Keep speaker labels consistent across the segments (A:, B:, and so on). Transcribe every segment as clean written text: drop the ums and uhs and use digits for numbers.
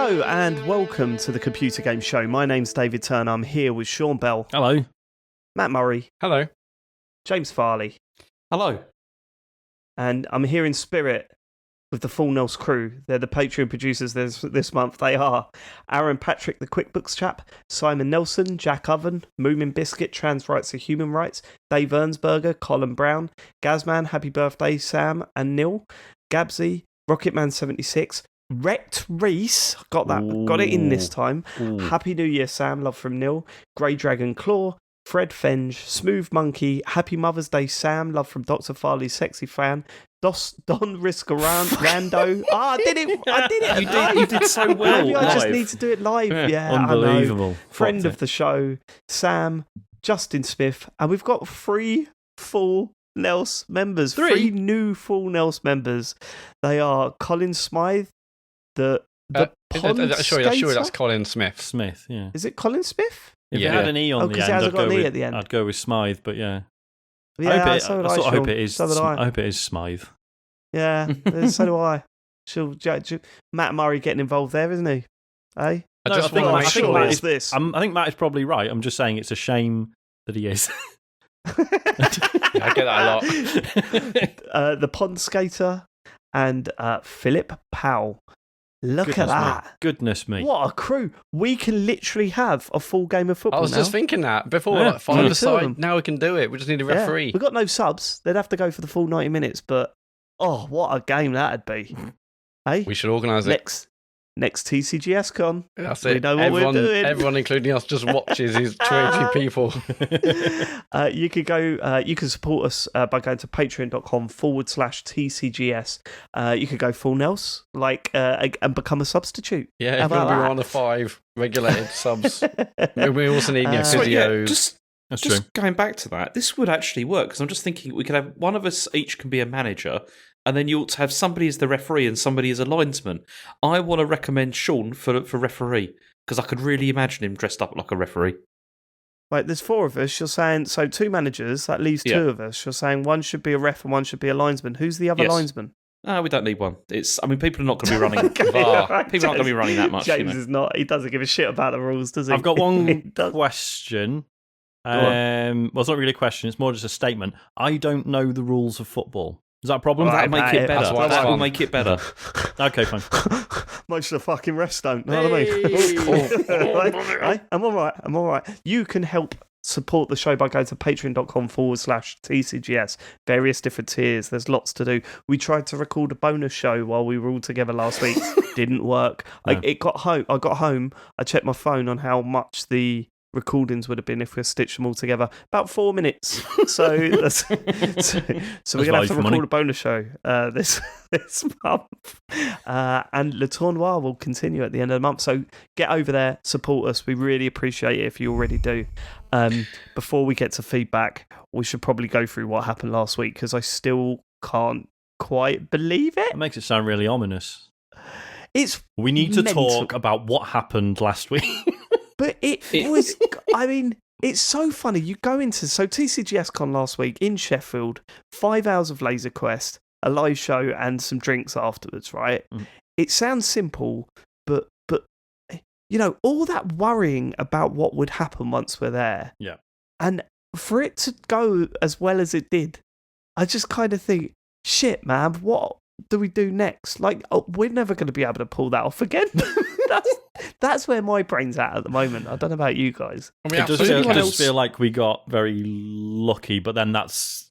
A: Hello and welcome to the Computer Game Show. My name's David Turner. I'm here with Sean Bell.
B: Hello.
A: Matt Murray.
C: Hello.
A: James Farley.
D: Hello.
A: And I'm here in spirit with the Full Nels crew. They're the Patreon producers this month. They are Aaron Patrick, the QuickBooks chap, Simon Nelson, Jack Oven, Moomin Biscuit, Trans Rights to Human Rights, Dave Ernsberger, Colin Brown, Gazman, Happy Birthday, Sam and Neil, Gabsy, Rocketman76, Wrecked Reese, got it in this time.
D: Ooh.
A: Happy New Year, Sam, love from Neil, Grey Dragon Claw, Fred Fenge, Smooth Monkey, Happy Mother's Day, Sam, love from Dr. Farley's sexy fan, Don Rando. I did it.
D: You did so well.
A: Maybe I just
D: live.
A: need to do it live. Yeah,
B: Unbelievable.
A: I know. Friend of the show, Sam, Justin Smith, and we've got 3 full Nels members. 3 new full Nels members. They are Colin Smythe, the pond skater?
C: Sure, that's Colin Smith.
B: Smith, yeah.
A: Is it Colin Smith?
B: If
C: Yeah.
B: it had an E on the
A: 'cause
B: end,
A: it hasn't got an E at the end.
B: I'd go with Smythe, but yeah.
A: Yeah,
B: I
A: so would
B: sort of
A: Sean.
B: hope it is.
A: So would I.
B: I hope it is Smythe.
A: Yeah, so do I. Matt Murray getting involved there, isn't he? Eh?
C: I just
B: think
C: want to make
B: Matt- I think
C: sure.
B: Matt
A: What's
B: is-
A: this?
B: I think Matt is probably right. I'm just saying it's a shame that he is.
C: I get that a lot.
A: The pond skater and Philip Powell. Look at that.
B: Goodness me.
A: What a crew. We can literally have a full game of football
C: I was
A: now.
C: just thinking that before.
B: Yeah.
C: Like, five
A: Yeah.
C: aside, now we can do it. We just need a
A: Yeah.
C: referee.
A: We've got no subs. They'd have to go for the full 90 minutes, but oh, what a game that'd be. Hey?
C: We should organise it.
A: Next TCGScon.
C: That's
A: we
C: it.
A: know what we're doing.
C: Everyone, including us, just watches his 20 people.
A: You can support us by going to patreon.com/TCGS. You could go full Nels, and become a substitute.
C: Yeah,
A: How
C: if we're
A: about that?
C: one of the 5 regulated subs. We also need
D: So, yeah,
C: physios.
B: That's
D: just
B: true.
D: going back to that, this would actually work because I'm just thinking we could have one of us each can be a manager, and then you ought to have somebody as the referee and somebody as a linesman. I want to recommend Sean for referee because I could really imagine him dressed up like a referee.
A: Right, there's 4 of us. You're saying, so 2 managers, that leaves 2
D: Yeah.
A: of us. You're saying one should be a ref and one should be a linesman. Who's the other
D: Yes.
A: linesman?
D: We don't need one. People are not going to be running.
A: Okay,
D: VAR.
A: all right,
D: People aren't going to be running that much.
A: James
D: you know.
A: is not. He doesn't give a shit about the rules, does he?
B: I've got
A: He
B: one
A: does.
B: question.
A: Go on.
B: Well, it's not really a question. It's more just a statement. I don't know the rules of football. Is that a problem?
A: Right,
D: That'll make it
C: That's
D: better.
C: why it's
D: That will
C: fun.
D: make it better.
B: Okay, fine.
A: Most of the fucking refs don't. Know what I mean? Right? I'm all right. You can help support the show by going to patreon.com/TCGS. Various different tiers. There's lots to do. We tried to record a bonus show while we were all together last week. Didn't work.
B: No.
A: I got home. I checked my phone on how much the recordings would have been if we stitched them all together. About 4 minutes. So we're going to have to record a bonus show this month. And Le Tournoi will continue at the end of the month. So get over there, support us. We really appreciate it if you already do. Before we get to feedback, we should probably go through what happened last week because I still can't quite believe it.
B: That makes it sound really ominous.
A: It's
B: We need to
A: mental.
B: talk about what happened last week.
A: But it was, I mean, it's so funny. You go into, TCGScon last week in Sheffield, 5 hours of Laser Quest, a live show and some drinks afterwards, right?
B: Mm.
A: It sounds simple, but all that worrying about what would happen once we're there.
B: Yeah.
A: And for it to go as well as it did, I just kind of think, shit, man, what do we do next? We're never going to be able to pull that off again. That's where my brain's at the moment. I don't know about you guys.
C: I mean,
B: It does
C: absolutely.
B: feel like we got very lucky, but then that's...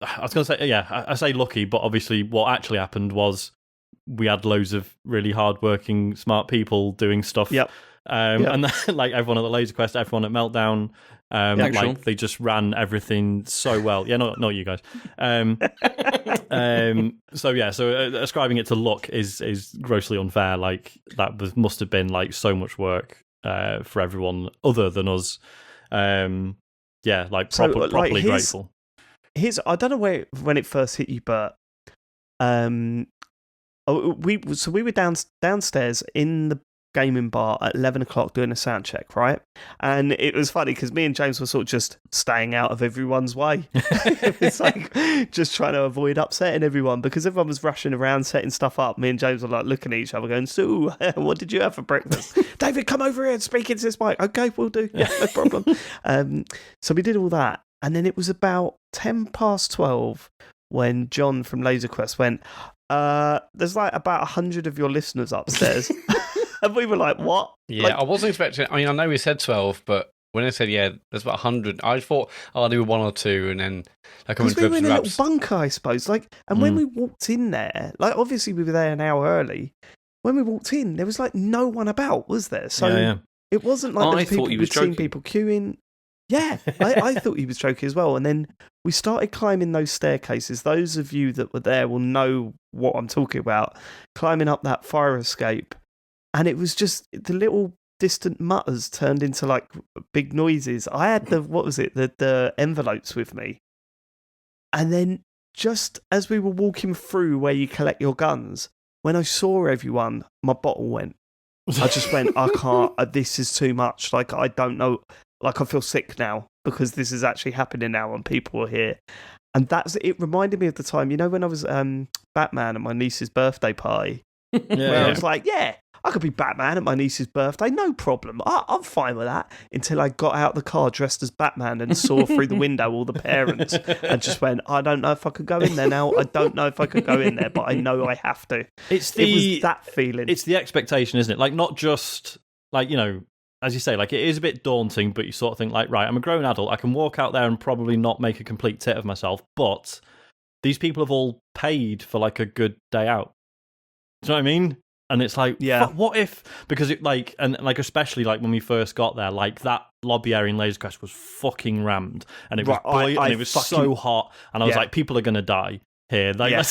B: I was going to say, yeah, I say lucky, but obviously what actually happened was we had loads of really hard-working, smart people doing stuff.
A: Yep.
B: And then, everyone at the Laser Quest, everyone at Meltdown,
D: Sure.
B: they just ran everything so well. Yeah, not you guys. So ascribing it to luck is grossly unfair. Must have been so much work for everyone other than us. Properly grateful.
A: I don't know when it first hit you, but we were downstairs in gaming bar at 11 o'clock doing a sound check, right? And it was funny because me and James were sort of just staying out of everyone's way. It's like just trying to avoid upsetting everyone because everyone was rushing around setting stuff up. Me and James were like looking at each other going, Sue, what did you have for breakfast? David, come over here and speak into this mic. Okay, we'll do. Yeah, no problem. So we did all that. And then it was about 10 past 12 when John from Laser Quest went, there's like about 100 of your listeners upstairs. And we were like, what?
C: Yeah,
A: like,
C: I wasn't expecting. I mean, I know we said 12, but when I said, there's about 100, I thought, I'll do 1 or 2, and then
A: because we were in a little bunker, I suppose. Like, and when we walked in there, like, obviously we were there an hour early. When we walked in, there was like no one about, was there? So it wasn't like we'd seen people queuing. Yeah, I thought he was joking as well. And then we started climbing those staircases. Those of you that were there will know what I'm talking about. Climbing up that fire escape. And it was just the little distant mutters turned into like big noises. I had the envelopes with me. And then just as we were walking through where you collect your guns, when I saw everyone, my bottle went. I just went, I can't, this is too much. Like, I don't know. Like, I feel sick now because this is actually happening now and people are here. And it reminded me of the time, when I was Batman at my niece's birthday party. Where I was like, I could be Batman at my niece's birthday, no problem. I'm fine with that. Until I got out the car dressed as Batman and saw through the window all the parents and just went, I don't know if I could go in there now. I don't know if I could go in there, but I know I have to. It was that feeling.
B: It's the expectation, isn't it? Like, not just, like, as you say, like, it is a bit daunting, but you sort of think, like, right, I'm a grown adult. I can walk out there and probably not make a complete tit of myself, but these people have all paid for, like, a good day out. Do you know what I mean? And it's like, what if, because it like, and like, especially like when we first got there, like that lobby area in Laser Quest was fucking rammed and it was and it was so hot. And I was like, people are going to die here. Like,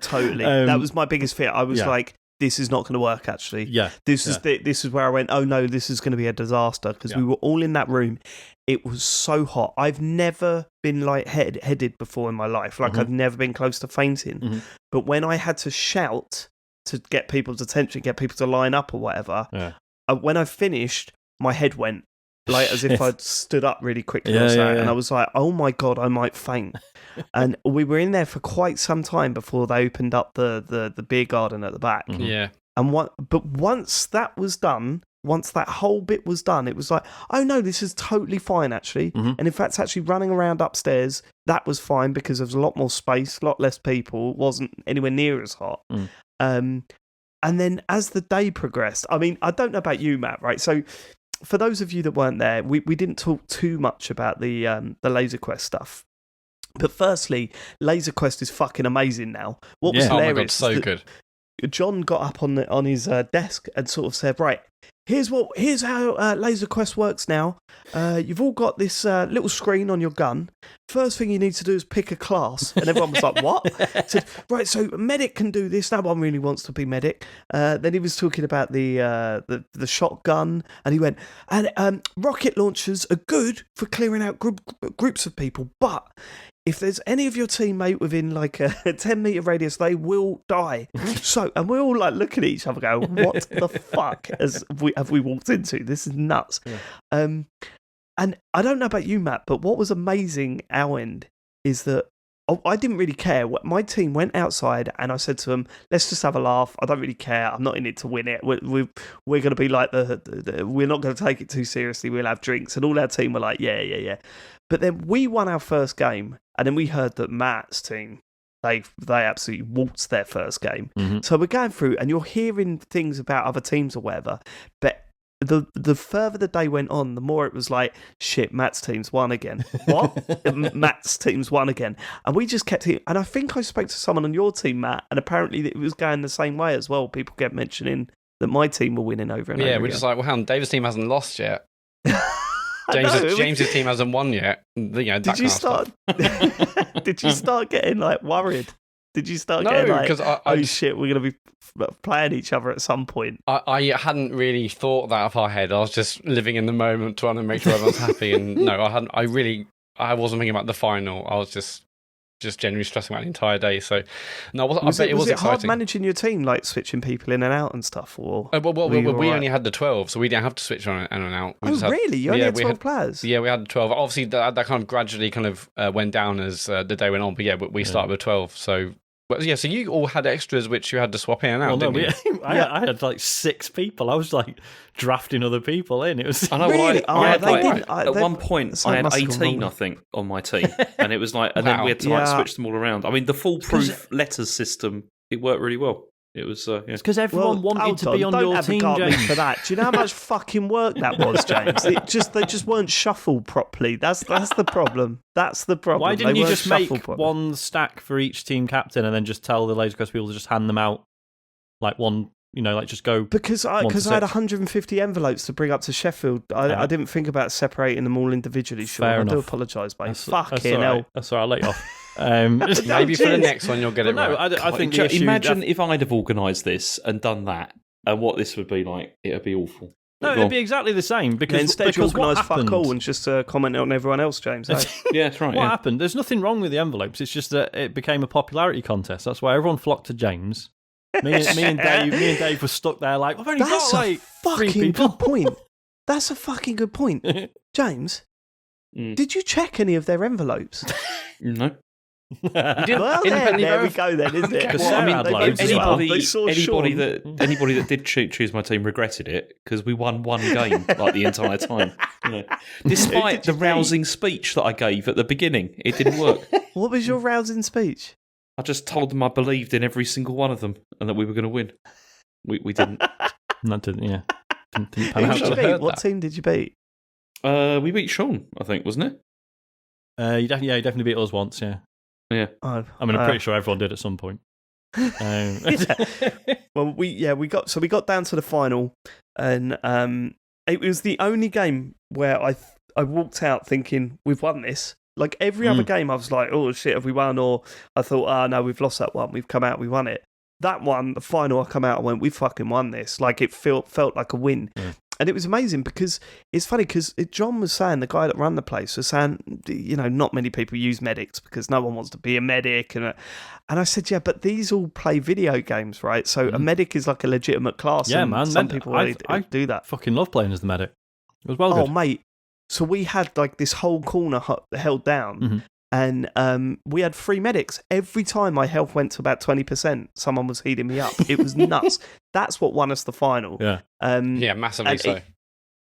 A: totally. That was my biggest fear. I was like, this is not going to work, actually. Yeah. This is where I went, oh no, this is going to be a disaster because we were all in that room. It was so hot. I've never been lightheaded before in my life. Like, I've never been close to fainting. But when I had to shout to get people's attention, get people to line up or whatever, when I finished, my head went, like, as if I'd stood up really quickly and I was like, oh my God, I might faint. And we were in there for quite some time before they opened up the beer garden at the back.
C: Yeah.
A: And but once that was done, once that whole bit was done, it was like, oh no, this is totally fine, actually. And in fact, actually running around upstairs, that was fine because there was a lot more space, a lot less people, it wasn't anywhere near as hot. And then as the day progressed, I mean, I don't know about you, Matt, right? So for those of you that weren't there, we didn't talk too much about the Laser Quest stuff. But firstly, Laser Quest is fucking amazing now. What was hilarious?
C: Oh my God, so good.
A: John got up on his desk and sort of said, right, here's how Laser Quest works now. You've all got this little screen on your gun. First thing you need to do is pick a class. And everyone was like, what? Said, right, so medic can do this. No one really wants to be medic. Then he was talking about the shotgun. And he went, and rocket launchers are good for clearing out groups of people. But if there's any of your teammate within like a 10-meter radius, they will die. So, and we're all like looking at each other going, what the fuck have we walked into? This is nuts. Yeah. And I don't know about you, Matt, but what was amazing our end is that I didn't really care. My team went outside and I said to them, let's just have a laugh. I don't really care. I'm not in it to win it. We're going to be like we're not going to take it too seriously. We'll have drinks. And all our team were like, yeah. But then we won our first game. And then we heard that Matt's team, they absolutely waltzed their first game. So we're going through and you're hearing things about other teams or whatever. But the further the day went on, the more it was like, shit, Matt's team's won again. What? Matt's team's won again. And we just kept hearing, and I think I spoke to someone on your team, Matt, and apparently it was going the same way as well. People kept mentioning that my team were winning over and over
C: again. Yeah, we're just like, well, David's team hasn't lost yet. James's team hasn't won yet.
A: Did you start? Did you start getting like worried? Did you start getting like, oh shit, we're going to be playing each other at some point?
C: I hadn't really thought that far ahead. I was just living in the moment, trying to make sure everyone's happy. And no, I wasn't thinking about the final. I was just just generally stressing out the entire day. So, no, I
A: Was
C: bet it was
A: it hard
C: exciting.
A: managing your team, like switching people in and out and stuff? Or
C: We only had the 12, so we didn't have to switch on and out.
A: Really? You only had 12 players?
C: Yeah, we had 12. Obviously, that kind of gradually kind of went down as the day went on. But yeah, we started with 12. So, so you all had extras which you had to swap in and out, didn't you?
B: I had like 6 people. I was like drafting other people in. It was
D: I know.
A: Really?
D: At one point, I had 18, I think, on my team, and it was like, and then we had to like switch them all around. I mean, the foolproof letters system, it worked really well. It was
B: It's because everyone wanted to be on your team, James.
A: For that. Do you know how much fucking work that was, James? They just weren't shuffled properly. That's the problem. That's the problem.
B: Why didn't you just make one stack for each team captain and then just tell the Laser Quest people to just hand them out like one, like just go?
A: Because I had 150 envelopes to bring up to Sheffield. I didn't think about separating them all individually. Sure, I do apologise, mate. Fucking hell.
B: That's all right. I'll let you off.
C: Maybe for the next one you'll get it right.
B: I think
D: imagine if I'd have organised this and done that, and what this would be like. It'd be awful.
B: No, it'd be exactly the same because
A: instead you organised fuck all and just comment on everyone else, James.
D: Yeah, that's right.
B: What happened? There's nothing wrong with the envelopes. It's just that it became a popularity contest. That's why everyone flocked to James. Me and Dave were stuck there like, I've only got like 3 people.
A: Good point. That's a fucking good point, James. Did you check any of their envelopes?
D: No.
A: Well, there we go then, isn't it?
D: Anybody that did choose my team regretted it because we won one game like the entire time. Despite the rousing speech that I gave at the beginning, it didn't work.
A: What was your rousing speech?
D: I just told them I believed in every single one of them and that we were going to win. We didn't.
B: That didn't. Yeah.
A: Who did you beat? What team did you beat?
D: We beat Sean, I think, wasn't it?
B: You definitely beat us once. Yeah.
D: Yeah,
B: I mean, I'm pretty sure everyone did at some point.
A: Well, we got down to the final, and it was the only game where I walked out thinking we've won this. Like every other game, I was like, oh shit, have we won? Or I thought, no, we've lost that one. We've come out, we won it. That one, the final, I come out, I went, we fucking won this. Like it felt like a win. And it was amazing because it's funny because John was saying, the guy that ran the place was saying, not many people use medics because no one wants to be a medic. And I said, yeah, but these all play video games, right? So a medic is like a legitimate class.
B: Yeah,
A: and
B: man.
A: Some people I do that.
B: Fucking love playing as the medic. It was well good.
A: Oh, mate. So we had like this whole corner held down. And we had 3 medics. Every time my health went to about 20%, someone was healing me up. It was nuts. That's what won us the final.
B: Yeah.
C: Massively so.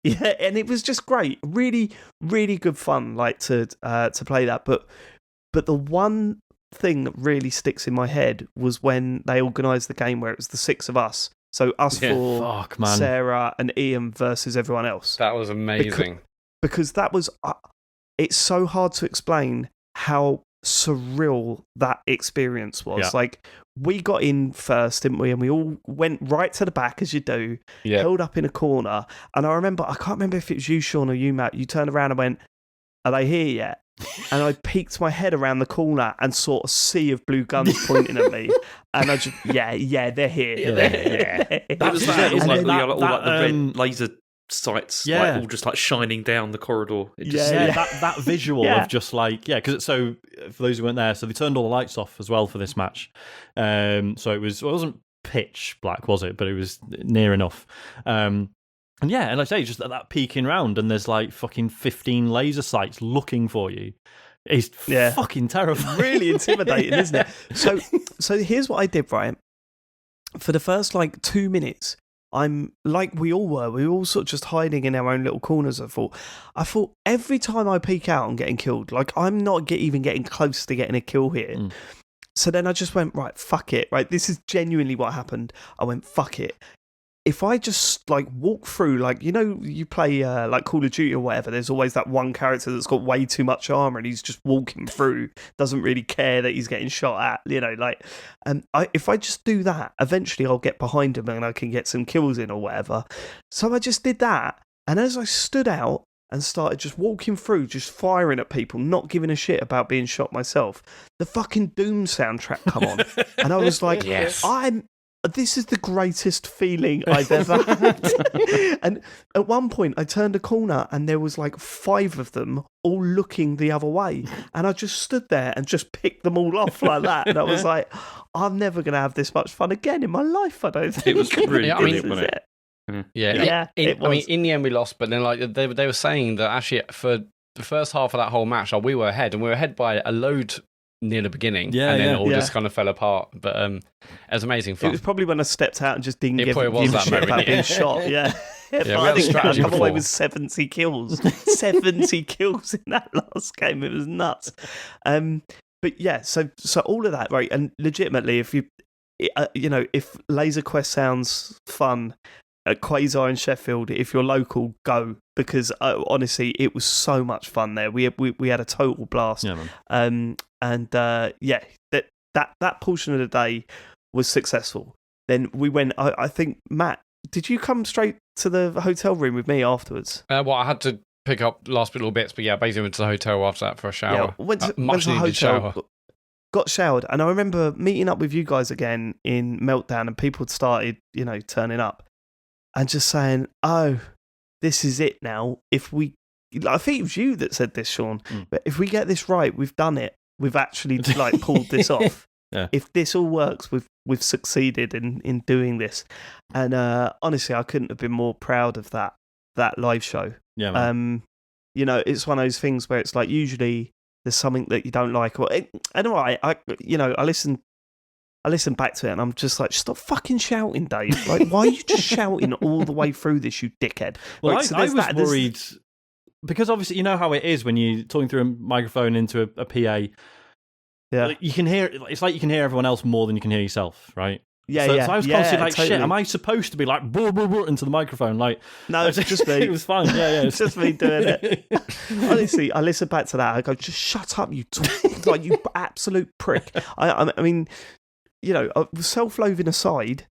A: And it was just great. Really, really good fun, like to play that. But the one thing that really sticks in my head was when they organised the game where it was the 6 of us. So us 4, Sarah and Ian versus everyone else.
C: That was amazing.
A: Because that was... it's so hard to explain how surreal that experience was. Like, we got in first, didn't we? And we all went right to the back, as you do, held up in a corner. And I can't remember if it was you, Sean, or you, Matt. You turned around and went, are they here yet? And I peeked my head around the corner and saw a sea of blue guns pointing at me. And I just, they're here.
D: That was the red laser sights, like all just like shining down the corridor.
B: That visual of just like because so for those who weren't there, so they turned all the lights off as well for this match. So it wasn't pitch black, was it? But it was near enough. And like I say, just that peeking round and there's like fucking 15 laser sights looking for you. It's fucking terrifying.
A: Really intimidating, isn't it? So here's what I did, right? For the first like 2 minutes, I'm like we all were sort of just hiding in our own little corners. I thought every time I peek out, I'm getting killed. Like I'm not even getting close to getting a kill here. So then I just went, right, fuck it. Right, this is genuinely what happened. I went, fuck it. If I just like walk through, like, you play like Call of Duty or whatever, there's always that one character that's got way too much armor and he's just walking through, doesn't really care that he's getting shot at, if I just do that, eventually I'll get behind him and I can get some kills in or whatever. So I just did that. And as I stood out and started just walking through, just firing at people, not giving a shit about being shot myself, the fucking Doom soundtrack come on. And I was like,
C: yes.
A: this is the greatest feeling I've ever had. And at one point, I turned a corner and there was like 5 of them all looking the other way. And I just stood there and just picked them all off like that. And I was like, I'm never going to have this much fun again in my life, I don't think.
D: It was really brilliant, wasn't it?
C: Yeah. I mean, in the end, we lost, but then like they were saying that actually for the first half of that whole match, we were ahead, and we were ahead by a load near the beginning, and then it all just kind of fell apart. But it was amazing fun.
A: It was probably when I stepped out and just didn't give a shit
C: moment,
A: about being shot. Yeah.
C: We had a strategy
A: I come away
C: before.
A: with 70 kills. 70 kills in that last game. It was nuts. But yeah, so all of that, right? And legitimately, if if Laser Quest sounds fun, Quasar in Sheffield, if you're local, go, because honestly, it was so much fun there. We had a total blast.
B: Yeah, man.
A: That portion of the day was successful. Then we went. I think, Matt, did you come straight to the hotel room with me afterwards?
C: Well, I had to pick up last little bits, but yeah, basically went to the hotel after that for a shower.
A: Yeah, went to the
C: needed
A: hotel.
C: shower.
A: Got showered, and I remember meeting up with you guys again in Meltdown, and people had started, turning up. And just saying, oh, this is it now. I think it was you that said this, Sean. But if we get this right, we've done it. We've actually pulled this off.
B: Yeah.
A: If this all works, we've succeeded in doing this. And honestly, I couldn't have been more proud of that live show.
B: Yeah, man.
A: It's one of those things where it's like usually there's something that you don't like. And all right, I listened back to it and I'm just like, stop fucking shouting, Dave. Like, why are you just shouting all the way through this, you dickhead?
B: Well,
A: like,
B: I was worried because obviously you know how it is when you're talking through a microphone into a PA.
A: Yeah,
B: you can hear. It's like you can hear everyone else more than you can hear yourself, right?
A: Yeah,
B: So I was constantly like,
A: totally.
B: shit, am I supposed to be like blah, blah, blah, into the microphone? Like,
A: no, it's just me.
B: It was fine. Yeah.
A: It's just me doing it. Honestly, I listened back to that. I go, just shut up, you absolute prick. I mean, self-loathing aside,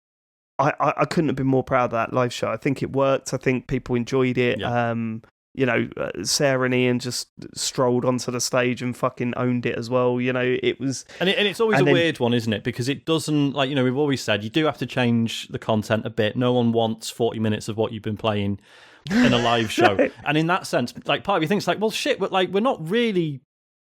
A: I couldn't have been more proud of that live show. I think it worked. I think people enjoyed it.
B: Yeah.
A: Sarah and Ian just strolled onto the stage and fucking owned it as well. It was...
B: And it's always a weird one, isn't it? Because it doesn't, we've always said, you do have to change the content a bit. No one wants 40 minutes of what you've been playing in a live show. Right. And in that sense, part of you thinks well, shit, but we're not really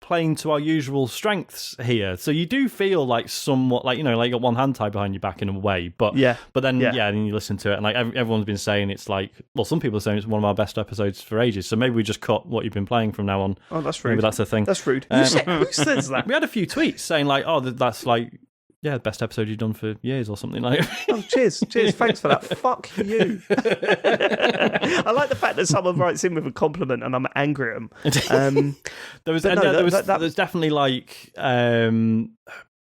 B: playing to our usual strengths here, so you do feel like somewhat you got one hand tied behind your back in a way, but then you listen to it and everyone's been saying it's some people are saying it's one of our best episodes for ages, so maybe we just cut what you've been playing from now on.
A: Oh, that's rude.
B: Maybe that's a thing.
A: That's rude. Who says that?
B: We had a few tweets saying that's the best episode you've done for years or something like that.
A: Oh, cheers, thanks for that. Fuck you. I like the fact that someone writes in with a compliment and I'm angry at them.
B: There's definitely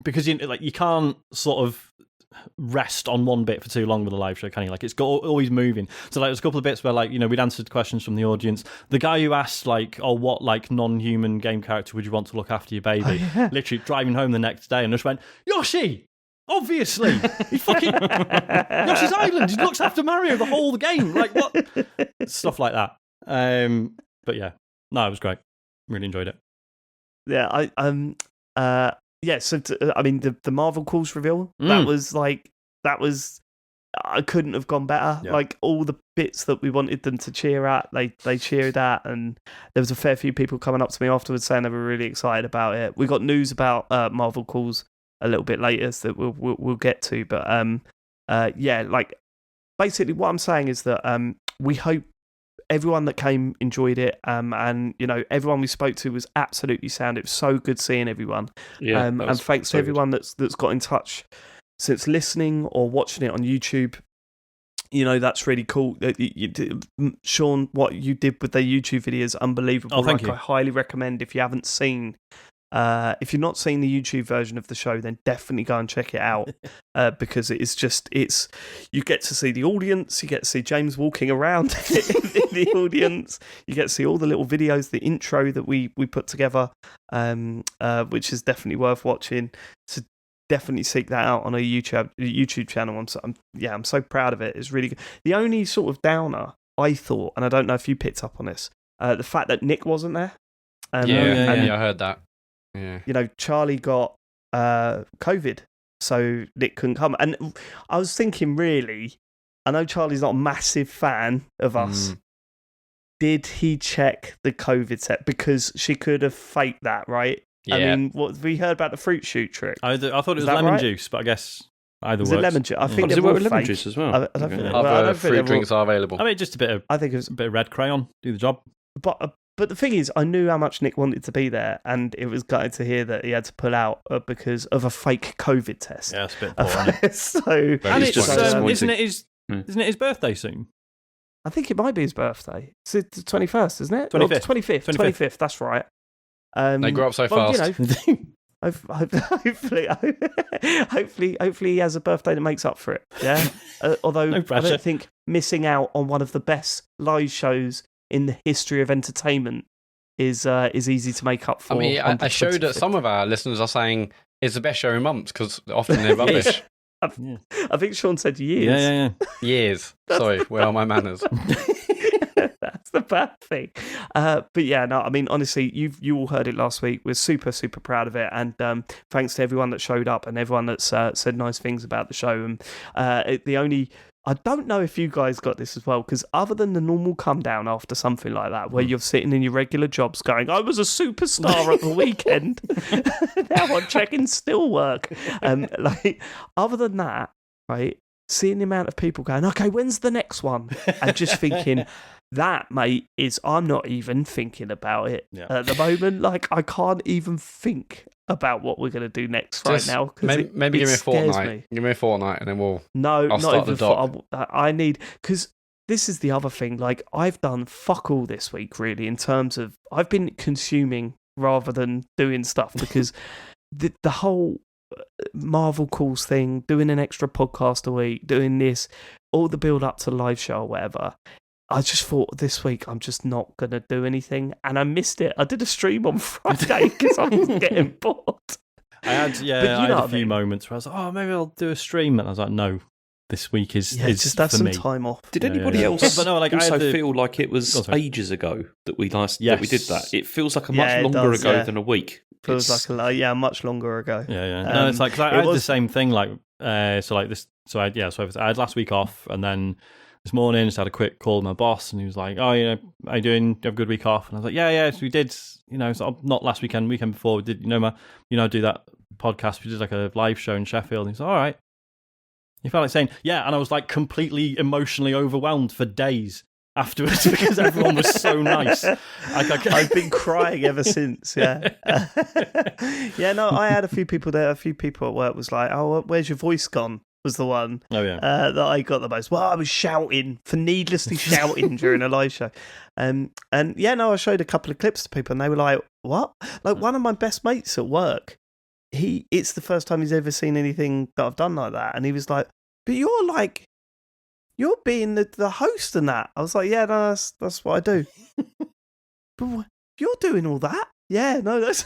B: because you can't sort of rest on one bit for too long with a live show, can you? It's always moving. So there's a couple of bits where we'd answered questions from the audience. The guy who asked what non-human game character would you want to look after your baby? Oh, yeah. Literally driving home the next day and just went, Yoshi! Obviously! He's fucking Yoshi's Island! He looks after Mario the whole game! What? Stuff like that. But yeah. No, it was great. Really enjoyed it.
A: Yeah, so the Marvel Calls reveal, that was I couldn't have gone better. Yeah. All the bits that we wanted them to cheer at, they cheered at, and there was a fair few people coming up to me afterwards saying they were really excited about it. We got news about Marvel Calls a little bit later that we'll get to, but basically what I'm saying is that we hope everyone that came enjoyed it, and everyone we spoke to was absolutely sound. It was so good seeing everyone. Yeah, and thanks to everyone that's got in touch since listening or watching it on YouTube. That's really cool. Sean, what you did with the YouTube video is unbelievable.
B: Oh, thank you.
A: I highly recommend, if you haven't seen. If you're not seeing the YouTube version of the show, then definitely go and check it out, because you get to see the audience, you get to see James walking around in the audience, you get to see all the little videos, the intro that we put together, which is definitely worth watching. So definitely seek that out on a YouTube channel. I'm so proud of it. It's really good. The only sort of downer, I thought, and I don't know if you picked up on this, the fact that Nick wasn't there.
C: I heard that. Yeah.
A: Charlie got COVID, so Nick couldn't come. And I was thinking, really, I know Charlie's not a massive fan of us. Did he check the COVID set? Because she could have faked that, right? Yeah. I mean, what we heard about the fruit shoot trick.
B: I thought it was lemon juice, but I guess either works.
A: It lemon juice? I think
D: does it work with lemon juice as well?
C: I don't think other fruit drinks are available.
B: I mean, just a bit of.
A: I think it was
B: a bit of red crayon. Do the job.
A: But the thing is, I knew how much Nick wanted to be there, and it was gutted to hear that he had to pull out because of a fake COVID test.
B: Yeah, it's a bit poor.
A: So,
B: and isn't it his birthday soon?
A: I think it might be his birthday. It's the 21st, isn't it?
B: 25th.
A: 25th, that's right.
C: They grow up so fast.
A: You know, hopefully he has a birthday that makes up for it. Yeah. Although I don't think missing out on one of the best live shows in the history of entertainment is easy to make up for.
C: I mean, I showed that some of our listeners are saying it's the best show in months because often they're rubbish.
A: I think Sean said years.
B: Yeah.
C: Years. Sorry, where are my manners?
A: That's the bad thing. But yeah, no, I mean, honestly, you all heard it last week. We're super, super proud of it. And thanks to everyone that showed up and everyone that's said nice things about the show. And I don't know if you guys got this as well, because other than the normal come down after something like that, where you're sitting in your regular jobs going, I was a superstar at the weekend, now I'm checking still work. Other than that, right, seeing the amount of people going, okay, when's the next one? And just thinking, that, mate, I'm not even thinking about it at the moment. Like, I can't even think about what we're going to do next right now.
C: Maybe give me a fortnight. Give me a fortnight and then I'll start the doc.
A: I need, because this is the other thing. Like, I've done fuck all this week, really, in terms of I've been consuming rather than doing stuff, because the whole Marvel calls thing, doing an extra podcast a week, doing this, all the build up to the live show or whatever. I just thought this week I'm just not going to do anything, and I missed it. I did a stream on Friday because I was getting bored.
B: I had a few moments where I was like, oh, maybe I'll do a stream, and I was like, no, this week is
A: just have some
B: me.
A: time off.
D: Did anybody else also feel like it was ages ago that we did that? It feels like a much longer ago than a week.
A: Feels like much longer ago.
B: Yeah. No, it's like, cause I had the same thing. Like, I had last week off, and then this morning, just had a quick call with my boss, and he was like, "Oh, are you doing? Do you have a good week off?" And I was like, "Yeah, so we did. So not last weekend before. We did, do that podcast. We did like a live show in Sheffield." And he's like, "All right." He felt like saying, "Yeah," and I was like completely emotionally overwhelmed for days afterwards because everyone was so nice.
A: I've been crying ever since. Yeah, No, I had a few people there. A few people at work was like, "Oh, where's your voice gone?" Was the one that I got the most. Well, I was needlessly shouting during a live show. I showed a couple of clips to people, and they were like, what? Like, one of my best mates at work, it's the first time he's ever seen anything that I've done like that. And he was like, but you're being the host and that. I was like, yeah, no, that's what I do. But you're doing all that? Yeah, no, that's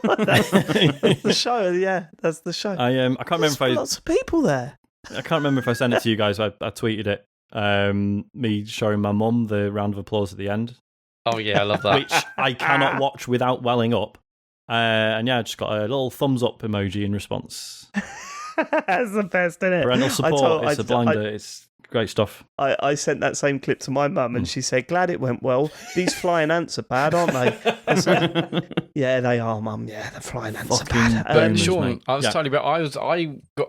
A: the show. Yeah, that's the show.
B: I can't remember if
A: lots of people there.
B: I can't remember if I sent it to you guys. I tweeted it. Me showing my mum the round of applause at the end.
C: Oh yeah, I love that.
B: Which I cannot watch without welling up. I just got a little thumbs up emoji in response.
A: That's the best, isn't it?
B: Parental support. It's a blinder. It's great stuff.
A: I sent that same clip to my mum, and she said, "Glad it went well. These flying ants are bad, aren't they?" I said, yeah, they are, Mum. Yeah, the flying ants are bad.
C: But Sean, I was telling you about.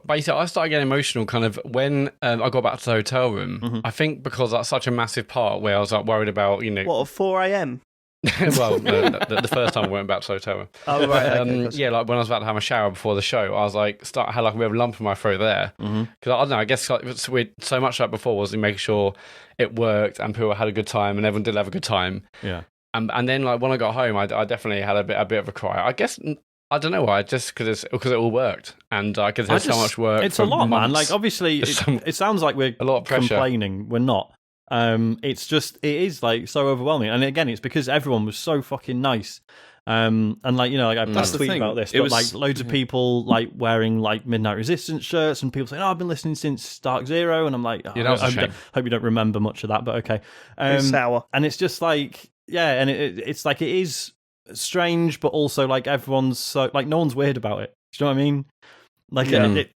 C: I started getting emotional kind of when I got back to the hotel room. Mm-hmm. I think because that's such a massive part where I was like worried about
A: what, 4 a.m.
C: Well, the first time I went back to the hotel room.
A: Oh, right. Okay,
C: like when I was about to have a shower before the show, I was like, I had like a bit of a lump in my throat there. Because I don't know, I guess so much like before was making sure it worked and people had a good time and everyone did have a good time.
B: Yeah.
C: And then like when I got home, I definitely had a bit of a cry. I guess, I don't know why, just because it all worked. And because there's so much work.
B: It's a lot, man. Like, obviously, it sounds like we're
C: a lot of pressure.
B: Complaining. We're not. It is like so overwhelming, and again, it's because everyone was so fucking nice. And like I tweeted about this, but like loads of people like wearing like Midnight Resistance shirts, and people saying, "Oh, I've been listening since Dark Zero," and I'm like,
C: I
B: hope you don't remember much of that, but okay.
A: It's sour,
B: and it's just like and it's like it is strange, but also like everyone's so like no one's weird about it. Do you know what I mean? Like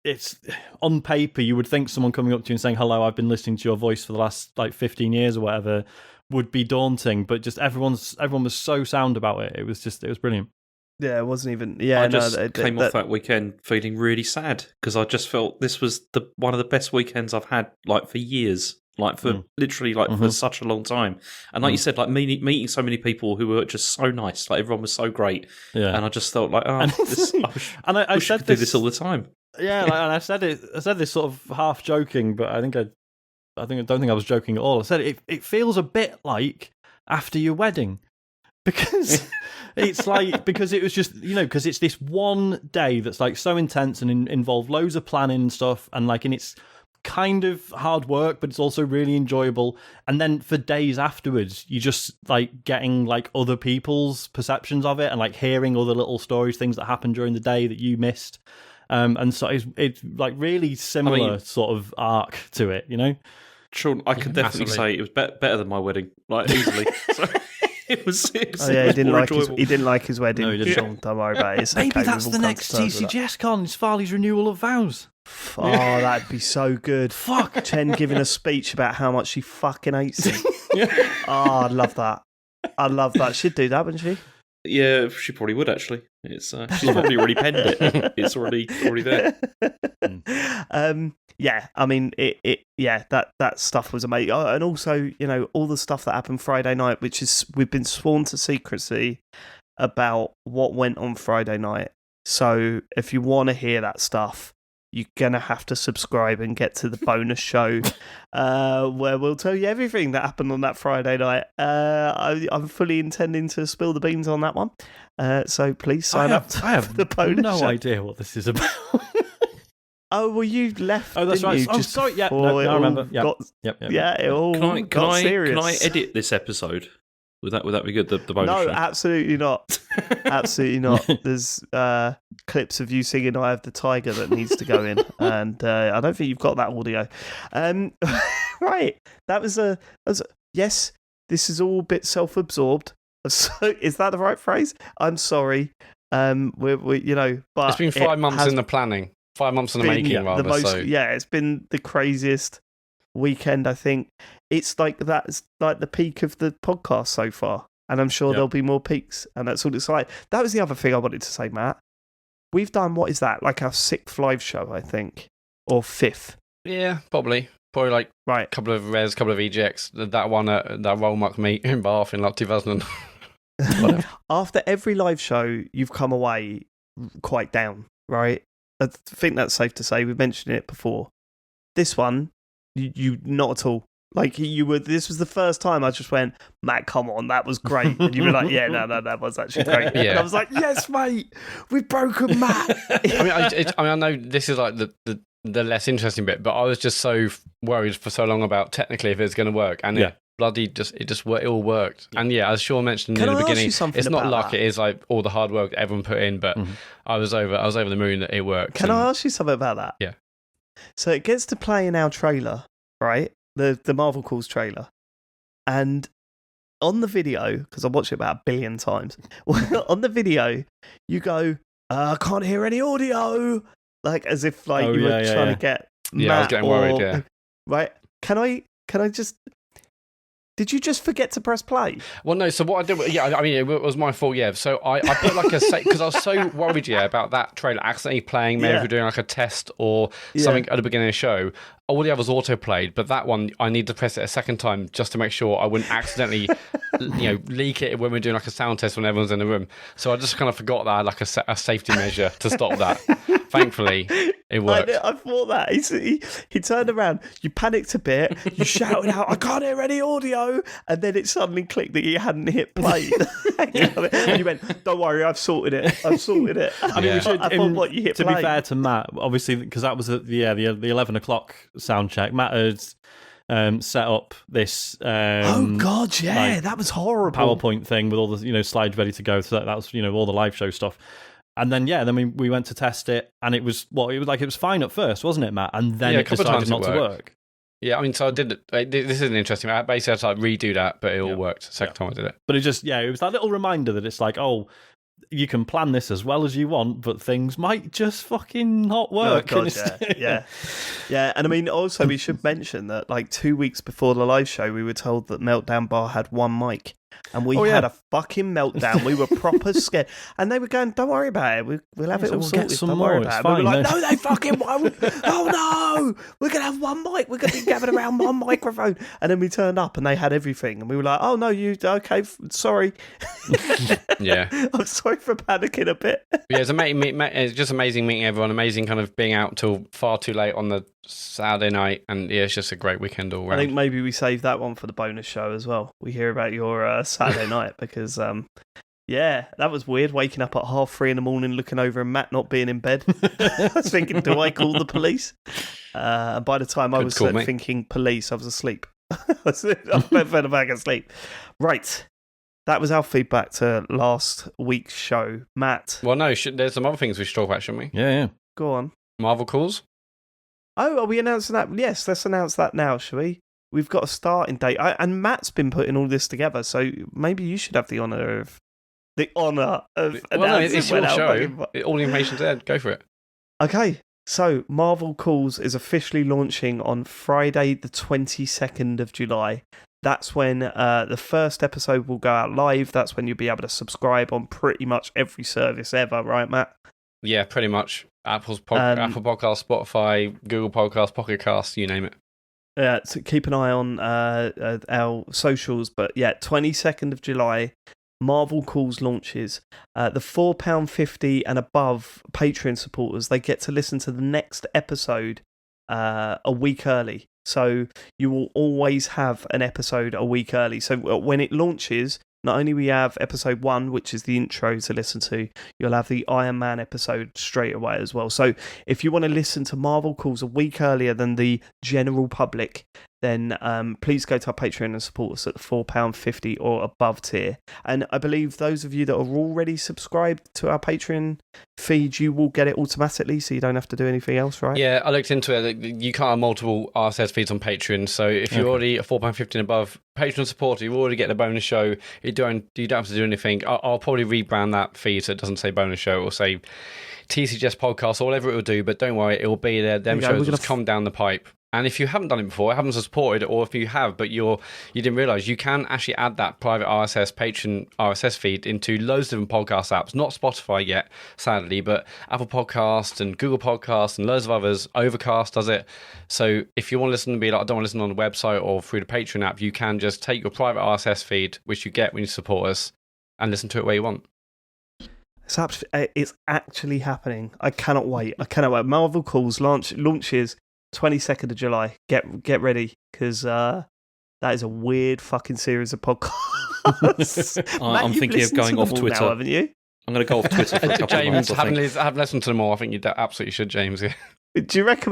B: it's on paper, you would think someone coming up to you and saying, "Hello, I've been listening to your voice for the last 15 years or whatever," would be daunting. But just everyone was so sound about it. It was brilliant.
A: Yeah, it wasn't even. Yeah,
D: I just came off that weekend feeling really sad because I just felt this was one of the best weekends I've had for years. For literally for such a long time, and like you said, meeting so many people who were just so nice, everyone was so great, and I just felt I should do this all the time.
B: Yeah, and I said this sort of half joking, but I don't think I was joking at all. I said it feels a bit like after your wedding because it's because it was just because it's this one day that's so intense and involved loads of planning and stuff, and it's kind of hard work, but it's also really enjoyable. And then for days afterwards, you just getting other people's perceptions of it and hearing other little stories, things that happened during the day that you missed. And so it's really similar sort of arc to it,
D: Sean, I could definitely say it was better than my wedding, easily. So it was
A: he didn't like his wedding.
B: No, he didn't.
A: Sean, don't worry about it.
B: Maybe that's the next TCGScon. It's Farley's renewal of vows.
A: Oh, that'd be so good.
B: Fuck.
A: Chen giving a speech about how much she fucking hates him. Oh, I'd love that. She'd do that, wouldn't she?
D: Yeah, she probably would actually. She's probably already penned it. It's already there.
A: Yeah, I mean, that stuff was amazing, and also, all the stuff that happened Friday night, which is we've been sworn to secrecy about what went on Friday night. So if you want to hear that stuff, you're gonna have to subscribe and get to the bonus show, where we'll tell you everything that happened on that Friday night. I'm fully intending to spill the beans on that one, so please sign up.
B: I have
A: the bonus
B: no
A: show.
B: idea what this is about.
A: Oh well, you left.
B: Oh, that's right.
A: You,
B: just sorry. Yeah, no, I remember. Yep.
A: Yeah, it all got serious.
D: Can I edit this episode? Would that be good? The bonus show?
A: No, absolutely not. Absolutely not. There's clips of you singing "I Have the Tiger" that needs to go in, and I don't think you've got that audio. Right, that was a yes. This is all a bit self-absorbed. So, is that the right phrase? I'm sorry. We but
C: it's been 5 months in the planning. 5 months in the making, rather.
A: Yeah, it's been the craziest weekend, I think. It's that's the peak of the podcast so far, and I'm sure there'll be more peaks, and that's what it's like. That was the other thing I wanted to say, Matt. We've done, what is that, our 6th live show, I think, or 5th?
C: Yeah, probably right. A couple of res, couple of EGX. That one at that Rollmuck meet in Bath in 2000.
A: After every live show, you've come away quite down, right? I think that's safe to say. We've mentioned it before. This one, you not at all. You were. This was the first time I just went, Matt, come on, that was great. And you were like, yeah, no, that was actually great. Yeah. And I was like, yes, mate, we've broken Matt.
C: I know this is the less interesting bit, but I was just so worried for so long about technically if it's going to work, and it all worked. And as Sean mentioned in the beginning, it's not luck. It is all the hard work everyone put in. But I was over the moon that it worked.
A: Can I ask you something about that?
C: Yeah.
A: So it gets to play in our trailer, right? The Marvel Calls trailer, and on the video, because I watched it about 1 billion times. On the video, you go, I can't hear any audio, as if you were trying to get.
C: Yeah, I was getting worried. Yeah.
A: Right? Can I just? Did you just forget to press play?
C: Well, no. So what I did, it was my fault. Yeah. So I put because I was so worried, about that trailer accidentally playing. Maybe if we're doing a test or something at the beginning of the show. All the others auto-played, but that one, I need to press it a second time just to make sure I wouldn't accidentally, leak it when we're doing a sound test when everyone's in the room. So I just kind of forgot that I had a safety measure to stop that. Thankfully, it worked.
A: I thought that. He turned around, you panicked a bit, you shouted out, I can't hear any audio, and then it suddenly clicked that you hadn't hit play. And you went, don't worry, I've sorted it. I mean, you hit play.
B: To be fair to Matt, obviously, because that was the 11 o'clock sound check. Matt had set up this
A: oh god, that was horrible
B: PowerPoint thing with all the slides ready to go. So that was all the live show stuff. And then we went to test it, and it was fine at first, wasn't it, Matt? And then it decided not to work.
C: Yeah, I mean, so I did it. This is interesting. I basically had to redo that, but it all worked. Second time I did it.
B: But it just, it was that little reminder that it's you can plan this as well as you want, but things might just fucking not work.
A: Oh, God, yeah. And I mean, also we should mention that like 2 weeks before the live show, we were told that Meltdown Bar had one mic. And we had a fucking meltdown. We were proper scared. And they were going, don't worry about it. We'll have it all sorted.
B: Get some
A: don't
B: more.
A: worry about it. We were like, no, they fucking won't. Oh, no. We're going to have one mic. We're going to be gathered around one microphone. And then we turned up and they had everything. And we were like, oh, no, okay, sorry.
C: Yeah.
A: I'm sorry for panicking a bit.
C: Yeah, it's just amazing meeting everyone. Amazing kind of being out till far too late on the Saturday night. And yeah, it's just a great weekend all round.
A: I think maybe we save that one for the bonus show as well. We hear about your Saturday night because, that was weird. Waking up at 3:30 in the morning, looking over and Matt not being in bed. I was thinking, do I call the police? And by the time I was thinking police, I was asleep. I fell back asleep. Right. That was our feedback to last week's show. Matt.
C: Well, no, there's some other things we should talk about, shouldn't we?
B: Yeah.
A: Go on.
C: Marvel calls?
A: Oh, are we announcing that? Yes, let's announce that now, shall we? We've got a starting date. And Matt's been putting all this together, so maybe you should have the honour of announcing.
C: Well, no, it's your show. All the information's there. Go for it.
A: Okay, so Marvel Calls is officially launching on Friday, the 22nd of July. That's when the first episode will go out live. That's when you'll be able to subscribe on pretty much every service ever, right, Matt?
C: Yeah, pretty much. Apple Podcast, Spotify, Google Podcast, Pocket Cast, you name it.
A: Yeah, so keep an eye on our socials. But yeah, 22nd of July, Marvel Calls launches. The £4.50 and above Patreon supporters, they get to listen to the next episode a week early. So you will always have an episode a week early. So when it launches, not only we have episode 1, which is the intro to listen to, you'll have the Iron Man episode straight away as well. So if you want to listen to Marvel Calls a week earlier than the general public, then please go to our Patreon and support us at the £4.50 or above tier. And I believe those of you that are already subscribed to our Patreon feed, you will get it automatically, so you don't have to do anything else, right?
C: Yeah, I looked into it. You can't have multiple RSS feeds on Patreon, so if you're already a £4.50 and above Patreon supporter, you already get the bonus show. You don't have to do anything. I'll probably rebrand that feed so it doesn't say bonus show or say TCGS podcast or whatever it will do, but don't worry, it will be there. Them shows will just come down the pipe. And if you haven't done it before, haven't supported, or if you have, but you didn't realise, you can actually add that private RSS, Patreon RSS feed into loads of different podcast apps. Not Spotify yet, sadly, but Apple Podcasts and Google Podcasts and loads of others. Overcast does it. So if you want to listen and be like, I don't want to listen on the website or through the Patreon app, you can just take your private RSS feed, which you get when you support us, and listen to it where you want.
A: It's actually happening. I cannot wait. Marvel Calls launches 22nd of July. Get ready, because that is a weird fucking series of podcasts.
D: I'm thinking of going off Twitter
A: now, haven't you?
D: I'm going to go off Twitter for a couple of months.
C: James, I haven't listened to them all. I think you absolutely should, James.
A: Do you reckon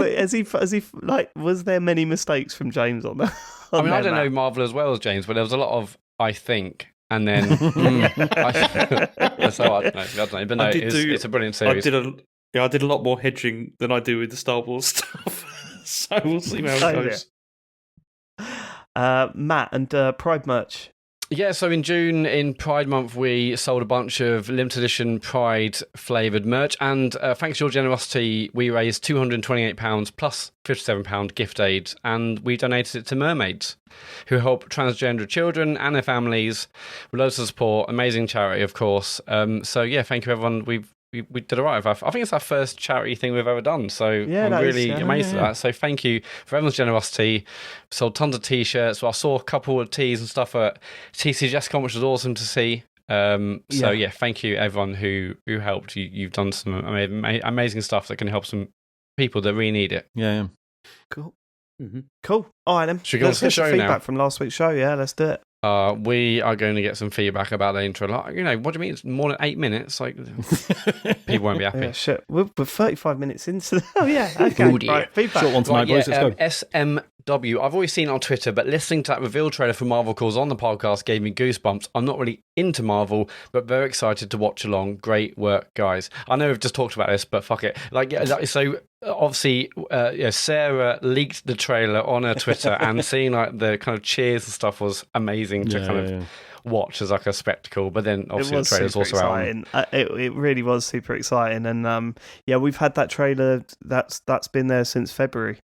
A: was there many mistakes from James on that?
C: I don't know Marvel as well as James, but there was a lot of I think. And then, so I don't know. But no, it's a brilliant series.
D: I did a lot more hedging than I do with the Star Wars stuff. So we'll see how it goes.
A: Matt, and Pride merch.
C: Yeah, so in June, in Pride Month, we sold a bunch of limited edition Pride flavoured merch. And thanks to your generosity, we raised £228 plus £57 gift aid. And we donated it to Mermaids, who help transgender children and their families with loads of support. Amazing charity, of course. So yeah, thank you, everyone. We did all right. I think it's our first charity thing we've ever done. So I'm really amazed at that. So thank you for everyone's generosity. Sold tons of T-shirts. Well, I saw a couple of tees and stuff at TCGScon, which was awesome to see. So thank you everyone who helped. You've done some amazing stuff that can help some people that really need it.
B: Yeah.
A: Cool. Mm-hmm. Cool. All right, then.
C: Should we go on to the show now?
A: Feedback from last week's show. Yeah, let's do it.
C: We are going to get some feedback about the intro. Like, what do you mean? It's more than 8 minutes. Like, people won't be happy.
A: Yeah, shit. We're 35 minutes into the... Oh, yeah. Okay.
C: Oh, dear.
A: Right, feedback.
B: Short one tonight, boys. Let's go.
C: SMW. I've always seen it on Twitter, but listening to that reveal trailer for Marvel Calls on the podcast gave me goosebumps. I'm not really into Marvel, but very excited to watch along. Great work, guys. I know we've just talked about this, but fuck it. So... Obviously, Sarah leaked the trailer on her Twitter, and seeing like the kind of cheers and stuff was amazing to watch as like a spectacle. But then obviously the trailer's also
A: exciting. It really was super exciting, and we've had that trailer that's been there since February.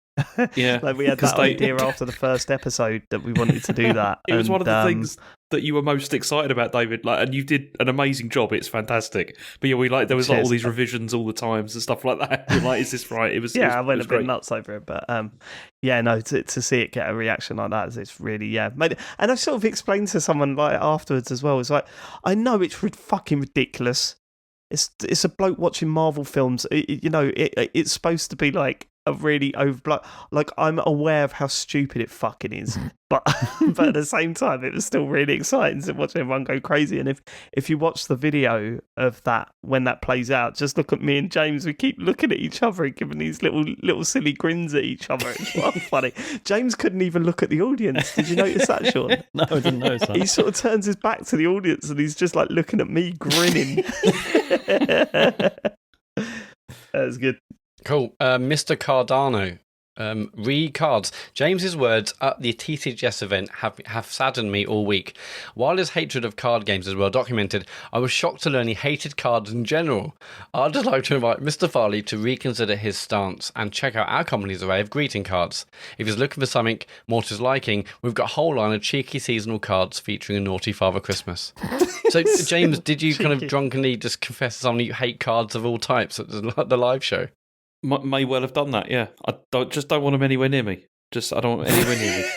D: Yeah,
A: like we had that idea after the first episode that we wanted to do that.
D: It was one of the things that you were most excited about, David. Like, and you did an amazing job. It's fantastic. But yeah, there was like all these revisions all the times and stuff like that. We're like, is this right? It was.
A: I went a bit nuts over it, but to see it get a reaction like that, it's really made it. And I sort of explained to someone like afterwards as well. It's like, I know it's fucking ridiculous. It's a bloke watching Marvel films. It's supposed to be like a really like I'm aware of how stupid it fucking is, but at the same time it was still really exciting to watch everyone go crazy. And if you watch the video of that when that plays out, just look at me and James. We keep looking at each other and giving these little silly grins at each other. It's well funny. James couldn't even look at the audience. Did you notice that, Sean?
B: No, I didn't notice that.
A: He sort of turns his back to the audience and he's just like looking at me grinning. That was good.
C: Cool. Mr. Cardano. Cards. James's words at the TCGS event have saddened me all week. While his hatred of card games is well documented, I was shocked to learn he hated cards in general. I'd just like to invite Mr. Farley to reconsider his stance and check out our company's array of greeting cards. If he's looking for something more to his liking, we've got a whole line of cheeky seasonal cards featuring a naughty Father Christmas. So, James, did you kind of drunkenly just confess to someone you hate cards of all types at the live show?
D: May well have done that, yeah. I don't want them anywhere near me. I don't want anywhere near me.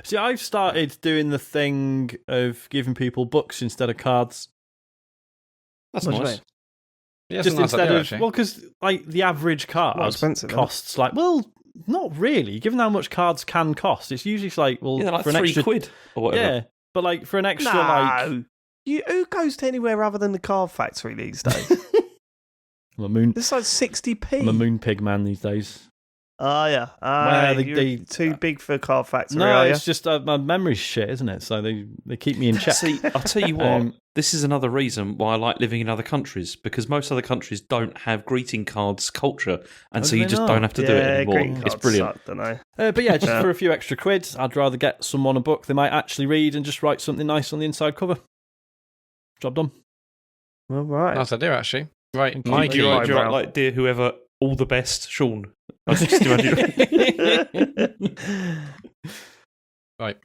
B: See, I've started doing the thing of giving people books instead of cards.
D: That's nice.
C: Yeah,
B: just
C: nice
B: instead
C: idea,
B: of because like the average card costs like not really. Given how much cards can cost, it's usually like
D: like
B: for an extra
D: £3 or whatever.
B: Yeah, but like for an extra
A: who goes to anywhere other than the card factory these days?
B: This
A: is like 60p.
B: I'm a moon pig man these days.
A: Oh, yeah. You're too big for Card Factory,
B: No, it's just my memory's shit, isn't it? So they keep me in check.
D: See, I'll tell you what, this is another reason why I like living in other countries, because most other countries don't have greeting cards culture, and so you just don't have to do it anymore. It's brilliant.
B: But yeah, just for a few extra quid, I'd rather get someone a book they might actually read and just write something nice on the inside cover. Job done.
A: All right.
C: Nice idea, actually. Right,
D: Mikey. Do you write like, dear whoever, all the best, Sean? I was just imagine.
C: Right,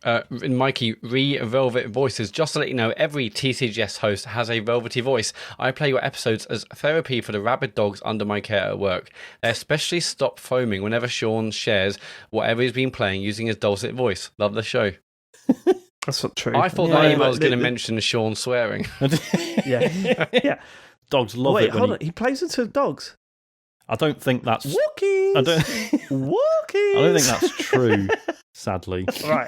C: Mikey, Velvet Voices. Just to let you know, every TCGS host has a velvety voice. I play your episodes as therapy for the rabid dogs under my care at work. They especially stop foaming whenever Sean shares whatever he's been playing using his dulcet voice. Love the show.
A: That's not true.
C: I thought that email was going to mention Sean swearing.
A: Yeah.
B: Dogs love it.
A: Wait, hold on. He plays it to dogs.
B: I don't think that's
A: Walkies. Walkies.
B: I don't think that's true. Sadly,
A: right.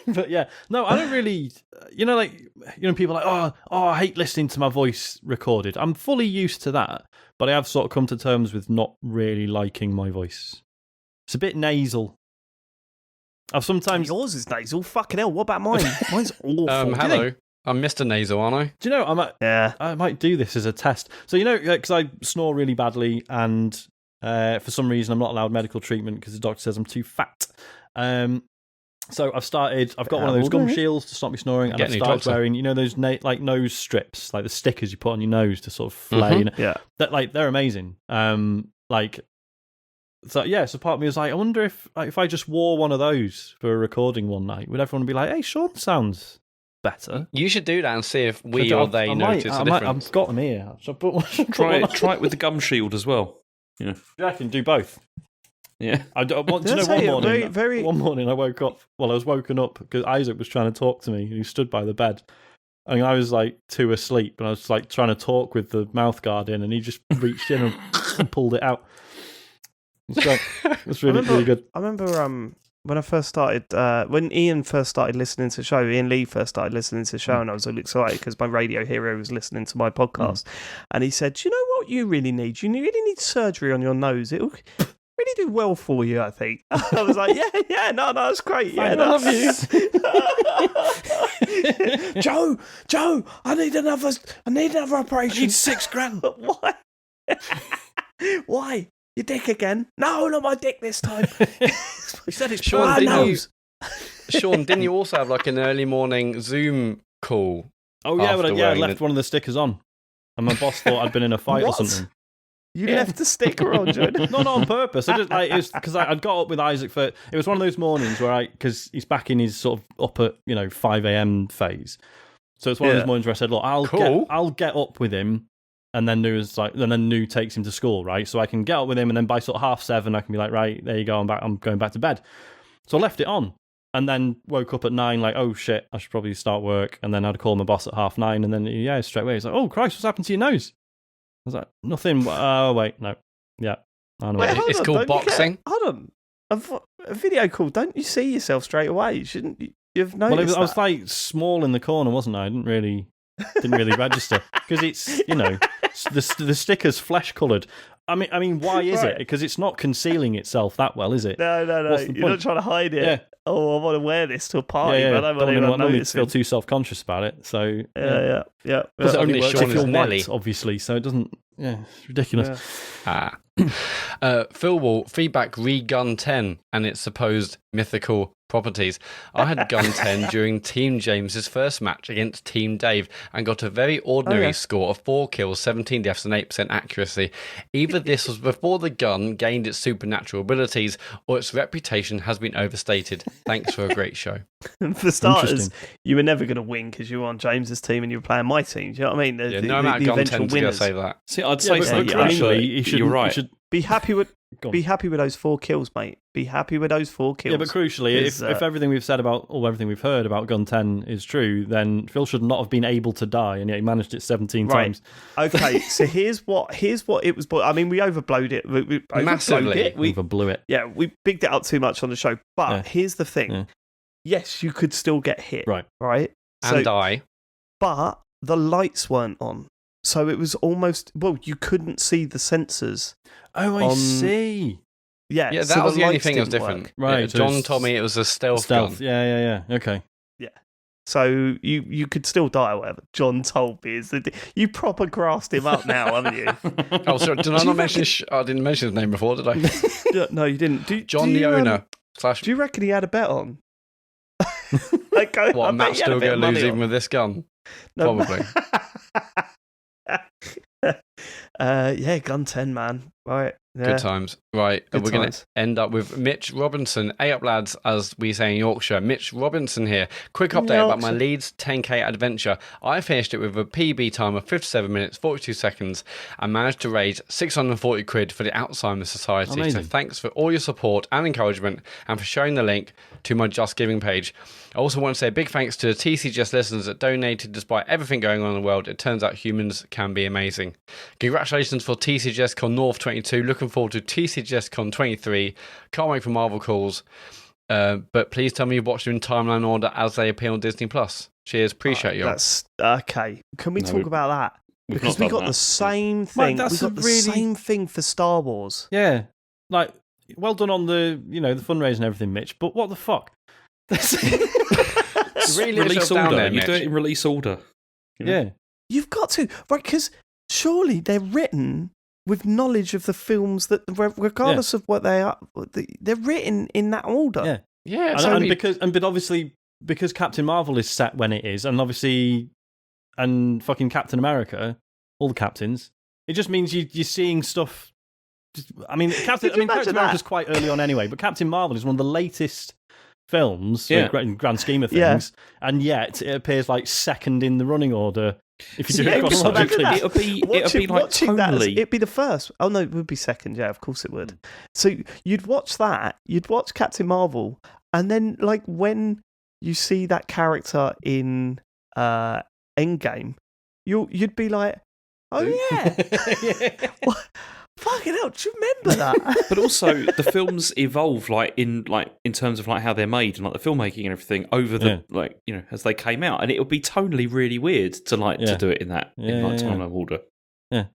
B: But yeah, no, I don't really. People are like, oh, I hate listening to my voice recorded. I'm fully used to that, but I have sort of come to terms with not really liking my voice. It's a bit nasal. I've sometimes
A: yours is nasal. Fucking hell! What about mine? Mine's awful.
C: Hello. I'm Mr. Nasal, aren't I?
B: Do you know, I might do this as a test. So, because I snore really badly and for some reason I'm not allowed medical treatment because the doctor says I'm too fat. So I've got one of those gum shields to stop me snoring, and I've started wearing, those nose strips, like the stickers you put on your nose to sort of flay.
A: Mm-hmm. Yeah.
B: They're amazing. So part of me was like, I wonder if I just wore one of those for a recording one night, would everyone be like, hey, Sean sounds better?
C: You should do that and see if we or they notice the difference.
B: I've got them here.
D: Try it with the gum shield as well. Yeah,
B: I can do both.
D: Yeah,
B: one morning I woke up. Well, I was woken up because Isaac was trying to talk to me. He stood by the bed, and I was like too asleep, and I was like trying to talk with the mouth guard in, and he just reached in and pulled it out. It's really good.
A: I remember when I first started, when Ian first started listening to the show, Ian Lee first started listening to the show, and I was all excited because my radio hero was listening to my podcast, and he said, "Do you know what you really need? You really need surgery on your nose. It'll really do well for you, I think." I was like, yeah, no, that's great. Yeah, I love you. Joe, I need another operation.
D: I need $6,000.
A: Why? Your dick again? No, not my dick this time.
C: He said it's
A: Sean, nose.
C: Sean, didn't you also have like an early morning Zoom call?
B: Oh yeah, I left one of the stickers on, and my boss thought I'd been in a fight or something.
A: You left the sticker on, Jordan?
B: No, not on purpose. I just it was because I'd got up with Isaac for. It was one of those mornings where because he's back in his sort of up at 5 a.m. phase. So it's one of those mornings where I said, look, I'll get up with him, and then Nu takes him to school, right? So I can get up with him, and then by sort of 7:30, I can be like, right, there you go, I'm going back to bed. So I left it on. And then woke up at 9, like, oh shit, I should probably start work. And then I'd call my boss at 9:30, and then straight away he's like, oh Christ, what's happened to your nose? I was like, nothing. Oh wait, no, yeah, I know.
C: It's called boxing.
A: Hold on, a video call. Don't you see yourself straight away? Shouldn't you've noticed?
B: Well, I was like small in the corner, wasn't I? I didn't really register because it's the sticker's flesh coloured. I mean, why is it? Because it's not concealing itself that well, is it?
A: No. You're not trying to hide it. Yeah. Oh, I want to wear this to a party, but I don't want to feel
B: too self-conscious about it. So
A: yeah.
B: Because it only works if you're white, obviously. So it doesn't. Yeah, it's ridiculous.
C: Phil Wall, feedback re-Gun 10 and its supposed mythical properties. I had Gun 10 during Team James's first match against Team Dave and got a very ordinary score of 4 kills, 17 deaths and 8% accuracy. Either this was before the gun gained its supernatural abilities or its reputation has been overstated. Thanks for a great show.
A: For starters, you were never going to win because you were on James's team and you were playing my team. Do you know what I mean?
C: No amount of Gun 10 to say that.
D: See, I'd say
B: you're right. You should
A: be happy with those 4 kills, mate. Be happy with those 4 kills.
B: Yeah, but crucially, if everything we've said about, or everything we've heard about Gun 10 is true, then Phil should not have been able to die, and yet he managed it 17 times.
A: Okay, so here's what it was. I mean, we overblowed it. We
C: massively.
B: We overblew it.
A: Yeah, we bigged it up too much on the show. But here's the thing. Yeah. Yes, you could still get hit. Right?
C: And die.
A: But the lights weren't on. So it was almost, you couldn't see the sensors.
B: Oh, I see.
A: Yeah,
C: that was the only thing that was different. Right. Yeah, John told me it was a stealth gun.
B: Yeah. Okay.
A: Yeah. So you could still die or whatever. John told me. You proper grassed him up now, haven't you?
C: Oh, sorry. Did I not mention I didn't mention his name before, did I?
A: No, you didn't.
C: John the owner.
A: Do you reckon he had a bet on?
C: What, Matt's still going to lose even with this gun? No, probably.
A: Gun 10, man. Right. Yeah.
C: Good times. Right. We're going to end up with Mitch Robinson. Hey up, lads, as we say in Yorkshire. Mitch Robinson here. Quick update about my Leeds 10k adventure. I finished it with a PB time of 57 minutes, 42 seconds, and managed to raise 640 quid for the Alzheimer's Society.
B: Amazing.
C: So thanks for all your support and encouragement, and for sharing the link to my Just Giving page. I also want to say a big thanks to the TCGS listeners that donated despite everything going on in the world. It turns out humans can be amazing. Congratulations for TCGScon North 22. Looking forward to TCGScon 23. Can't wait for Marvel calls. But please tell me you've watched them in timeline order as they appear on Disney+. Cheers. Appreciate you.
A: That's okay. Can we talk about that? Because we got the same thing. We got the same thing for Star Wars.
B: Yeah. Like, well done on the fundraising and everything, Mitch. But what the fuck?
C: Really
D: release order.
C: There,
D: you do it in release order.
B: Yeah.
A: You've got to. Right, because surely they're written with knowledge of the films that, regardless of what they are, they're written in that order.
B: Yeah. But obviously, because Captain Marvel is set when it is, and obviously, and fucking Captain America, all the captains, it just means you're seeing stuff. Captain America's quite early on anyway, but Captain Marvel is one of the latest films in grand scheme of things, and yet it appears like second in the running order. If you do it chronologically,
D: it'll be like tonally.
A: It'd be the first. Oh no, it would be second. Yeah, of course it would. So you'd watch that. You'd watch Captain Marvel, and then like when you see that character in Endgame, you'd be like, oh yeah. Fucking hell, do you remember that?
D: But also, the films evolve in terms of how they're made and the filmmaking and everything over the as they came out, and it would be tonally really weird to do it in that time of order.
B: Yeah.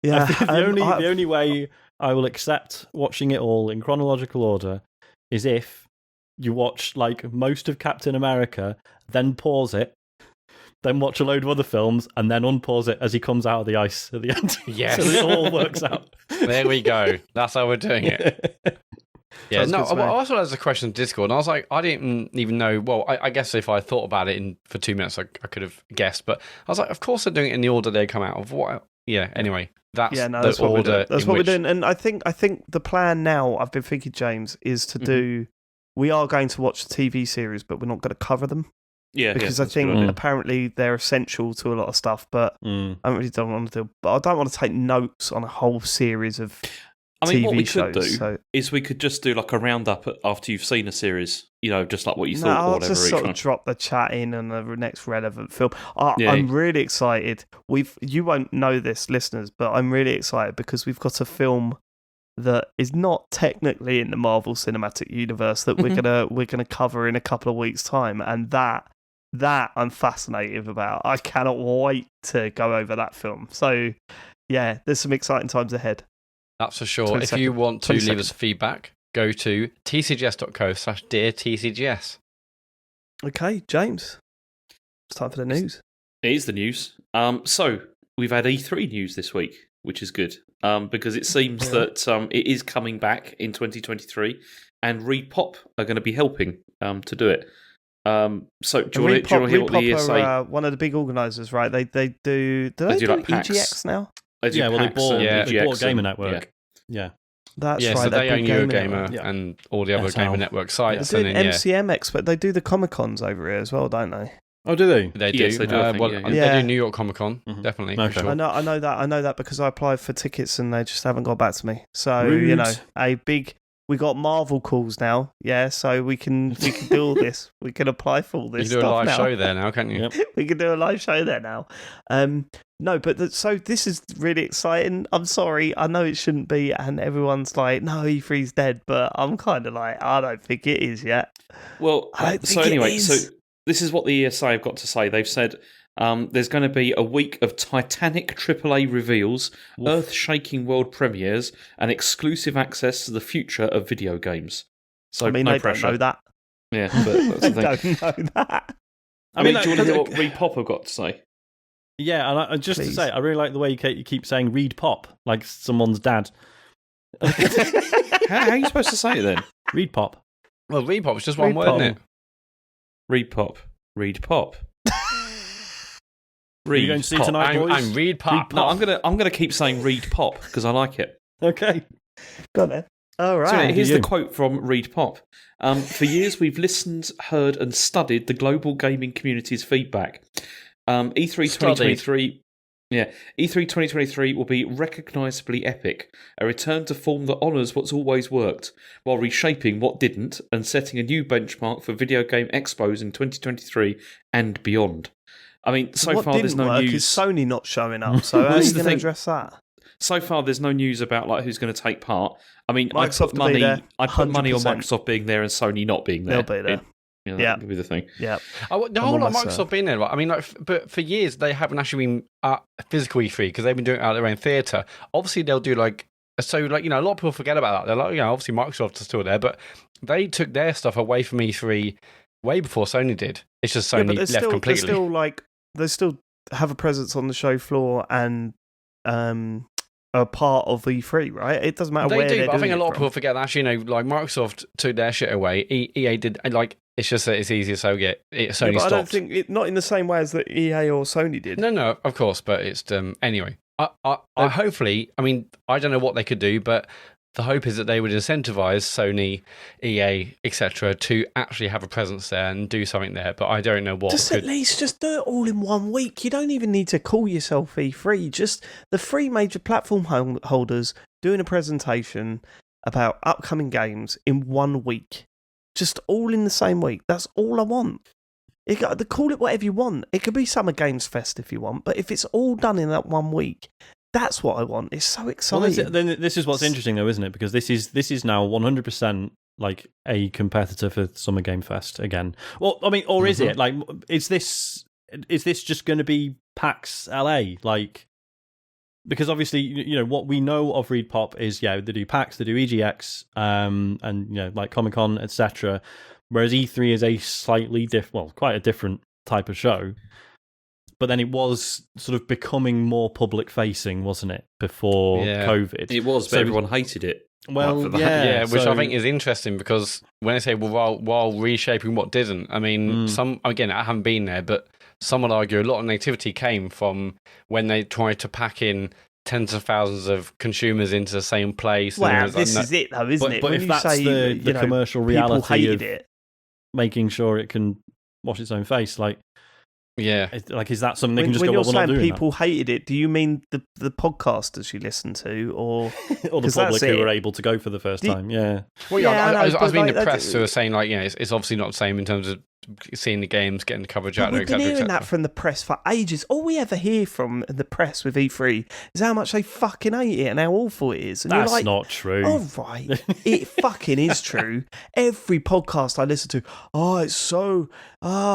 B: The only way I will accept watching it all in chronological order is if you watch most of Captain America, then pause it. Then watch a load of other films and then unpause it as he comes out of the ice at the end.
C: Yes.
B: So it all works out.
C: There we go. That's how we're doing it. Yeah, no, I also had a question on Discord, and I was like, I didn't even know. Well, I guess if I thought about it for 2 minutes, I could have guessed. But I was like, of course they're doing it in the order they come out of. What? Yeah. Anyway, that's the order.
A: That's what we're doing. And I think the plan now, I've been thinking, James, is to do. We are going to watch the TV series, but we're not going to cover them.
D: Yeah,
A: because I think apparently they're essential to a lot of stuff. But I really don't want to do. But I don't want to take notes on a whole series of.
D: What we
A: shows,
D: could do is we could just do like a roundup after you've seen a series, just like what you thought or whatever.
A: I'll just sort of drop the chat in on the next relevant film. I'm really excited. You won't know this, listeners, but I'm really excited because we've got a film that is not technically in the Marvel Cinematic Universe that we're gonna cover in a couple of weeks' time, and that I'm fascinated about. I cannot wait to go over that film. So yeah, there's some exciting times ahead.
C: That's for sure. If you want to leave us feedback, go to tcgs.co/deartcgs.
A: Okay, James. It's time for the news.
D: It is the news. So we've had E3 news this week, which is good. Because it seems that it is coming back in 2023, and ReedPop are going to be helping to do it. So do you want to hear what the ESA?
A: Are one of the big organisers, right? They do. Do they do like EGX now?
B: They bought Gamer Network. Yeah.
A: That's right.
C: So they own Eurogamer and all the other Gamer Network sites.
A: They do MCM Expert. They do the Comic Cons over here as well, don't they?
B: Oh, do they?
C: They do.
D: Yes, they do.
C: They do New York Comic Con, definitely.
B: Okay.
C: Sure.
A: I know that because I applied for tickets and they just haven't got back to me. So
B: Rude.
A: We got Marvel calls now, so we can do all this. We can apply for all this.
C: You can do a live show there now, can't you?
B: Yep.
A: We can do a live show there now. No, but so this is really exciting. I'm sorry, I know it shouldn't be, and everyone's like, "No, E3's dead," but I'm kind of like, I don't think it is yet.
D: Well, so this is what the ESA have got to say. They've said there's going to be a week of titanic AAA reveals, earth-shaking world premieres, and exclusive access to the future of video games. So
A: I mean,
D: no
A: they
D: pressure.
A: don't know that.
D: Yeah, but that's the thing.
A: Don't know that.
D: Do you want to hear what ReedPop have got to say?
B: Yeah, and just to say, I really like the way you keep saying ReedPop, like someone's dad.
D: How are you supposed to say it then?
B: ReedPop.
C: Well, ReedPop is just one word, isn't it?
D: ReedPop. ReedPop.
B: Are you going to see tonight, boys?
C: I'm ReedPop.
D: No, I'm gonna keep saying ReedPop because I like it.
B: Okay.
A: Go on then. All right.
D: So here's the quote from ReedPop. For years, we've listened, heard, and studied the global gaming community's feedback. E3 2023. Yeah, E3 2023 will be recognisably epic, a return to form that honours what's always worked, while reshaping what didn't and setting a new benchmark for video game expos in 2023 and beyond. I mean, so far there's no news.
A: Is Sony not showing up? So how are you going to address that?
D: So far, there's no news about who's going to take part. I mean, I put
A: money
D: on Microsoft being there and Sony not being there.
A: They'll be there.
D: That would be the thing.
A: Yeah.
C: The whole lot of Microsoft being there, right? I mean, but for years they haven't actually been at physical E3 because they've been doing it out their own theatre. Obviously, they'll do a lot of people forget about that. They're like, obviously Microsoft is still there, but they took their stuff away from E3 way before Sony did. It's just Sony left completely.
A: They still have a presence on the show floor and a part of E3, right? It doesn't matter where they're doing.
C: But I think a lot of people forget that actually, Microsoft took their shit away. EA did, it's just that it's easier, so Sony stopped.
A: I don't think not in the same way as that EA or Sony did.
C: No, of course, but it's anyway. I hopefully, I don't know what they could do, but the hope is that they would incentivize Sony, EA, etc., to actually have a presence there and do something there. But I don't know what.
A: At least just do it all in 1 week. You don't even need to call yourself E3. Just the 3 major platform holders doing a presentation about upcoming games in 1 week. Just all in the same week. That's all I want. Call it whatever you want. It could be Summer Games Fest if you want, but if it's all done in that 1 week, that's what I want. It's so exciting.
B: Well, then this is what's interesting, though, isn't it? Because this is now 100% like a competitor for Summer Game Fest again. Well, I mean, or is it? Like, is this just going to be PAX LA? Like, because obviously, what we know of ReedPop is, they do PAX, they do EGX, and like Comic Con, etc. Whereas E3 is a slightly quite a different type of show. But then it was sort of becoming more public facing, wasn't it? Before COVID,
D: it was, but everyone hated it.
B: Well,
C: which I think is interesting because when I say while reshaping what didn't, I mean, I haven't been there, but some would argue a lot of negativity came from when they tried to pack in tens of thousands of consumers into the same place.
A: Well, this is it, though, isn't it?
B: But
A: when
B: if that's the commercial reality of making sure it can wash its own face, like, is that something they can just go, well, we're not doing that? When you're saying
A: people hated it, do you mean the podcasters you listen to, or
B: or the public who were able to go for the first time? Yeah.
C: Well, I was reading the press who were saying, like, it's obviously not the same in terms of seeing the games, getting the coverage out there, etc.
A: We've been hearing that from the press for ages. All we ever hear from the press with E3 is how much they fucking hate it and how awful it is. And
B: that's
A: you're like,
B: not true.
A: All right, it fucking is true. Every podcast I listen to, it's so,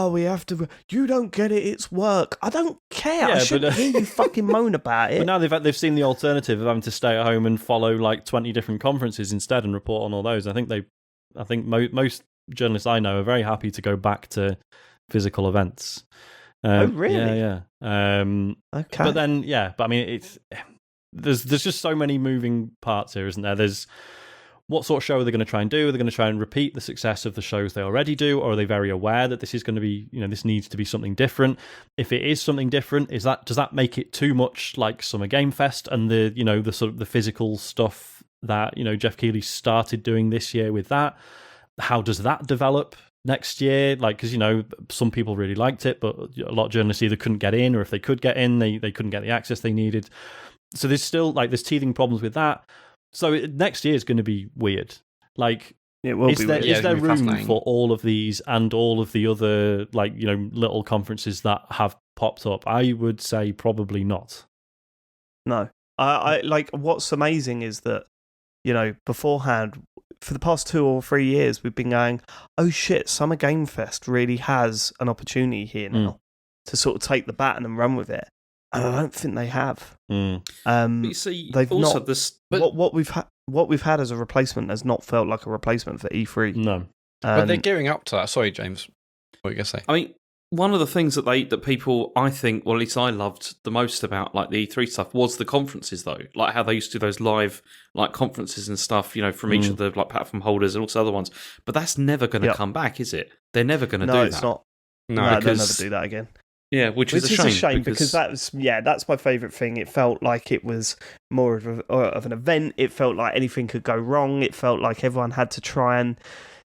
A: we have to, you don't get it, it's work. I don't care. I shouldn't hear you fucking moan about it.
B: But now they've seen the alternative of having to stay at home and follow like 20 different conferences instead and report on all those. I think most journalists I know are very happy to go back to physical events.
A: Oh, really?
B: Yeah. Okay. But then, I mean, there's just so many moving parts here, isn't there? There's what sort of show are they going to try and do? Are they going to try and repeat the success of the shows they already do, or are they very aware that this is going to be, this needs to be something different? If it is something different, does that make it too much like Summer Game Fest and the sort of the physical stuff that Jeff Keighley started doing this year with that? How does that develop next year? Like, because some people really liked it, but a lot of journalists either couldn't get in, or if they could get in, they couldn't get the access they needed. So there's still there's teething problems with that. So next year is going to be weird. Like,
A: it will be weird.
B: Is there room for all of these and all of the other little conferences that have popped up? I would say probably not.
A: No, I like what's amazing is that beforehand, for the past 2 or 3 years, we've been going, oh shit, Summer Game Fest really has an opportunity here now to sort of take the baton and run with it. And I don't think they have.
D: But you see,
A: they've
D: also
A: not. What we've had as a replacement has not felt like a replacement for E3.
B: No,
C: but they're gearing up to that. Sorry, James, what were you gonna say?
D: I mean, one of the things that people, I think, well, at least I loved the most about like the E3 stuff was the conferences, though. Like how they used to do those live like conferences and stuff, from each of the like platform holders and also other ones. But that's never going to come back, is it? They're never going to do that.
A: No, it's not. No, they'll never do that again.
D: Yeah, which is a shame
A: because that's my favourite thing. It felt like it was more of an event. It felt like anything could go wrong. It felt like everyone had to try and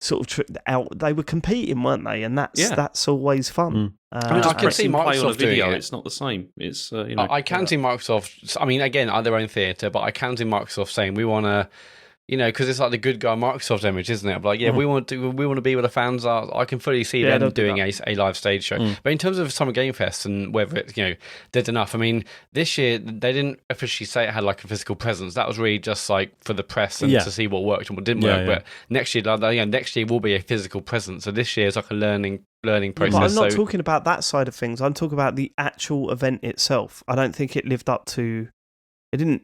A: sort of out. They were competing, weren't they? And that's always fun.
C: I can see Microsoft doing it.
D: It's not the same. It's
C: I can see Microsoft. I mean, again, their own theatre, but I can see Microsoft saying we want to. Because it's like the good guy Microsoft image, isn't it? Like, we want to be where the fans are. I can fully see them doing a live stage show. But in terms of Summer Game Fest and whether it's did enough, I mean, this year they didn't officially say it had like a physical presence. That was really just like for the press and to see what worked and what didn't work. But next year, will be a physical presence. So this year is like a learning process.
A: But I'm not talking about that side of things. I'm talking about the actual event itself. I don't think it lived up to. It didn't.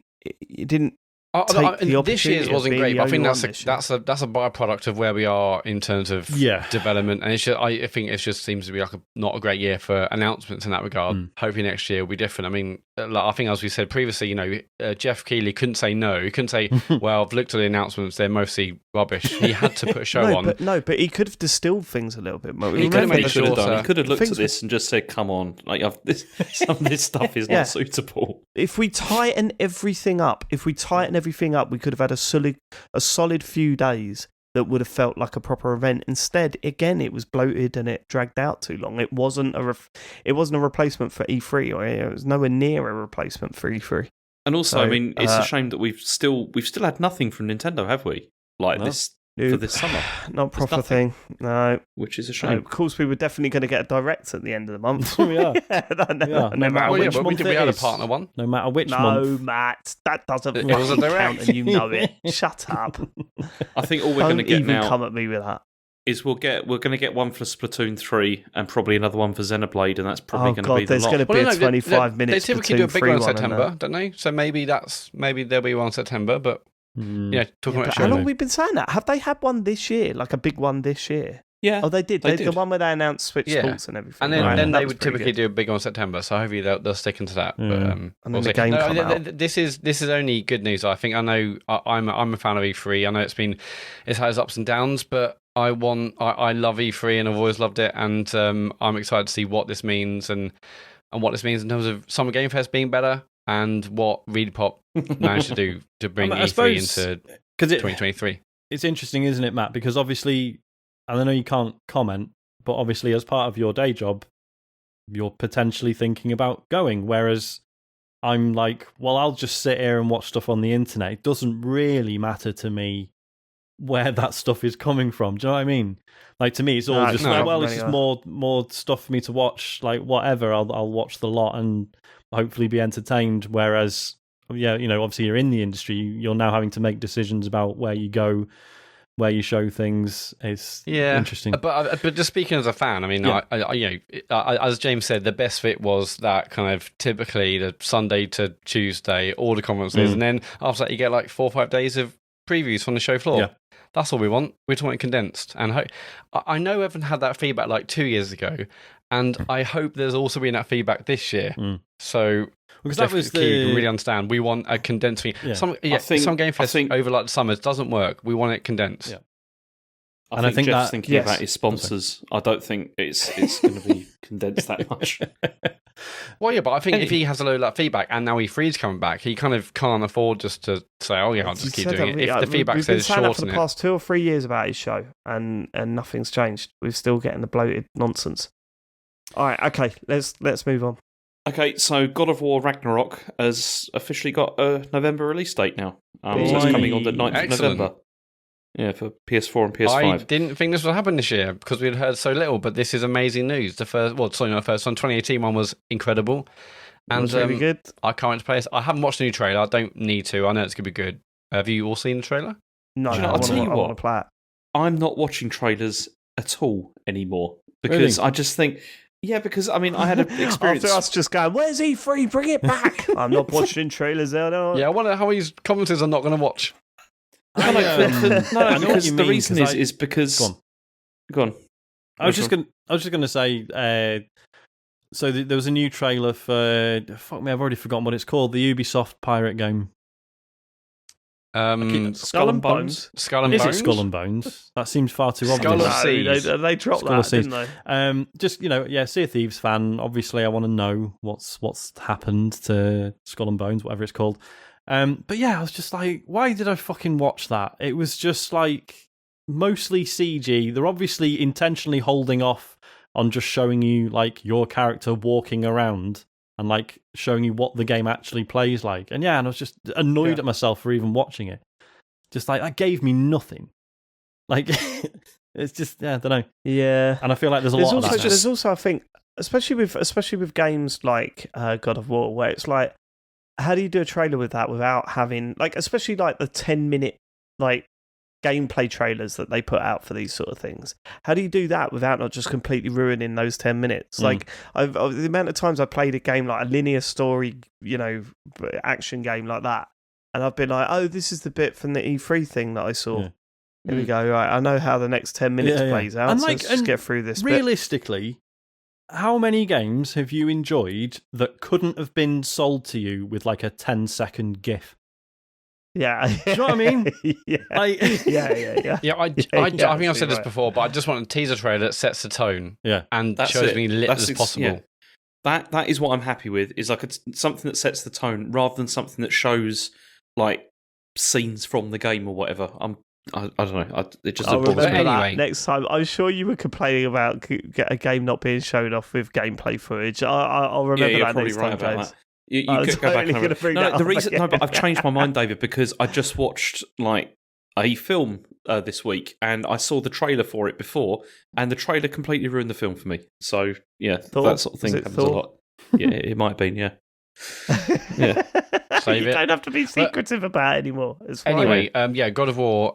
C: This year's wasn't great, but I think that's a byproduct of where we are in terms of development, and I think it just seems to be like not a great year for announcements in that regard. Hopefully next year will be different. I mean, I think as we said previously, Jeff Keighley couldn't say no. He couldn't say, "Well, I've looked at the announcements; they're mostly rubbish." He had to put a show on.
A: But he could have distilled things a little bit more.
D: He could have looked at this and just said, "Come on, like some of this stuff is not suitable."
A: If we tighten everything up, we could have had a solid few days that would have felt like a proper event. Instead, again, it was bloated and it dragged out too long. It wasn't a replacement for E3, or it was nowhere near a replacement for E3.
D: And also, I mean, it's a shame that we've still had nothing from Nintendo, have we? This for this summer.
A: Not proper thing. No.
D: Which is a shame.
A: No, of course, we were definitely going to get a direct at the end of the month.
B: We are.
A: No matter which month
C: we had a partner one.
B: No matter which month.
A: No, Matt, that doesn't count, and you know it. Shut up.
D: I think all we're going to get now.
A: Don't even come at me with that.
D: Is we're going to get one for Splatoon 3 and probably another one for Xenoblade, and that's probably going to be the lot.
A: There's going to be a 25-minute
C: They typically do a big one in September, don't they? So maybe there'll be one in September, but talking about
A: how long have we been saying that? Have they had one this year, like a big one this year?
D: Yeah.
A: Oh, they did. The one where they announced Switch Sports and everything.
C: And then they would typically do a big one in September. So hopefully they'll stick into that.
A: And then the game come out.
C: This is only good news. I think. I know I'm a fan of E3. I know it's had its ups and downs, but I love E3 and I've always loved it, and I'm excited to see what this means and what this means in terms of Summer Game Fest being better and what ReadPop managed to do to bring E3 into 2023.
B: It's interesting, isn't it, Matt? Because obviously, and I know you can't comment, but obviously as part of your day job, you're potentially thinking about going, whereas I'm like, well, I'll just sit here and watch stuff on the internet. It doesn't really matter to me where that stuff is coming from. Do you know what I mean? Like, to me, it's all just like, well, it's just more stuff for me to watch. Like, whatever, I'll watch the lot and hopefully be entertained. Whereas, yeah, obviously you're in the industry, you're now having to make decisions about where you go, where you show things. It's interesting.
C: But just speaking as a fan, I mean, as James said, the best fit was that kind of typically the Sunday to Tuesday, all the conferences, and then after that you get like 4 or 5 days of previews from the show floor. Yeah. That's all we want. We just want it condensed. And I know Evan had that feedback like 2 years ago, and I hope there's also been that feedback this year. So because that was you can really understand. We want a condensed thing. Yeah. Some Game Fest over like the summers doesn't work. We want it condensed. Yeah.
D: I think Jeff's thinking about his sponsors. I don't think it's going to be condensed that much.
C: Well, yeah, but I think if he has a load of that feedback and now E3's coming back, he kind of can't afford just to say, "Oh yeah, I'll just keep doing it." If the feedback says shorten it, we've been saying that for the
A: past 2 or 3 years about his show, and nothing's changed. We're still getting the bloated nonsense. All right, okay, let's move on.
D: Okay, so God of War Ragnarok has officially got a November release date now. So it's coming on the 9th of November. Yeah, for PS4 and PS5.
C: I didn't think this would happen this year because we'd heard so little, but this is amazing news. The first one, 2018 one was incredible. And
A: was really good.
C: I can't wait to play this. I haven't watched the new trailer. I don't need to. I know it's going to be good. Have you all seen the trailer?
A: No,
D: I'll tell you what.
A: I want to play it.
D: I'm not watching trailers at all anymore because really? I just think... Yeah, because, I mean, I had an experience...
A: After us just going, where's E3? Bring it back! I'm not watching trailers there. No.
C: Yeah, I wonder how many commentators are not going to watch.
D: Because the reason is because... Go on.
B: I was just going to say... So there was a new trailer for... Fuck me, I've already forgotten what it's called. The Ubisoft pirate game.
A: Skull and Bones.
C: Skull and Bones?
B: Is it Skull and Bones? That seems far too obvious.
C: Skull of Seas.
A: They dropped that, didn't they?
B: Just, Sea of Thieves fan. Obviously, I want to know what's happened to Skull and Bones, whatever it's called. But yeah, I was just like, why did I fucking watch that? It was just like mostly CG. They're obviously intentionally holding off on just showing you like your character walking around and like showing you what the game actually plays like. And I was just annoyed at myself for even watching it. Just like, that gave me nothing. Like, it's just, I don't know.
A: Yeah.
B: And I feel like there's a lot of that.
A: There's also, I think, especially with games like God of War, where it's like, how do you do a trailer with that without having, like, especially like the 10-minute, like, gameplay trailers that they put out for these sort of things? How do you do that without not just completely ruining those 10 minutes? Like, the amount of times I played a game like a linear story, action game like that, and I've been like, oh, this is the bit from the E3 thing that I saw. Here we go. Right, I know how the next 10 minutes plays out, and so let's just get through this
B: realistically, how many games have you enjoyed that couldn't have been sold to you with like a 10-second GIF?
A: Yeah.
B: Do you know what I mean?
A: Yeah.
B: I
C: think I've said this before, but I just want a teaser trailer that sets the tone.
B: Yeah.
C: And shows me lit as possible.
D: Yeah. That is what I'm happy with, is like something that sets the tone rather than something that shows like scenes from the game or whatever. I don't know. It just bothers me.
C: Anyway,
A: next time, I'm sure you were complaining about a game not being shown off with gameplay footage. I'll remember that next time, James.
D: You could go back and but I've changed my mind, David, because I just watched like a film this week, and I saw the trailer for it before, and the trailer completely ruined the film for me. So that sort of thing happens a lot. Yeah, it might have been. Yeah.
A: Yeah. You don't have to be secretive about it anymore. It's fine.
C: Anyway, God of War.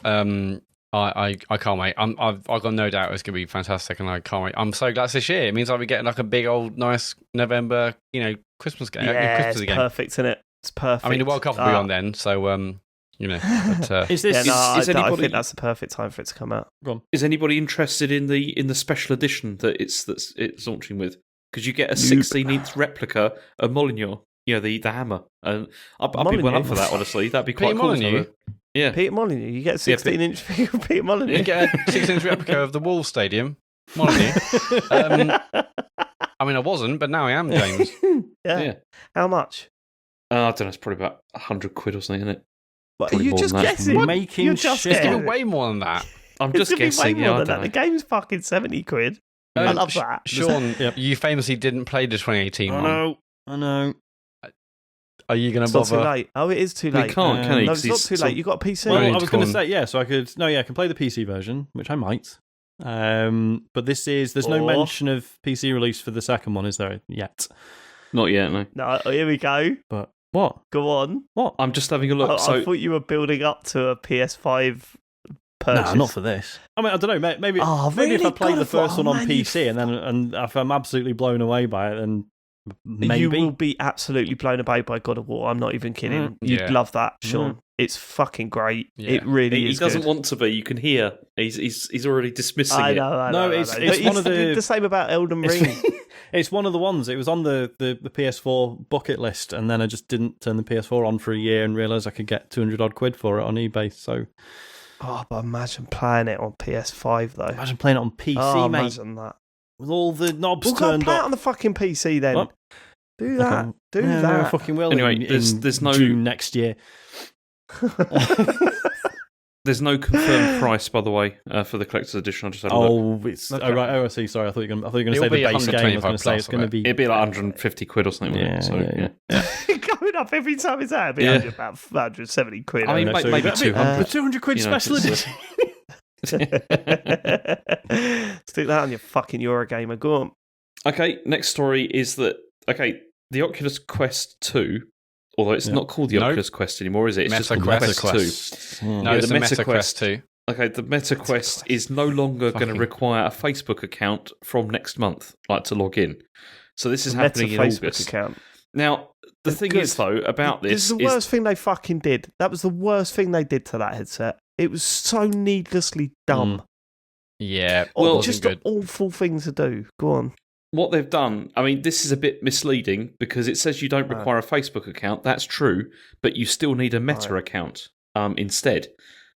C: I can't wait. I've got no doubt it's going to be fantastic, and I can't wait. I'm so glad it's this year. It means I'll be getting like a big old nice November, Christmas game.
A: Yeah,
C: Christmas
A: it's perfect, isn't it? It's perfect.
C: I mean, the World Cup will be on then, so you know. But,
B: is this?
A: I think that's the perfect time for it to come out.
B: Go on.
D: Is anybody interested in the special edition that it's launching with? Because you get a 16-inch replica of Molyneux, the hammer, and I'd be well up for that. Honestly, that'd be quite cool. Yeah,
A: Peter Molyneux. You get a 16-inch figure of Peter Molyneux.
C: You get a 6-inch replica of the Wolves Stadium, Molyneux. I mean, I wasn't, but now I am, James.
A: Yeah. How much?
D: I don't know. It's probably about £100 or something, isn't it?
A: What, are you just guessing?
B: Making shit.
C: It's giving way more than that.
D: I'm just guessing.
A: Way more than that. The game's fucking £70. I love that.
C: Sean, you famously didn't play the 2018 one.
B: I know.
C: Are you going to bother?
A: It's not too late. Oh, it is too late.
D: We can't, can he?
A: No, it's not too late. You've got a PC.
B: Well, I was going to say, yeah, so I could... No, yeah, I can play the PC version, which I might. But there's no mention of PC release for the second one, is there, yet?
D: Not yet, no.
A: No, here we go.
B: But what?
A: Go on.
B: What?
D: I'm just having a look.
A: I thought you were building up to a PS5 purchase.
B: No, not for this. I mean, I don't know. Maybe
A: really?
B: if I played the first one on PC and if I'm absolutely blown away by it, then maybe.
A: You will be absolutely blown away by God of War. I'm not even kidding. You'd love that, Sean. It's fucking great. Yeah. It really is.
D: He doesn't want to be. You can hear. He's already dismissing it.
A: I know.
B: It's one of
A: the same about Elden Ring.
B: It's one of the ones. It was on the PS4 bucket list, and then I just didn't turn the PS4 on for a year and realised I could get 200 odd quid for it on eBay. So,
A: but imagine playing it on PS5 though.
B: Imagine playing it on PC, mate.
A: Imagine that
B: with all the knobs
A: turned
B: turned
A: play
B: up.
A: it on the fucking PC then.
B: What?
A: Do that. Do that.
B: No, I fucking will.
D: Anyway, there's no
B: June next year.
D: There's no confirmed price, by the way, for the collector's edition. I just had a look.
B: It's okay. Right. Oh, I see. Sorry, I thought you were going to say the base game. I was going to say it's going to be.
D: It'd be like 150 quid or something. Yeah.
A: Going up every time it's out. It'd be about 170 quid.
D: I mean, maybe 200.
B: The 200 quid special edition.
A: Stick that on your fucking Eurogamer. Go on.
D: Okay, next story is that the Oculus Quest 2. Although it's not called the Oculus Quest anymore, is it? It's just called Quest 2.
C: No, it's the Meta Quest 2.
D: Okay, the Meta Quest is no longer going to require a Facebook account from next month, to log in. So this is happening in August.
A: Account.
D: Now, the thing is, though, about this
A: is the worst thing they fucking did. That was the worst thing they did to that headset. It was so needlessly dumb.
C: Yeah,
A: just an awful thing to do. Go on.
D: What they've done, I mean, this is a bit misleading because it says you don't require a Facebook account. That's true, but you still need a Meta account instead.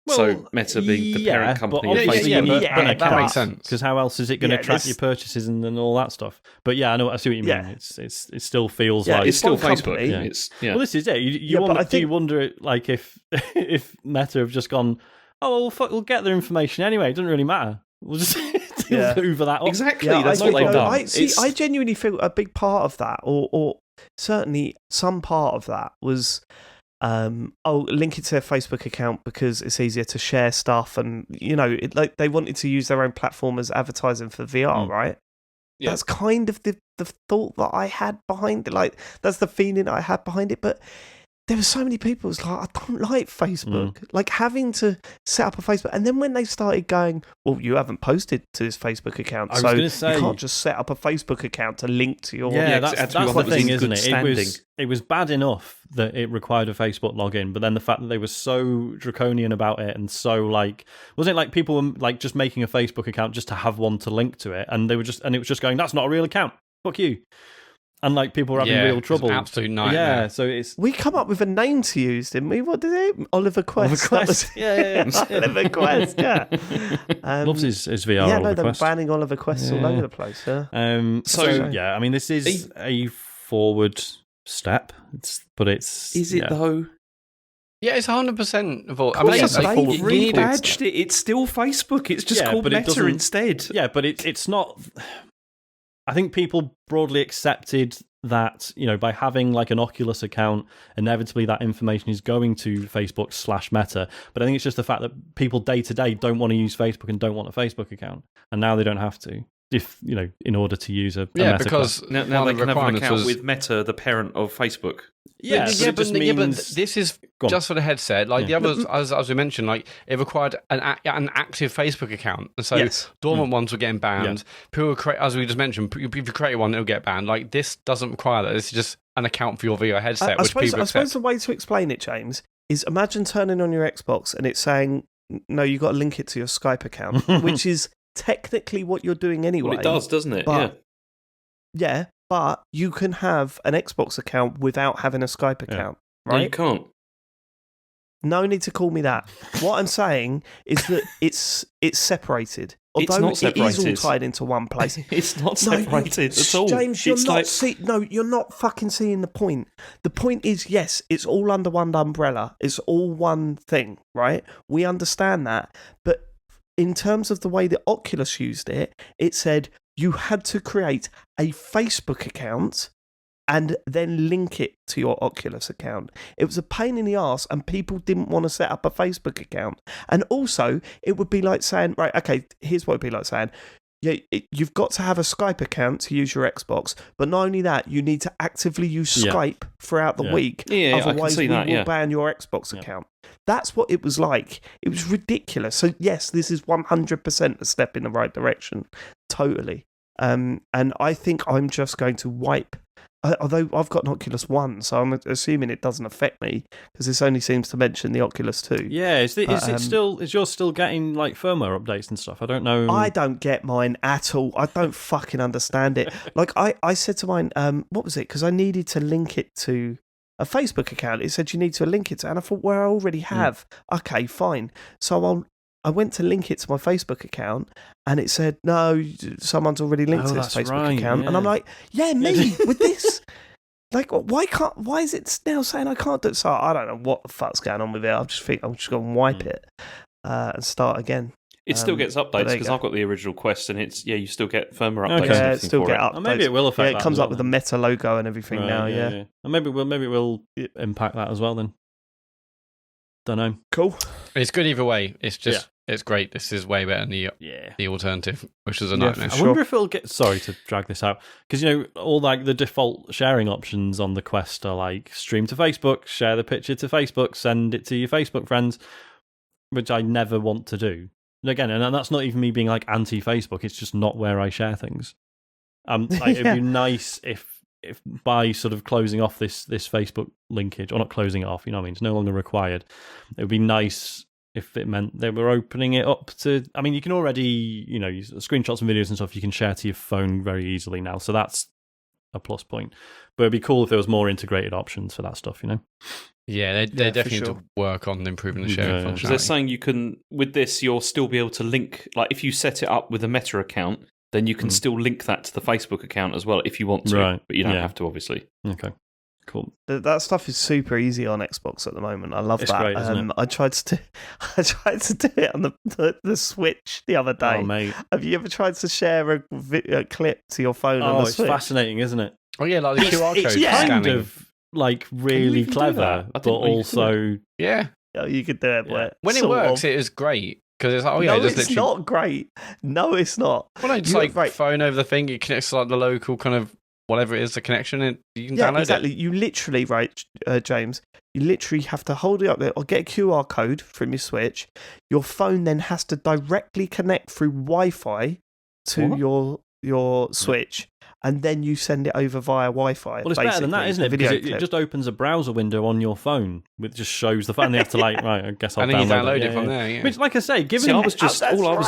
D: Well, so Meta being the parent company of Facebook.
B: But that makes sense. Because how else is it going to track your purchases and all that stuff? But yeah, I see what you mean. It still feels like
D: it's still Facebook.
B: Yeah. Well, this is it. You wonder like if Meta have just gone, we'll get their information anyway. It doesn't really matter. We'll just hoover that up.
D: Exactly. That's what they've done.
A: I genuinely feel a big part of that, or certainly some part of that was, link it to their Facebook account because it's easier to share stuff, and they wanted to use their own platform as advertising for VR, right? Yeah. That's kind of the thought that I had behind it. Like that's the feeling I had behind it, but. There were so many people. It's like, I don't like Facebook. Like having to set up a Facebook. And then when they started going, well, you haven't posted to this Facebook account. So you can't just set up a Facebook account to link to your...
B: Yeah, that's the thing, isn't it? It was bad enough that it required a Facebook login. But then the fact that they were so draconian about it and so wasn't it like people were just making a Facebook account just to have one to link to it. And it was just going, that's not a real account. Fuck you. And people were having real trouble.
C: Absolute nightmare.
B: Yeah, so
A: we come up with a name to use, didn't we? What did it? Oliver Quest.
B: Yeah.
A: Oliver Quest. Yeah.
B: Loves his VR.
A: Yeah,
B: Oliver Quest.
A: They're banning Oliver Quest all over the place. Yeah.
B: I mean, this is a forward step, but it's.
D: Is it though?
C: Yeah, it's 100% of all.
D: I mean, they've rebadged it. It's still Facebook. It's just called Meta instead.
B: Yeah, but it's not. I think people broadly accepted that, by having an Oculus account, inevitably that information is going to Facebook/Meta. But I think it's just the fact that people day to day don't want to use Facebook and don't want a Facebook account. And now they don't have to. If, in order to use a Meta
C: because
D: now they can have an account with Meta, the parent of Facebook.
C: Yeah, but this is just for the headset. The others, as we mentioned, it required an active Facebook account, and so dormant ones were getting banned. People as we just mentioned, if you create one, it'll get banned. This doesn't require that. This is just an account for your VR headset, which people accept.
A: I suppose the way to explain it, James, is imagine turning on your Xbox and it's saying, no, you got to link it to your Skype account, which is technically what you're doing anyway.
D: Well, it does, doesn't it?
A: Yeah, but you can have an Xbox account without having a Skype account, right?
D: No, you can't.
A: No need to call me that. What I'm saying is that it's separated. Although
D: it's not separated.
A: It is all tied into one place.
D: It's not separated at all.
A: James, you're not fucking seeing the point. The point is, yes, it's all under one umbrella. It's all one thing, right? We understand that. But in terms of the way that Oculus used it, it said you had to create a Facebook account and then link it to your Oculus account. It was a pain in the arse, and people didn't want to set up a Facebook account. And also, it would be like saying, right, okay, here's what it'd be like saying, you've got to have a Skype account to use your Xbox, but not only that, you need to actively use Skype throughout the week. Otherwise, we will ban your Xbox account. That's what it was like. It was ridiculous. So, yes, this is 100% a step in the right direction. Totally. And I think I'm just going to wipe. Although I've got an Oculus One, so I'm assuming it doesn't affect me because this only seems to mention the Oculus 2.
B: Yeah, is yours still getting like firmware updates and stuff? I don't know.
A: I don't get mine at all. I don't fucking understand it. Like I said to mine, what was it? Because I needed to link it to a Facebook account. It said you need to link it to, and I thought, well, I already have. Okay, fine. So I went to link it to my Facebook account, and it said, no, someone's already linked to this Facebook account. And I'm like, yeah, me, with this. Like, why is it now saying I can't do it? So I don't know what the fuck's going on with it. I just think I'm just going to wipe it and start again.
D: It still gets updates because I've got the original Quest, and it's you still get firmware updates.
A: Okay. Yeah, it still get updates.
B: Well, maybe it will affect.
A: Yeah, it comes up with the Meta logo and everything now. Yeah.
B: And maybe it will impact that as well. Then, don't know.
A: Cool.
C: It's good either way. It's just it's great. This is way better than the alternative, which is a nightmare.
B: I wonder if it'll get. Sorry to drag this out because all like the default sharing options on the Quest are like stream to Facebook, share the picture to Facebook, send it to your Facebook friends, which I never want to do. Again, and that's not even me being like anti-Facebook. It's just not where I share things. It'd be nice if by sort of closing off this Facebook linkage, or not closing it off, you know what I mean? It's no longer required. It would be nice if it meant they were opening it up to. I mean, you can already, use screenshots and videos and stuff you can share to your phone very easily now. So that's a plus point. But it'd be cool if there was more integrated options for that stuff,
C: Yeah, they definitely need to work on improving the sharing functionality.
D: Because they're saying you can, with this, you'll still be able to link, like if you set it up with a Meta account, then you can still link that to the Facebook account as well if you want to,
B: right.
D: But you don't have to, obviously.
B: Okay, cool.
A: That stuff is super easy on Xbox at the moment. I love that.
B: Great, isn't it?
A: I tried to do it on the Switch the other day.
B: Oh, mate.
A: Have you ever tried to share a clip to your phone on the Switch?
B: It's fascinating, isn't it?
C: Oh yeah, like the QR code
B: it's kind
C: scanning.
B: of like really clever, but also
A: Oh, you could do it, but
C: when it works, it is great because it's like,
A: it's not great. No, it's not.
C: Well, no, just like phone over the thing, it connects to like the local kind of whatever it is, the connection, and you can download
A: exactly.
C: it.
A: You literally, James, you literally have to hold it up there or get a QR code from your Switch. Your phone then has to directly connect through Wi-Fi to your Switch, and then you send it over via Wi-Fi.
B: Well, it's better than that, isn't it? Because it just opens a browser window on your phone, which just shows the phone. They have to I guess I'll
C: download it from there. Yeah.
B: Which, like I say, given
D: I was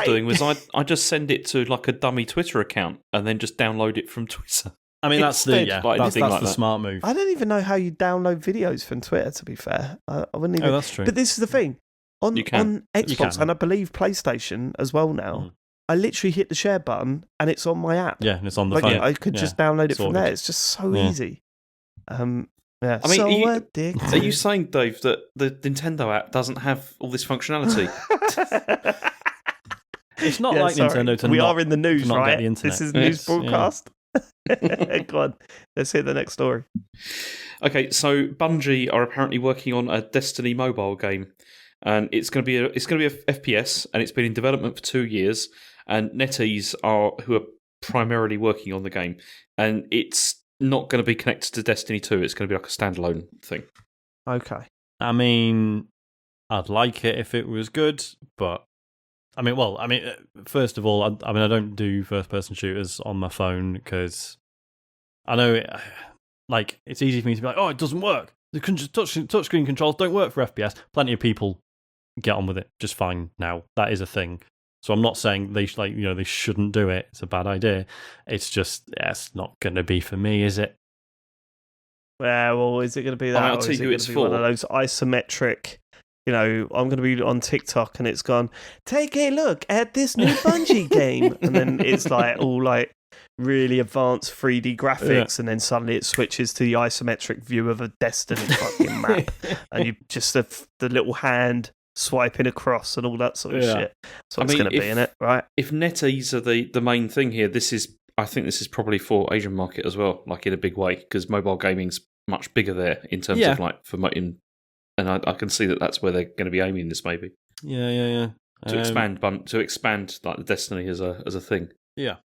D: doing was I just send it to like a dummy Twitter account and then just download it from Twitter.
B: I mean, that's the smart move.
A: I don't even know how you download videos from Twitter, to be fair. I wouldn't even.
B: Oh, that's true.
A: But this is the thing. On Xbox and I believe PlayStation as well now, I literally hit the share button and it's on my app.
B: Yeah, and it's on the phone.
A: I could just download it from there. It's just so easy.
D: I mean, are you saying, Dave, that the Nintendo app doesn't have all this functionality?
B: It's not like Nintendo to
A: are in the news, right?
B: Get the internet.
A: This is news broadcast. Go on, let's hear the next story.
D: Okay, so Bungie are apparently working on a Destiny mobile game, and it's going to be a FPS, and it's been in development for 2 years. And NetEase who are primarily working on the game, and it's not going to be connected to Destiny 2. It's going to be like a standalone thing.
A: Okay.
B: I mean, I'd like it if it was good, but first of all, I don't do first-person shooters on my phone because I know it's easy for me to be like, oh, it doesn't work. the touchscreen controls don't work for FPS. Plenty of people get on with it just fine now. That is a thing. So I'm not saying they shouldn't do it. It's a bad idea. It's just it's not going to be for me, is it?
A: Well, is it going to be that?
D: I'll tell you who it's for.
A: One of those isometric. I'm going to be on TikTok and it's gone. Take a look at this new Bungie game, and then it's like all like really advanced 3D graphics, and then suddenly it switches to the isometric view of a Destiny fucking map, and you just the little hand swiping across and all that sort of shit. That's what it's going to be in it, right?
D: If NetEase are the main thing here, I think this is probably for Asian market as well, like in a big way, because mobile gaming's much bigger there in terms of like and I can see that's where they're going to be aiming this maybe.
B: Yeah.
D: To expand like the Destiny as a thing.
B: Yeah.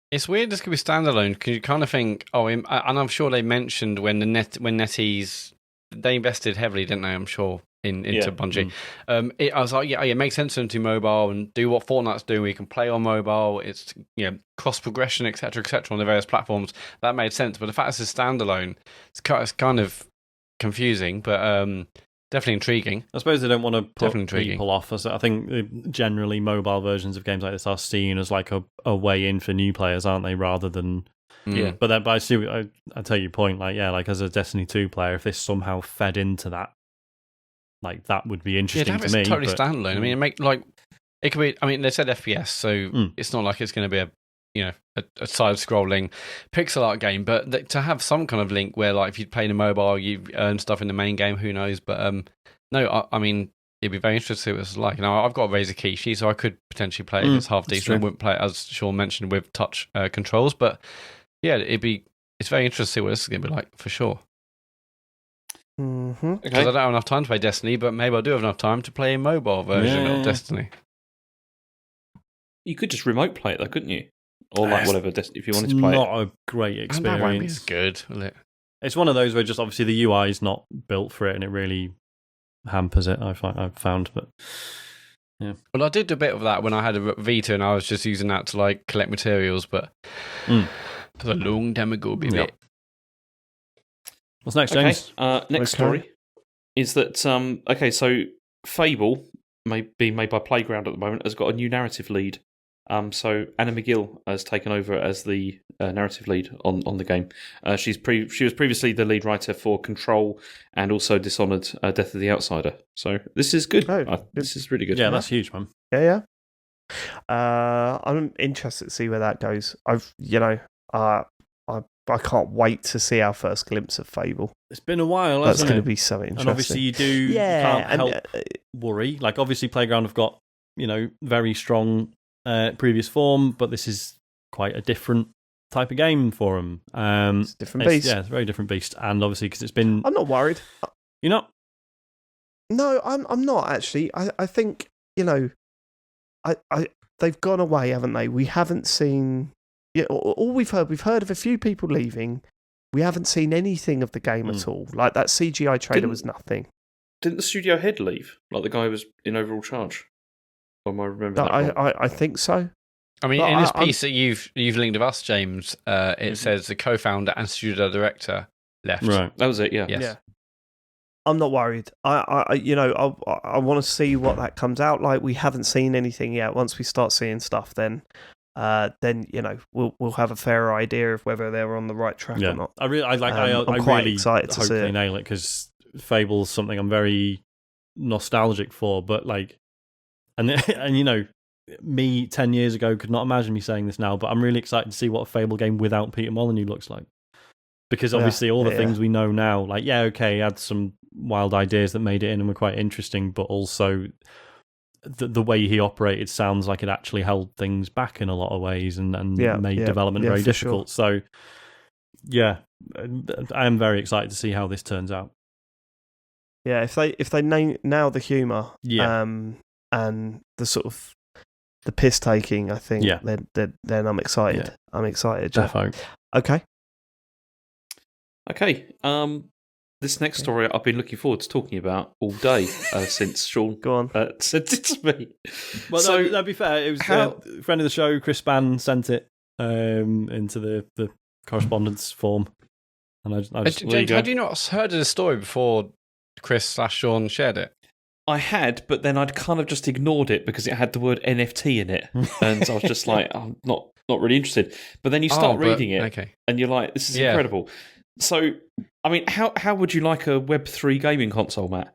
C: It's weird this could be standalone because you kind of think, and I'm sure they mentioned when NetEase, they invested heavily, didn't they? I'm sure into Bungie. I was like, it makes sense for them to mobile and do what Fortnite's doing. We can play on mobile. It's cross progression, etc., on the various platforms. That made sense. But the fact it's a standalone, it's kind of confusing, but definitely intriguing.
B: I suppose they don't want to put people off. I think generally mobile versions of games like this are seen as like a way in for new players, aren't they? Rather than But I see. I take your point. Like as a Destiny 2 player, if this somehow fed into that, like that would be interesting to me.
C: It's totally standalone. I mean, it could be. I mean, they said FPS, so it's not like it's going to be a side-scrolling pixel art game, but to have some kind of link where, like, if you play in a mobile, you earn stuff in the main game. Who knows? But no, I mean, it'd be very interesting to see what it's like. Now, I've got a Razer Kishi, so I could potentially play it. It's half decent. I wouldn't play it, as Sean mentioned, with touch controls, but yeah, it's very interesting to see what this is going to be like for sure.
A: Mm-hmm.
C: Because I don't have enough time to play Destiny, but maybe I do have enough time to play a mobile version of Destiny.
D: You could just remote play it, though, couldn't you? Or like whatever, if you wanted to play it.
B: It's not a great experience.
C: That won't be as good, will it?
B: It's one of those where just obviously the UI is not built for it, and it really hampers it. I've found, but yeah.
C: Well, I did a bit of that when I had a Vita, and I was just using that to like collect materials, but it was a long time ago, baby.
B: Yep. What's next, James?
D: Next story is that so Fable, being made by Playground at the moment, has got a new narrative lead. So Anna McGill has taken over as the narrative lead on the game. She was previously the lead writer for Control and also Dishonored: Death of the Outsider. So this is good. This is really good.
B: Yeah, that's huge, man.
A: Yeah. I'm interested to see where that goes. I can't wait to see our first glimpse of Fable.
B: It's been a while,
A: That's
B: going to
A: be so interesting.
B: And obviously you can't help worry. Like, obviously Playground have got, very strong previous form, but this is quite a different type of game for them.
A: It's a different beast.
B: Yeah, it's a very different beast. And obviously, because it's been...
A: I'm not worried.
B: You're not?
A: No, I'm not, actually. I think, they've gone away, haven't they? We haven't seen... Yeah, all we've heard of a few people leaving. We haven't seen anything of the game at all. Like, that CGI trailer was nothing.
D: Didn't the studio head leave? Like, the guy who was in overall charge? Or am I remembering that wrong?
A: I think so.
C: I mean, in this piece that you've linked with us, James, it says the co-founder and studio director left.
B: Right,
D: that was it. Yeah.
C: Yes.
A: Yeah. I'm not worried. I want to see what that comes out like. We haven't seen anything yet. Once we start seeing stuff, then we'll have a fairer idea of whether they're on the right track or not.
B: I'm
A: quite
B: really
A: excited to see
B: they
A: it.
B: nail it, because Fable's something I'm very nostalgic for. But like, and me 10 years ago could not imagine me saying this now, but I'm really excited to see what a Fable game without Peter Molyneux looks like. Because obviously all the things we know now, like, he had some wild ideas that made it in and were quite interesting, but also the way he operated sounds like it actually held things back in a lot of ways and made development very difficult. Sure. So, yeah, I am very excited to see how this turns out.
A: Yeah, if they nail the humour, and the sort of the piss taking, I think, then I'm excited. Yeah. I'm excited.
B: Definitely.
D: Okay. This next story I've been looking forward to talking about all day since Sean sent it to me.
B: Well, so, that'd be fair. It was a friend of the show, Chris Spann, sent it into the correspondence form. And
C: James, had you not heard of the story before Chris/Sean shared it?
D: I had, but then I'd kind of just ignored it because it had the word NFT in it, and I was just like, I'm not really interested. But then you start reading it, and you're like, this is incredible. So, I mean, how would you like a Web3 gaming console, Matt?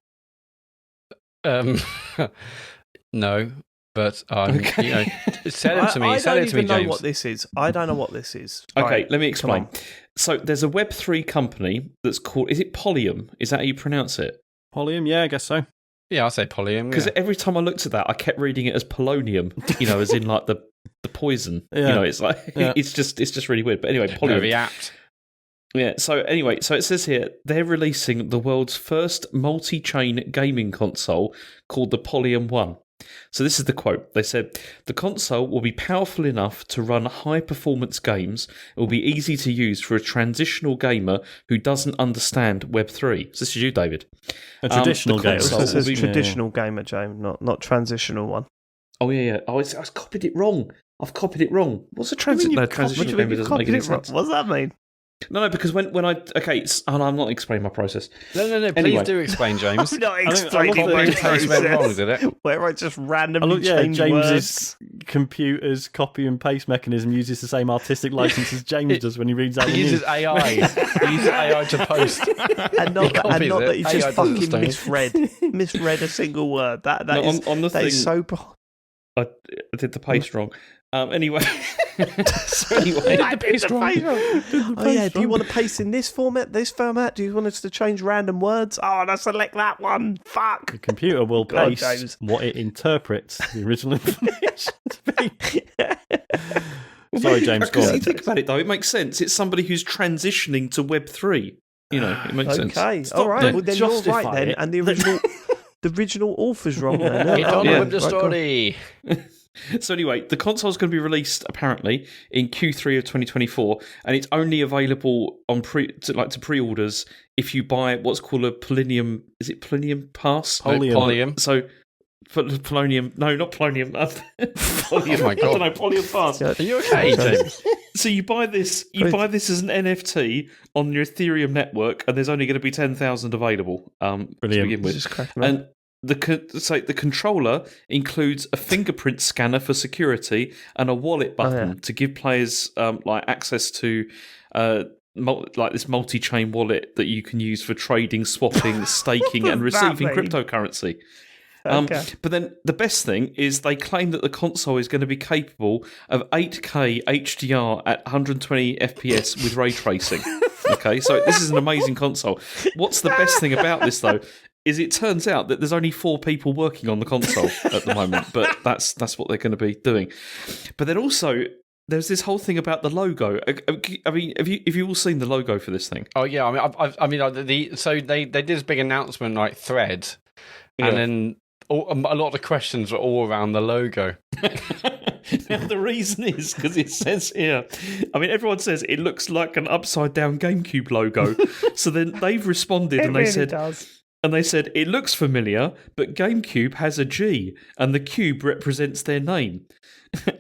C: No, but sell it to me.
A: I don't
C: even
A: know what this is. I don't know what this is.
D: Okay,
A: right,
D: let me explain. So, there's a Web3 company that's called. Is it Polyum? Is that how you pronounce it?
B: Polyum, yeah, I guess so.
C: Yeah, I'll say Polyum.
D: Because every time I looked at that, I kept reading it as polonium. As in like the poison.
B: Yeah.
D: It's like it's just really weird. But anyway, Polyum.
C: Very apt.
D: Yeah, so anyway, so it says here, they're releasing the world's first multi-chain gaming console called the Polyum 1. So this is the quote. They said, the console will be powerful enough to run high-performance games. It will be easy to use for a transitional gamer who doesn't understand Web3. So this is you, David.
B: A traditional gamer.
A: This is traditional gamer, James, not transitional one.
D: Oh, yeah. Oh, I copied it wrong. I've copied it wrong. What's a transitional gamer? Doesn't make any sense.
A: What does that mean?
D: No, because when I... Okay, I'm not explaining my process.
C: No, please do explain, James.
A: I'm not explaining my process.
C: Went wrong, did it?
A: Where I just randomly change
B: James's
A: words.
B: computer's copy and paste mechanism uses the same artistic license as James does when he reads out the news.
C: He uses AI. He uses AI to post.
A: And not that he just fucking misread a single word. That is so...
D: I did the paste wrong. Anyway, do you
A: want to paste in this format? Do you want us to change random words? Oh, and I select that one. Fuck.
B: The computer will paste what it interprets the original information to be. Sorry, James.
D: Because you think about it, though, it makes sense. It's somebody who's transitioning to Web3. It makes sense.
A: Okay, all right. Well, then you're right then, and the original author's wrong. Then.
C: The story.
D: So anyway, the console is going to be released apparently in Q3 of 2024, and it's only available on to pre-orders if you buy what's called a Polonium. Is it Polonium Pass?
C: Polonium.
D: So Polonium. No, not Polonium. Polonium.
C: Oh my god!
D: I don't know. Polonium Pass.
C: Are you okay, James?
D: So you buy this. You buy this as an NFT on your Ethereum network, and there's only going to be 10,000 available. To begin with, and the controller includes a fingerprint scanner for security and a wallet button to give players access to this multi-chain wallet that you can use for trading, swapping, staking, and receiving cryptocurrency. But then the best thing is they claim that the console is going to be capable of 8K HDR at 120 FPS with ray tracing. Okay, so this is an amazing console. What's the best thing about this, though, is it turns out that there's only 4 people working on the console at the moment, but that's what they're going to be doing. But then also, there's this whole thing about the logo. I mean, have you all seen the logo for this thing?
C: Oh yeah, so they did this big announcement like thread, and then a lot of the questions were all around the logo.
D: Now, the reason is because it says here, I mean, everyone says it looks like an upside down GameCube logo. So then they've responded and they said, it looks familiar, but GameCube has a G and the cube represents their name.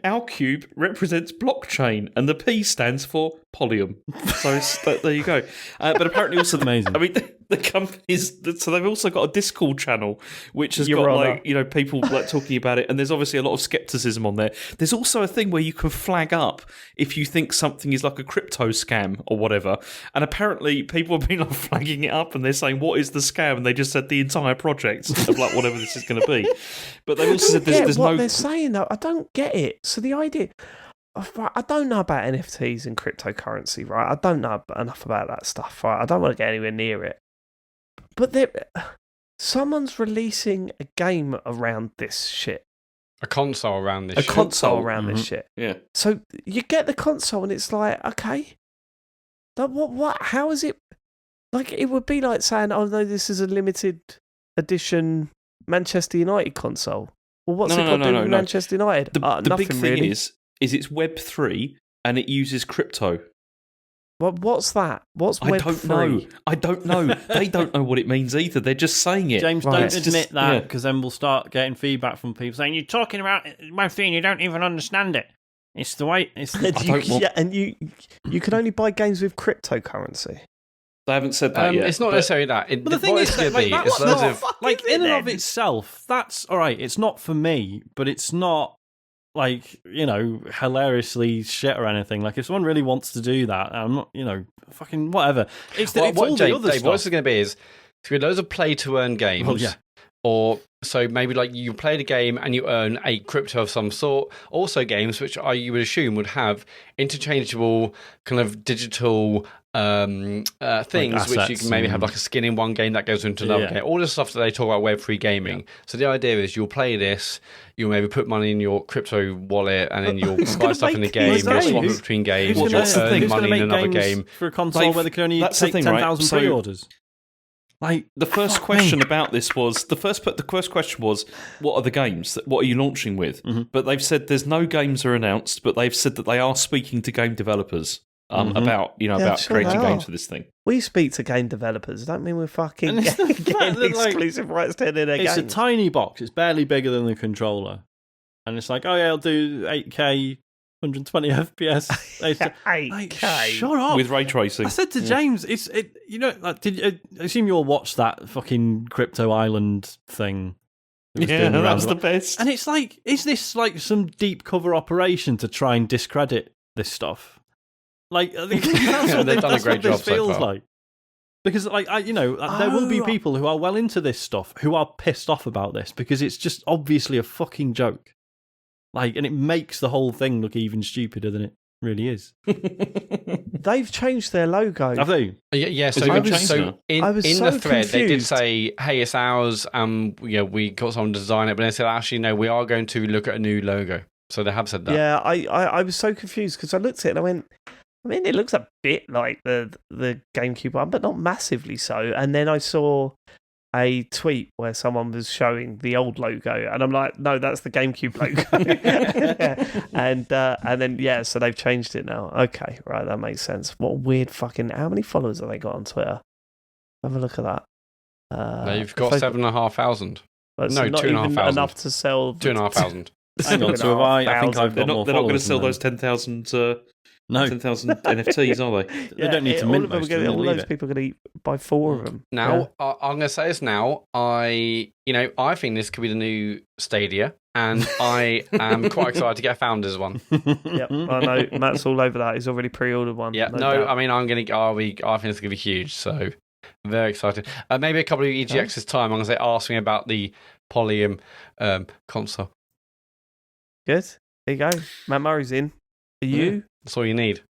D: Our cube represents blockchain and the P stands for Polyum. So there you go. But apparently also,
B: amazing.
D: I mean, the companies, so they've also got a Discord channel which has got people talking about it, and there's obviously a lot of skepticism on there. There's also a thing where you can flag up if you think something is like a crypto scam or whatever, and apparently people have been flagging it up and they're saying, what is the scam? And they just said the entire project of whatever this is going to be. But they've also said there's
A: what they're saying though. I don't get it. So the idea, I don't know about NFTs and cryptocurrency, right? I don't know enough about that stuff, right? I don't want to get anywhere near it. But someone's releasing a game around this shit.
C: A console around this
A: shit.
D: Yeah.
A: So you get the console and it's like, okay. What? How is it? Like, it would be like saying, oh no, this is a limited edition Manchester United console. Well, what's it got to do with Manchester United?
D: The big thing really. is it's Web3 and it uses crypto.
A: What's that? What's Web3?
D: I don't know. They don't know what it means either. They're just saying it.
B: James, don't admit that, because then we'll start getting feedback from people saying, you're talking about Web3 and you don't even understand it. It's the way...
A: And you can only buy games with cryptocurrency.
D: They haven't said that yet.
C: It's not necessarily that.
B: But the thing is, that's not, like, in and of itself, that's all right. It's not for me, but it's not like, hilariously shit or anything. Like, if someone really wants to do that, I'm not, fucking whatever. It's all the other stuff.
C: What it's going to be is loads of play to earn games.
B: Well, yeah.
C: Or so maybe like you play the game and you earn a crypto of some sort. Also games which you would assume would have interchangeable kind of digital things, like which you can maybe have like a skin in one game that goes into another game. All the stuff that they talk about Web3 gaming. Yeah. So the idea is you'll play this, you'll maybe put money in your crypto wallet, and then you'll buy stuff in the game, you'll swap between games, you'll earn money in another game.
B: For a console where they can only take 10,000 pre-orders.
D: Like, the first question about this was the first question was, what are the games? What are you launching with? Mm-hmm. But they've said there's no games are announced, but they've said that they are speaking to game developers about creating games for this thing.
A: We speak to game developers. Don't mean we're fucking getting exclusive rights to their games.
B: It's a tiny box. It's barely bigger than the controller, and it's like, oh yeah, I'll do 8K. 120 FPS.
A: 8K.
B: Shut up.
D: With ray tracing. I
B: said to James, I assume you all watched that fucking Crypto Island thing?
D: Yeah, that was the best.
B: And it's like, is this like some deep cover operation to try and discredit this stuff? Like, I think
C: they've done a great job
B: feels
C: so far.
B: Like. Because, like, there will be people who are well into this stuff who are pissed off about this because it's just obviously a fucking joke. Like, and it makes the whole thing look even stupider than it really is.
A: They've changed their logo.
B: Have they?
C: Yeah. So in the thread, they did say, "Hey, it's ours." We got someone to design it, but they said, "Actually, no, we are going to look at a new logo." So they have said that.
A: Yeah, I was so confused because I looked at it and I went, it looks a bit like the GameCube one, but not massively so. And then I saw a tweet where someone was showing the old logo, and I'm like, no, that's the GameCube logo. and then so they've changed it now. Okay, right, that makes sense. What a weird fucking. How many followers have they got on Twitter? Have a look at that.
C: They've got 7,500.
A: No,
C: 2,500.
A: Enough to sell
C: 2,500.
B: Hang on, so I think I've got more.
D: They're not going to sell those 10,000. 10,000 NFTs, are they?
B: They don't need to mint most of them.
A: All those people are going to buy 4 of them.
C: Now, I'm going to say this now. I think this could be the new Stadia, and I am quite excited to get a Founders one.
A: Yep, I know. Matt's all over that. He's already pre-ordered one.
C: Yeah, I mean, I think it's going to be huge, so I'm very excited. Maybe a couple of EGX's time, I'm going to say, ask me about the Polyum console.
A: Good. There you go. Matt Murray's in. Are you?
C: That's all you need.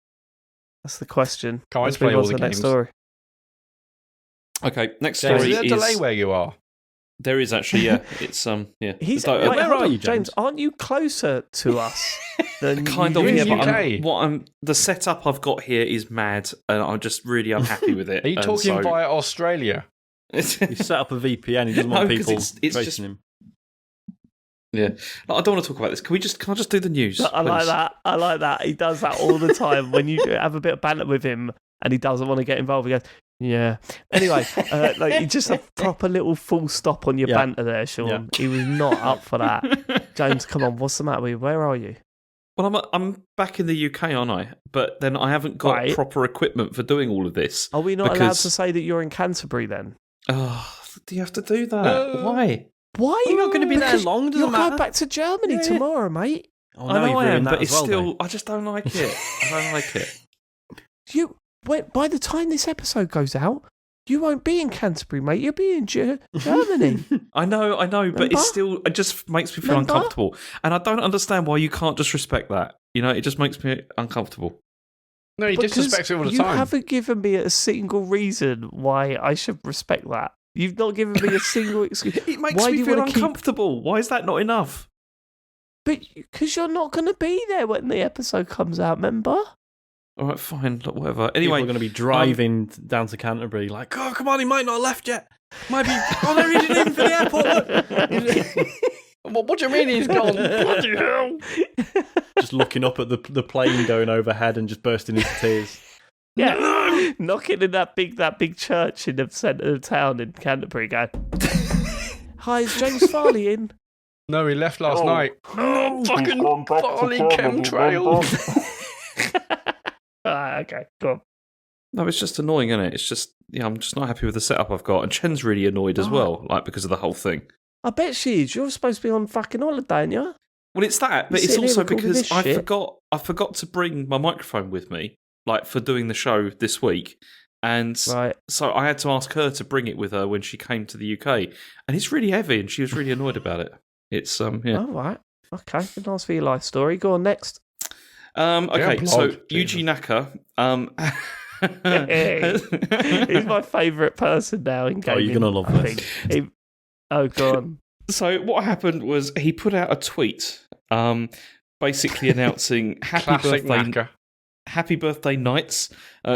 A: That's the question.
C: Can't wait to play all the games.
A: Next story.
D: Okay, next story
C: is there a delay where you are?
D: There is actually, yeah. It's
A: where are you, James? Aren't you closer to us than
D: kind of? Yeah, but the setup I've got here is mad, and I'm just really unhappy with it.
C: Are you talking via Australia?
B: You set up a VPN. He doesn't want people tracing him.
D: Yeah, I don't want to talk about this. Can I just do the news?
A: I like that. He does that all the time. When you have a bit of banter with him and he doesn't want to get involved, he goes, yeah. Anyway, you just a proper little full stop on your banter there, Sean. Yeah. He was not up for that. James, come on, what's the matter with you? Where are you?
D: Well, I'm back in the UK, aren't I? But then I haven't got proper equipment for doing all of this.
A: Are we not allowed to say that you're in Canterbury then?
D: Oh, do you have to do that? Why?
A: Why?
B: You're not going to be there long, doesn't
A: You're
B: matter.
A: going back to Germany tomorrow, mate.
B: Oh,
D: I know I am, but it's
B: still...
D: I just don't like it. I don't like it.
A: By the time this episode goes out, you won't be in Canterbury, mate. You'll be in Germany.
D: I know, but it just makes me feel uncomfortable. And I don't understand why you can't just respect that. It just makes me uncomfortable.
C: No, he disrespects it all the time.
A: You haven't given me a single reason why I should respect that. You've not given me a single excuse.
D: It makes me feel uncomfortable. Why is that not enough?
A: But because you're not going to be there when the episode comes out, remember?
D: All right, fine, whatever. Anyway,
B: we're going to be driving down to Canterbury like, oh, come on, he might not have left yet. Might be, there he didn't even for the airport.
C: What do you mean he's gone? Bloody hell.
B: Just looking up at the plane going overhead and just bursting into tears.
A: Yeah, knocking in that big church in the centre of town in Canterbury, going, hi, is James Farley in?
C: No, he left last night. Oh, fucking Farley chemtrail.
A: Okay, go on.
D: No, it's just annoying, isn't it? It's just, I'm just not happy with the setup I've got. And Chen's really annoyed as well, like, because of the whole thing.
A: I bet she is. You're supposed to be on fucking holiday, aren't you?
D: Well, it's that, but it's also because I forgot to bring my microphone with me, like, for doing the show this week. And so I had to ask her to bring it with her when she came to the UK. And it's really heavy, and she was really annoyed about it. It's, yeah.
A: All right. Okay, nice for your life story. Go on, next.
D: Okay, so Yuji Naka...
A: He's my favourite person now in gaming.
B: Oh, you're going to love this.
A: Go on.
D: So what happened was he put out a tweet basically announcing Happy birthday, Knights.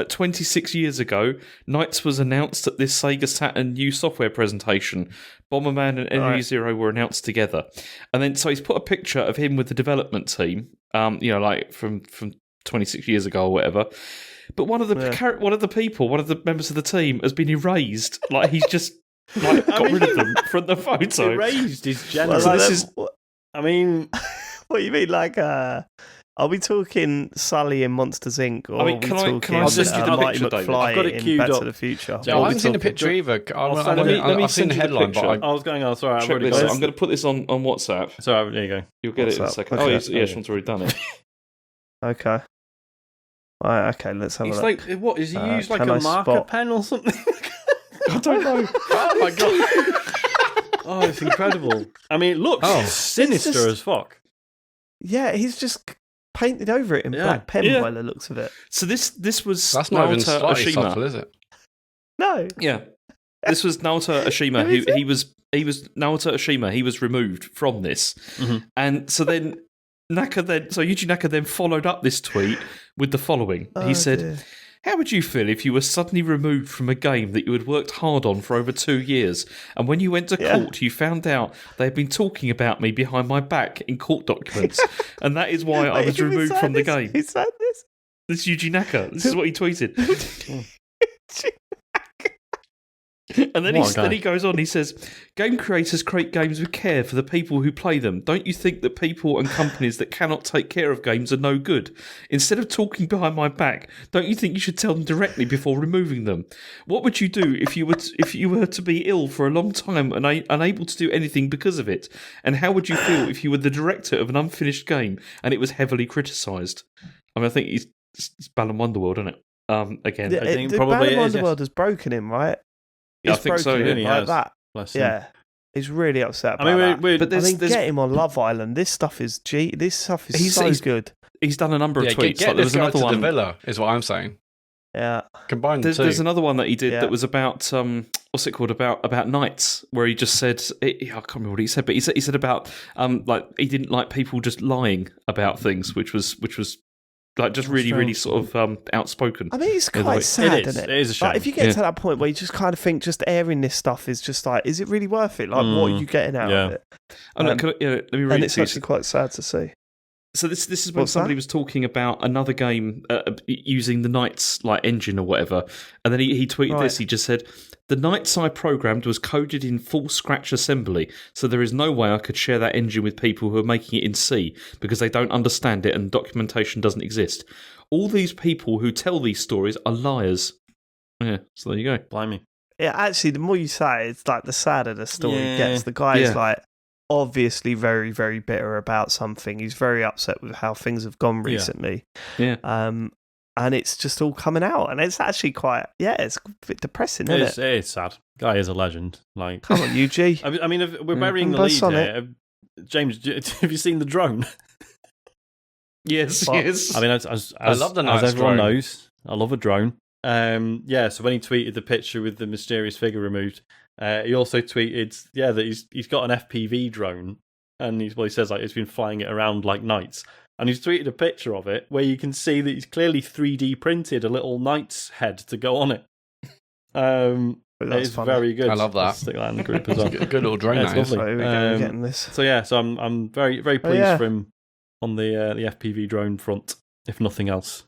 D: 26 years ago, Knights was announced at this Sega Saturn new software presentation. Bomberman and Enemy Zero were announced together. And then so he's put a picture of him with the development team, like from 26 years ago or whatever. But one of the members of the team has been erased. Like he's just got rid of them from the photo.
B: Erased is generous.
A: What do you mean? Like, are we talking Sully in Monsters Inc? Or
D: can I just give the
A: Marty
D: picture, David?
A: McFly
B: I've got it
A: in
B: queued
A: Back
B: up.
A: to the Future?
C: I haven't seen the picture either. I've seen the headline, but
B: I was going on. Sorry, I've already got it.
D: I'm going to put this on WhatsApp.
B: Sorry, there you go.
D: You'll get it in a second.
A: Okay.
D: Sean's already done it.
A: Okay. Right, okay, let's have a look.
B: Like, what, is he used like a marker pen or something?
D: I don't know.
B: Oh my god. Oh, it's incredible. I mean, it looks sinister as fuck.
A: Yeah, he's just painted over it in black pen by the looks of it.
D: So this was
C: that's not even slightly
D: Oshima.
C: subtle, is it?
A: No.
D: Yeah. This was Naoto Oshima, he was Naoto Oshima, he was removed from this.
B: Mm-hmm.
D: And so then Yuji Naka then followed up this tweet with the following. He said, dear. How would you feel if you were suddenly removed from a game that you had worked hard on for over 2 years, and when you went to court, you found out they had been talking about me behind my back in court documents, and that is why I was removed from the game?
A: Who said this?
D: This is Yuji Naka. This is what he tweeted. And then he goes on, he says, game creators create games with care for the people who play them. Don't you think that people and companies that cannot take care of games are no good? Instead of talking behind my back, don't you think you should tell them directly before removing them? What would you do if you were to be ill for a long time and unable to do anything because of it? And how would you feel if you were the director of an unfinished game and it was heavily criticised? I mean, I think it's Balan Wonderworld, isn't it? Again,
B: I think probably
A: Balan Wonderworld has broken him, right?
D: Yeah, I think so.
B: Really
A: like
B: has.
A: That.
B: Yeah,
A: he's really upset about
B: that.
A: But get him on Love Island. This stuff is so good.
D: He's done a number of tweets.
C: Get this guy to the villa, is what I'm saying.
A: Yeah,
C: combined the two.
D: There's another one that he did that was about what's it called, about Knights, where he just said I can't remember what he said, but he said about like he didn't like people just lying about things, which was like just really sort of outspoken.
A: I mean, it's quite sad, isn't it?
B: It is a shame.
A: Like, if you get to that point where you just kind of think just airing this stuff is just like, is it really worth it? Like, what are you getting out of it?
D: Let me read
A: and
D: it
A: it's
D: to you.
A: actually quite sad to see.
D: So this is when somebody was talking about another game using the Knights like engine or whatever, and then he tweeted this. He just said, "The Knights I programmed was coded in full Scratch assembly, so there is no way I could share that engine with people who are making it in C because they don't understand it and documentation doesn't exist. All these people who tell these stories are liars." Yeah, so there you go.
B: Blimey.
A: Yeah, actually, the more you say it, it's like the sadder the story gets. The guy is like obviously very, very bitter about something. He's very upset with how things have gone recently.
D: Yeah.
A: And it's just all coming out, and it's actually quite it's a bit depressing, isn't it?
B: It is sad. Guy is a legend. Like,
A: come on, Yuji.
B: I mean, we're burying the lead here. James, have you seen the drone?
D: Yes.
B: I mean, I love the
C: Knights
B: as everyone
C: drone.
B: knows, I love a drone. So when he tweeted the picture with the mysterious figure removed, he also tweeted, that he's got an FPV drone, and he says like it's been flying it around like Knights, and he's tweeted a picture of it where you can see that he's clearly 3D printed a little Knight's head to go on it. It's very good.
C: I love that.
B: I'll stick that in the group as well.
C: Good little drone.
B: It's lovely.
A: So we're getting this.
B: So I'm very, very pleased for him on the FPV drone front, if nothing else.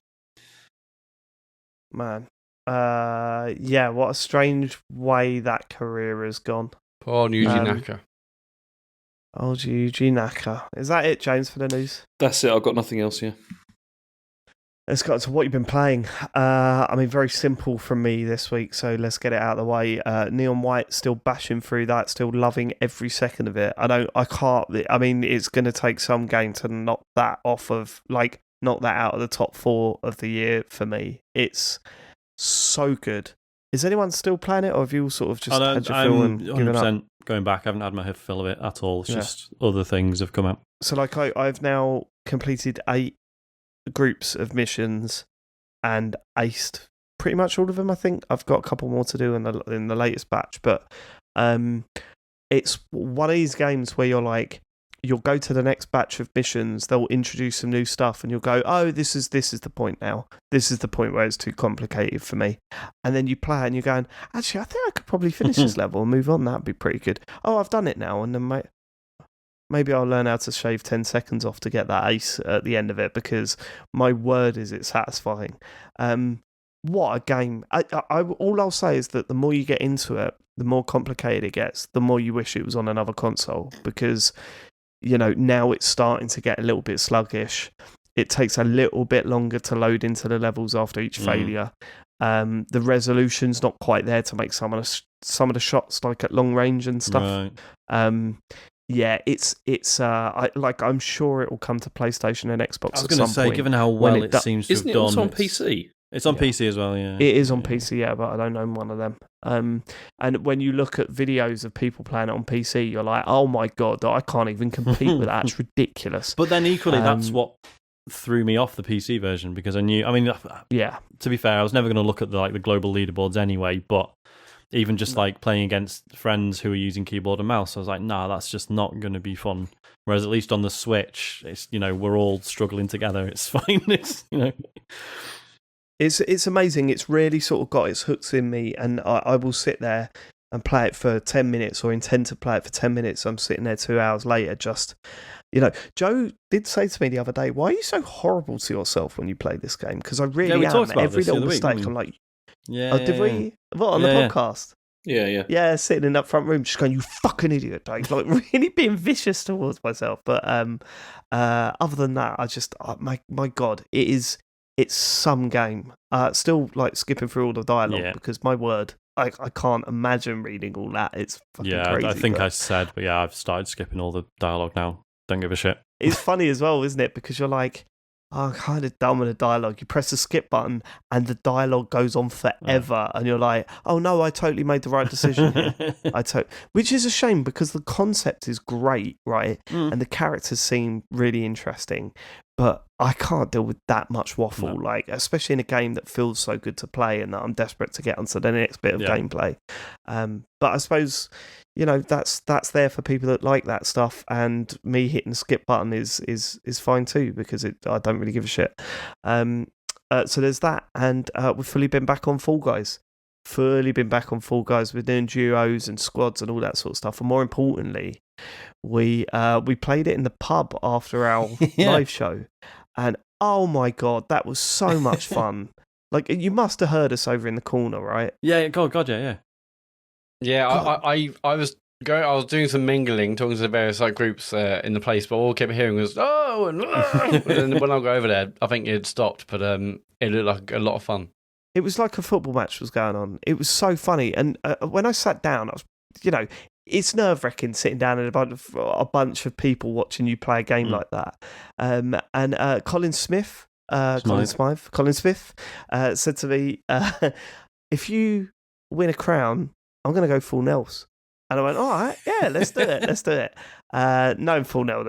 A: Man. What a strange way that career has gone.
C: Poor Yuji Naka.
A: Old Yuji Naka. Is that it, James, for the news?
D: That's it. I've got nothing else here.
A: let's go to what you've been playing. I mean, very simple from me this week, so let's get it out of the way. Neon White, still bashing through that, still loving every second of it. I mean, it's going to take some game to knock that out of the top 4 of the year for me. It's so good. Is anyone still playing it, or have you all sort of just had your fill and given up?
B: 100% going back. I haven't had my fill of it at all. It's just other things have come out.
A: So, like, I've now completed 8 groups of missions and aced pretty much all of them. I think I've got a couple more to do in the latest batch, but it's one of these games where you'll go to the next batch of missions, they'll introduce some new stuff, and you'll go, oh, this is the point now. This is the point where it's too complicated for me. And then you play and you're going, actually, I think I could probably finish this level and move on. That'd be pretty good. Oh, I've done it now. And then maybe I'll learn how to shave 10 seconds off to get that ace at the end of it, because my word is it's satisfying. What a game. All I'll say is that the more you get into it, the more complicated it gets, the more you wish it was on another console, because now it's starting to get a little bit sluggish. It takes a little bit longer to load into the levels after each failure. The resolution's not quite there to make some of the shots like at long range and stuff. Right. I'm sure it will come to PlayStation and Xbox. I
B: was going to say, given how well it seems to have done.
D: Isn't it also on PC?
B: It's on PC as well, yeah.
A: It is on PC, yeah, but I don't own one of them. And when you look at videos of people playing it on PC, you're like, oh my God, I can't even compete with that. It's ridiculous.
B: But then equally, that's what threw me off the PC version, because I knew, to be fair, I was never going to look at the global leaderboards anyway, but even just playing against friends who are using keyboard and mouse, I was like, nah, that's just not going to be fun. Whereas at least on the Switch, it's, we're all struggling together. It's fine.
A: It's amazing. It's really sort of got its hooks in me, and I will sit there and play it for 10 minutes, or intend to play it for 10 minutes. I'm sitting there 2 hours later just, Joe did say to me the other day, why are you so horrible to yourself when you play this game? Because I really am. Every little mistake, I'm like, did we? What, on the podcast?
D: Yeah.
A: Yeah, sitting in that front room just going, you fucking idiot, Dave. Like, really being vicious towards myself. But other than that, I just, my God, it's some game. Still skipping through all the dialogue, because my word, I can't imagine reading all that. It's fucking crazy.
B: I think I said, but I've started skipping all the dialogue now. Don't give a shit.
A: It's funny as well, isn't it? Because you're like, I'm kind of done with the dialogue. You press the skip button and the dialogue goes on forever, and you're like, oh no, I totally made the right decision here. Which is a shame, because the concept is great, right? And the characters seem really interesting, but I can't deal with that much waffle, especially in a game that feels so good to play and that I'm desperate to get onto the next bit of gameplay. But I suppose, that's there for people that like that stuff, and me hitting the skip button is fine too, because I don't really give a shit. So there's that, and we've fully been back on Fall Guys. We're doing duos and squads and all that sort of stuff, and more importantly, we played it in the pub after our live show, and oh my God, that was so much fun. You must have heard us over in the corner, right?
B: Yeah, God, yeah.
C: Yeah, I was doing some mingling, talking to the various groups in the place, but all I kept hearing was oh, and then when I go over there, I think it stopped, but it looked like a lot of fun.
A: It was like a football match was going on. It was so funny, and when I sat down, I was, it's nerve-wracking sitting down in a bunch of people watching you play a game like that. And Colin Smith said to me, if you win a crown, I'm going to go full Nels. And I went, all right, yeah, let's do it. Knowing full well,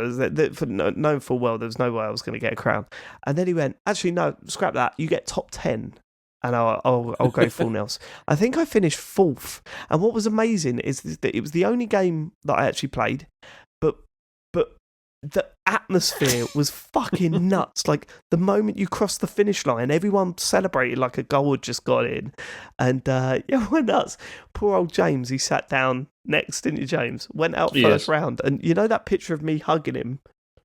A: there's no way I was going to get a crown. And then he went, actually, no, scrap that. You get top 10. And I'll go full Nels. I think I finished 4th. And what was amazing is that it was the only game that I actually played, but the atmosphere was fucking nuts. The moment you crossed the finish line, everyone celebrated like a goal had just got in. And it went nuts. Poor old James, he sat down next, didn't you, James? Went out first round. And you know that picture of me hugging him?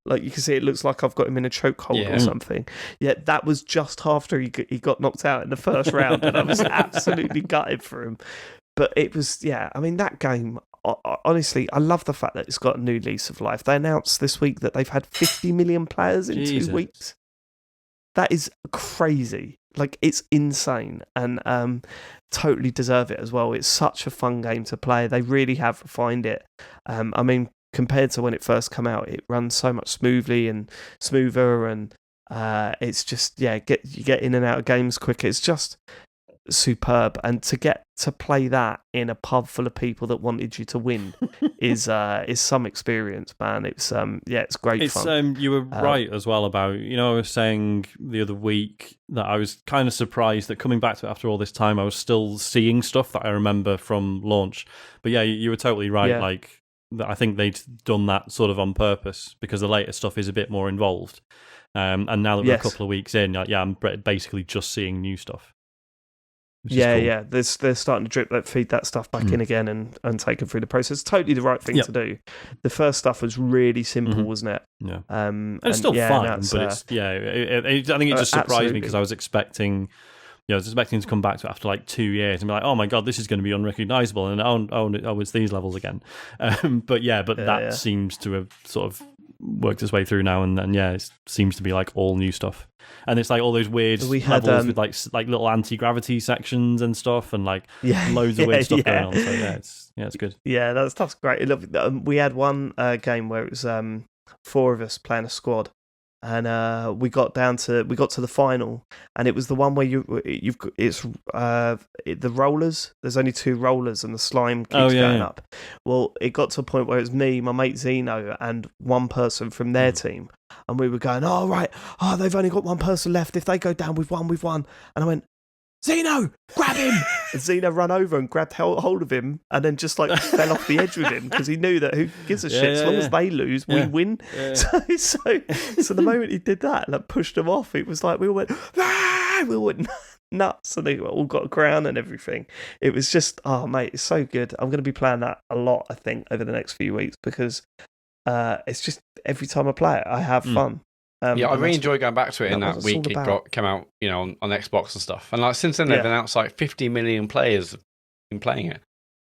A: You can see it looks like I've got him in a chokehold or something. Yeah, that was just after he got knocked out in the first round, and I was absolutely gutted for him. But it was, that game, honestly, I love the fact that it's got a new lease of life. They announced this week that they've had 50 million players in 2 weeks. that is crazy. Like, it's insane, and totally deserve it as well. It's such a fun game to play. They really have refined it. I mean, compared to when it first came out, it runs so much smoother, and it's just, you get in and out of games quicker. It's just superb, and to get to play that in a pub full of people that wanted you to win is some experience, man. It's it's great fun.
B: You were right as well about, I was saying the other week that I was kind of surprised that coming back to it after all this time, I was still seeing stuff that I remember from launch. But yeah, you were totally right.
A: Yeah.
B: Like, I think they'd done that sort of on purpose, because the later stuff is a bit more involved. And now that we're a couple of weeks in, I'm basically just seeing new stuff.
A: Yeah, cool. They're starting to feed that stuff back in again and take them through the process. Totally the right thing to do. The first stuff was really simple, wasn't it?
B: Yeah, it's still fun, but it's I think it just surprised me, because I was expecting to come back to it after like 2 years and be like, oh my god, this is going to be unrecognizable, and oh, it's these levels again. But that seems to have sort of worked its way through now, and it seems to be like all new stuff. And it's like all those weird levels with like little anti-gravity sections and stuff, and like loads of weird stuff going on. So it's good. Yeah,
A: that stuff's great. We had one game where it was 4 of us playing a squad, and we got to the final, and it was the one where it's the rollers. There's only 2 rollers, and the slime keeps going up. Well, it got to a point where it was me, my mate Zeno, and one person from their team, and we were going, they've only got one person left. If they go down, we've won. And I went, Zeno, grab him! And Zeno ran over and grabbed hold of him, and then just like fell off the edge with him, because he knew that who gives a shit, as long as they lose, we win. Yeah. So the moment he did that and pushed him off, it was like we all went nuts, and they all got a crown and everything. It was just, mate, it's so good. I'm going to be playing that a lot, I think, over the next few weeks, because it's just every time I play it, I have fun.
C: I really enjoy going back to it in that week it came out, on Xbox and stuff. And like since then, they've announced like 50 million players have been playing it.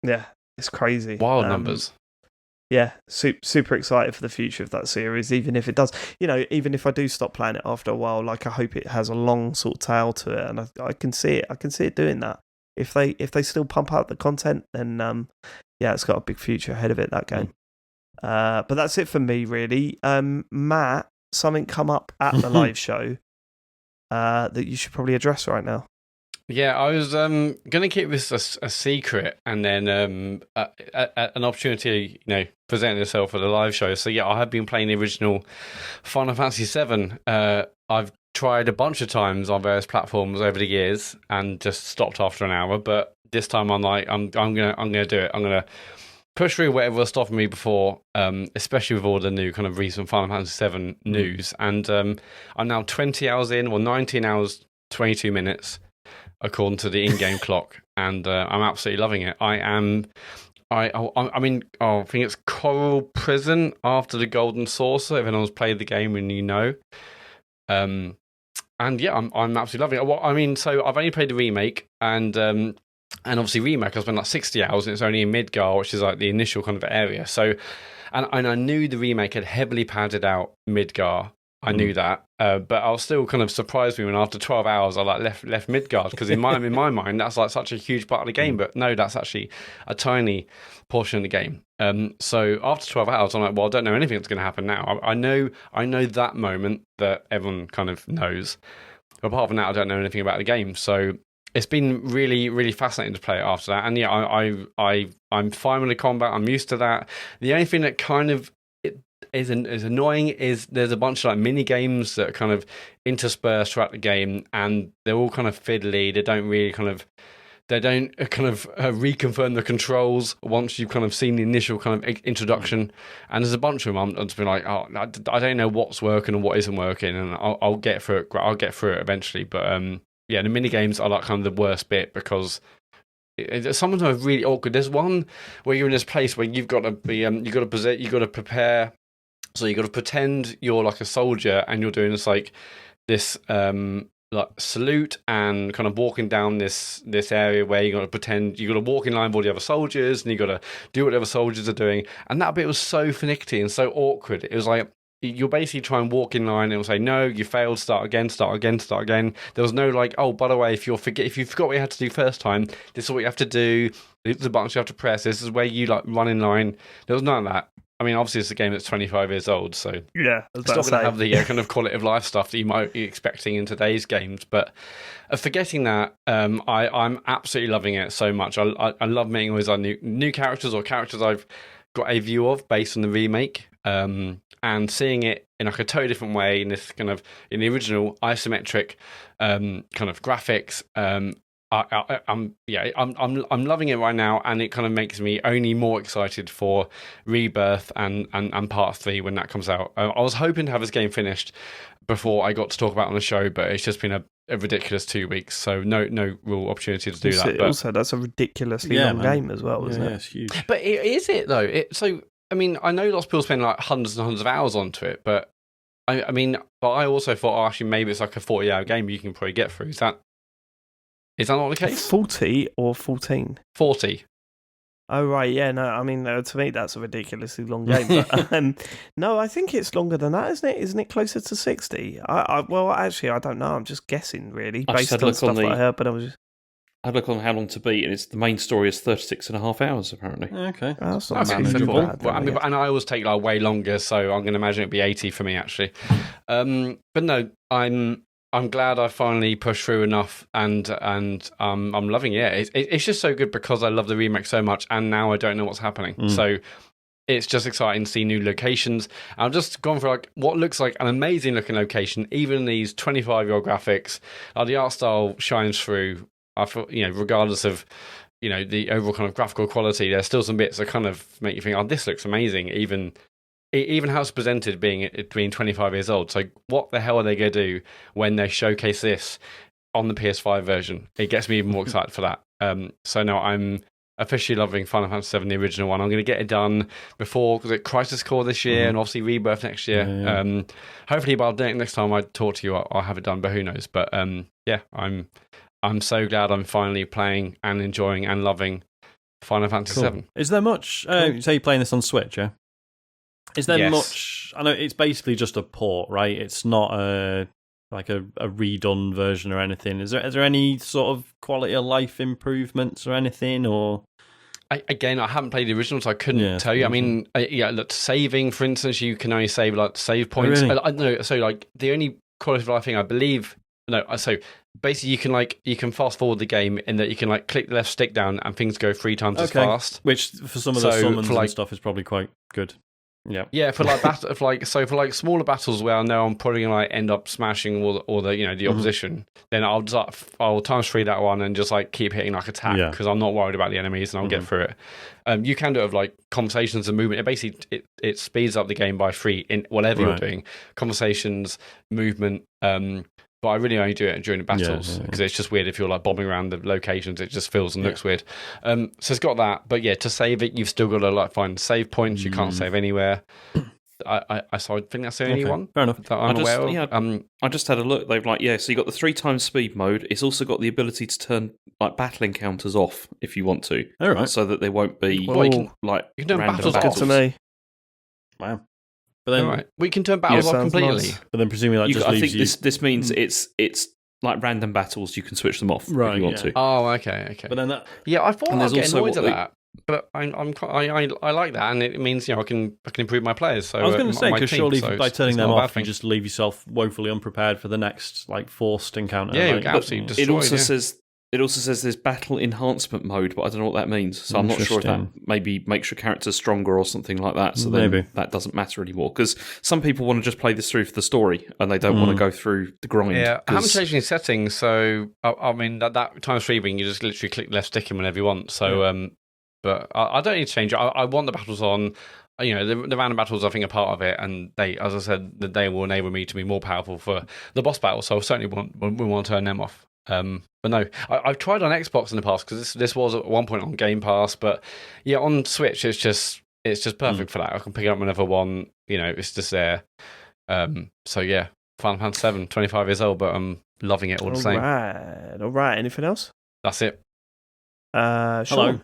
A: Yeah, it's crazy.
C: Wild numbers.
A: Yeah, super excited for the future of that series. Even if it does, even if I do stop playing it after a while, like I hope it has a long sort of tail to it, and I can see it. I can see it doing that. If they still pump out the content, then it's got a big future ahead of it, that game. But that's it for me, really. Matt, something come up at the live show that you should probably address right now.
C: Yeah, I was going to keep this a secret, and then an opportunity, presented itself at the live show. So I have been playing the original Final Fantasy VII. I've tried a bunch of times on various platforms over the years and just stopped after an hour. But this time I'm like, I'm gonna do it. I'm gonna push through whatever was stopping me before, especially with all the new kind of recent Final Fantasy VII news. And I'm now 20 hours in, or 19 hours, 22 minutes, according to the in-game clock, and I'm absolutely loving it. I think it's Coral Prison after the Golden Saucer, if anyone's played the game and I'm absolutely loving it. So I've only played the remake, and obviously remake, I spent like 60 hours, and it's only in Midgar, which is like the initial kind of area. So, and I knew the remake had heavily padded out Midgar. I knew that, but I was still kind of surprised when after 12 hours I like left Midgard, because in my mind that's like such a huge part of the game, but no, that's actually a tiny portion of the game. So after 12 hours I'm like, well, I don't know anything that's going to happen now. I know that moment that everyone kind of knows, but apart from that I don't know anything about the game. So it's been really, really fascinating to play it after that, and I'm fine with the combat. I'm used to that. The only thing that kind of is annoying is there's a bunch of like mini games that are kind of interspersed throughout the game, and they're all kind of fiddly. They don't reconfirm the controls once you've kind of seen the initial kind of introduction. And there's a bunch of them. I'm just been like, I don't know what's working and what isn't working, and I'll get through it. I'll get through it eventually. But the mini games are like kind of the worst bit, because some of them are really awkward. There's one where you're in this place where you've got to be, you've got to prepare. So you've got to pretend you're like a soldier, and you're doing this like salute and kind of walking down this area where you've got to pretend you've got to walk in line with all the other soldiers, and you've got to do what the other soldiers are doing. And that bit was so finicky and so awkward. It was like you'll basically try and walk in line and it'll say, no, you failed, start again. There was no like, oh, by the way, if you forgot what you had to do first time, this is what you have to do. These are the buttons you have to press. This is where you like run in line. There was none of that. I mean, obviously, it's a game that's 25 years old, so
A: yeah,
C: it's not going to have the kind of quality of life stuff that you might be expecting in today's games. But forgetting that, I'm absolutely loving it so much. I love meeting all these new characters or characters I've got a view of based on the remake, and seeing it in like a totally different way in this kind of in the original isometric kind of graphics. I'm loving it right now, and it kind of makes me only more excited for Rebirth and Part 3 when that comes out. I was hoping to have this game finished before I got to talk about it on the show, but it's just been a ridiculous 2 weeks, so no real opportunity to do that. But
A: also, that's a ridiculously long game as well, isn't it?
B: It's huge.
C: But is it though? So I mean, I know lots of people spend like hundreds and hundreds of hours onto it, but I also thought, actually, maybe it's like a 40-hour game you can probably get through. Is that not the case?
A: 40 or 14?
C: 40.
A: Oh, right, yeah, no, I mean, to me, that's a ridiculously long game. But, no, I think it's longer than that, isn't it? Isn't it closer to 60? Well, actually, I don't know. I'm just guessing, really, based on stuff that I heard, but I was just...
D: I look on how long to beat, and the main story is 36.5 hours, apparently.
B: Okay.
A: That's not
C: manageable.
A: Bad,
C: and I always take like way longer, so I'm going to imagine it'd be 80 for me, actually. But no, I'm glad I finally pushed through enough, and I'm loving it. It's just so good because I love the remake so much, and now I don't know what's happening. So it's just exciting to see new locations. I've just gone for like what looks like an amazing looking location, even in these 25-year-old graphics. The art style shines through. I feel, regardless of the overall kind of graphical quality, there's still some bits that kind of make you think, oh, this looks amazing. Even how it's presented being 25 years old. So what the hell are they going to do when they showcase this on the PS5 version? It gets me even more excited for that. So no, I'm officially loving Final Fantasy VII, the original one. I'm going to get it done before Crisis Core this year, and obviously Rebirth next year.
B: Yeah.
C: Hopefully by the next time I talk to you, I'll have it done, but who knows? But yeah, I'm so glad I'm finally playing and enjoying and loving Final Fantasy VII.
B: Is there much... say you're playing this on Switch, yeah? Is there much... I know it's basically just a port, right? It's not a redone version or anything. Is there any sort of quality of life improvements or anything, or...
C: I haven't played the original, so I couldn't tell you. I mean, look, saving, for instance, you can only save like save points.
B: Oh, really?
C: I don't know. So like the only quality of life thing I believe... No, so basically you can fast forward the game in that you can like click the left stick down and things go 3 times as fast.
B: Which for some of the summons and stuff is probably quite good. Yeah, yeah.
C: For like for smaller battles where I know I'm probably gonna like end up smashing all the opposition, then I'll times 3 that one and just like keep hitting like attack because I'm not worried about the enemies and I'll get through it. You can do it with like conversations and movement. It basically it speeds up the game by 3 in whatever you're doing. Conversations, movement. But I really only do it during the battles because it's just weird if you're like bombing around the locations. It just feels and looks weird. So it's got that. But yeah, to save it, you've still got to like find save points. You can't save anywhere. I think that's the only one.
B: Fair enough.
C: That I'm aware of.
D: Yeah, I just had a look. They've so you got the 3 times speed mode. It's also got the ability to turn like battle encounters off if you want to.
B: All right.
D: So that they won't be
C: you can turn
D: random
C: battles off.
A: To me.
B: Wow. But then,
C: we can turn battles off completely.
B: Nice. But then presumably
D: I think this means it's like random battles. You can switch them off if you want to.
C: Oh, okay.
B: But then that
C: I thought I'd get annoyed at that. But I like that, and it means I can improve my players. So
B: I was going to say because surely by turning them off, you
C: thing.
B: just leave yourself woefully unprepared for the next like forced encounter.
C: Yeah, you absolutely destroyed.
D: It also says there's battle enhancement mode, but I don't know what that means. So I'm not sure if that maybe makes your characters stronger or something like that. So then that doesn't matter anymore. Because some people want to just play this through for the story and they don't want to go through the grind.
C: Yeah, I haven't changed any settings. So, I mean, that times 3 being, you just literally click left stick in whenever you want. So, but I don't need to change it. I want the battles on. The random battles, I think, are part of it, and they, as I said, they will enable me to be more powerful for the boss battle. So I certainly want to turn them off. But no, I've tried on Xbox in the past because this was at one point on Game Pass, but yeah, on Switch it's just perfect for that. I can pick it up whenever I want. It's just there. So yeah, Final Fantasy VII, 25 years old, but I'm loving it all the same.
A: All right. Anything else?
C: That's it.
A: Hello.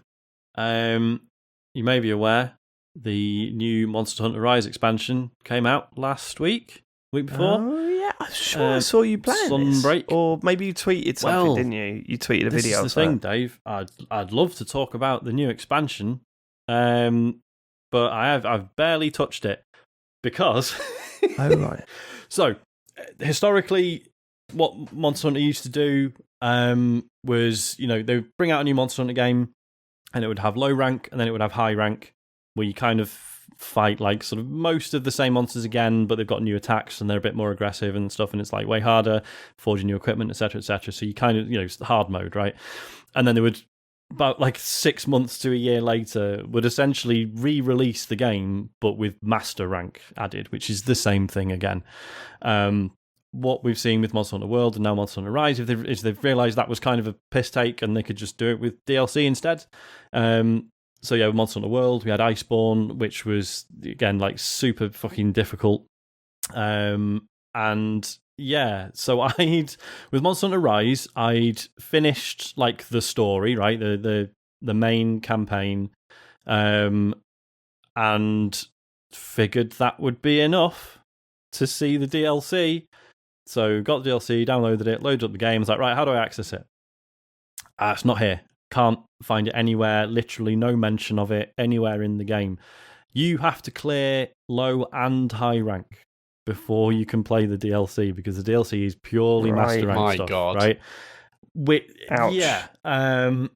B: You may be aware the new Monster Hunter Rise expansion came out last week before.
A: Oh, yeah. I'm sure I saw you playing
B: Sunbreak.
A: this. Or maybe you tweeted something, didn't you? You tweeted a video.
B: This is the thing, Dave. I'd love to talk about the new expansion, but I've barely touched it because...
A: Oh, right.
B: So, historically, what Monster Hunter used to do was, they would bring out a new Monster Hunter game, and it would have low rank, and then it would have high rank, where you kind of fight like sort of most of the same monsters again, but they've got new attacks and they're a bit more aggressive and stuff, and it's like way harder, forging new equipment, etc., etc. So you kind of, it's the hard mode, right? And then they would, about like 6 months to a year later, would essentially re-release the game, but with master rank added, which is the same thing again. What we've seen with Monster Hunter World and now Monster Hunter Rise is they've realised that was kind of a piss take and they could just do it with DLC instead. So yeah, with Monster Hunter World, we had Iceborne, which was, again, like super fucking difficult. And yeah, so with Monster Hunter Rise, I'd finished like the story, right? The main campaign, and figured that would be enough to see the DLC. So got the DLC, downloaded it, loaded up the game. I was like, right, how do I access it? It's not here. Can't find it anywhere. Literally no mention of it anywhere in the game. You have to clear low and high rank before you can play the DLC, because the DLC is purely master rank stuff. God. Right?
A: Ouch.
B: Yeah. And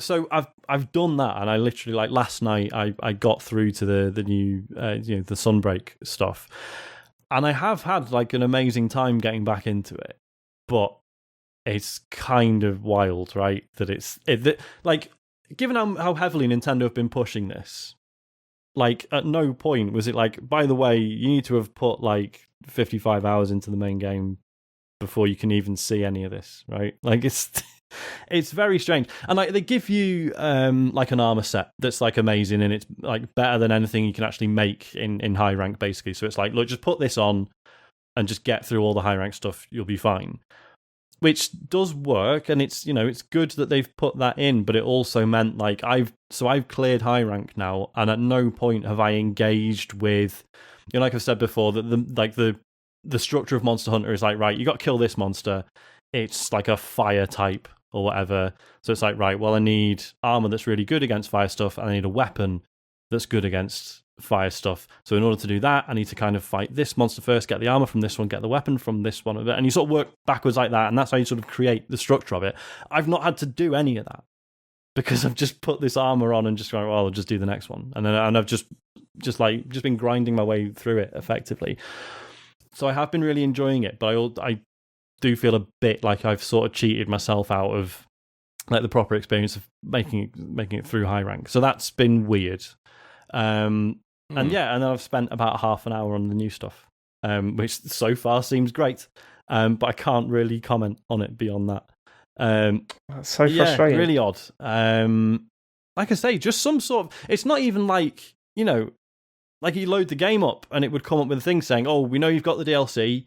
B: so I've done that, and I literally, like, last night I got through to the new the Sunbreak stuff, and I have had like an amazing time getting back into it, but it's kind of wild, right? That like, given how heavily Nintendo have been pushing this, like, at no point was it like, by the way, you need to have put like 55 hours into the main game before you can even see any of this, right? Like, it's very strange. And like, they give you like an armor set that's like amazing, and it's like better than anything you can actually make in high rank, basically. So it's like, look, just put this on and just get through all the high rank stuff, you'll be fine. Which does work, and it's it's good that they've put that in, but it also meant like I've cleared high rank now, and at no point have I engaged with, like I've said before, that the structure of Monster Hunter is like, right, you got to kill this monster, it's like a fire type or whatever, so it's like, right, well, I need armor that's really good against fire stuff, and I need a weapon that's good against fire stuff. So in order to do that, I need to kind of fight this monster first, get the armor from this one, get the weapon from this one, and you sort of work backwards like that, and that's how you sort of create the structure of it. I've not had to do any of that, because I've just put this armor on and just gone, well, I'll just do the next one, and I've just been grinding my way through it effectively. So I have been really enjoying it, but I do feel a bit like I've sort of cheated myself out of like the proper experience of making it through high rank. So that's been weird. And yeah, and then I've spent about half an hour on the new stuff, which so far seems great, but I can't really comment on it beyond that.
A: That's so frustrating.
B: Really odd. Like I say, just some sort of... It's not even like, like you load the game up and it would come up with a thing saying, oh, we know you've got the DLC,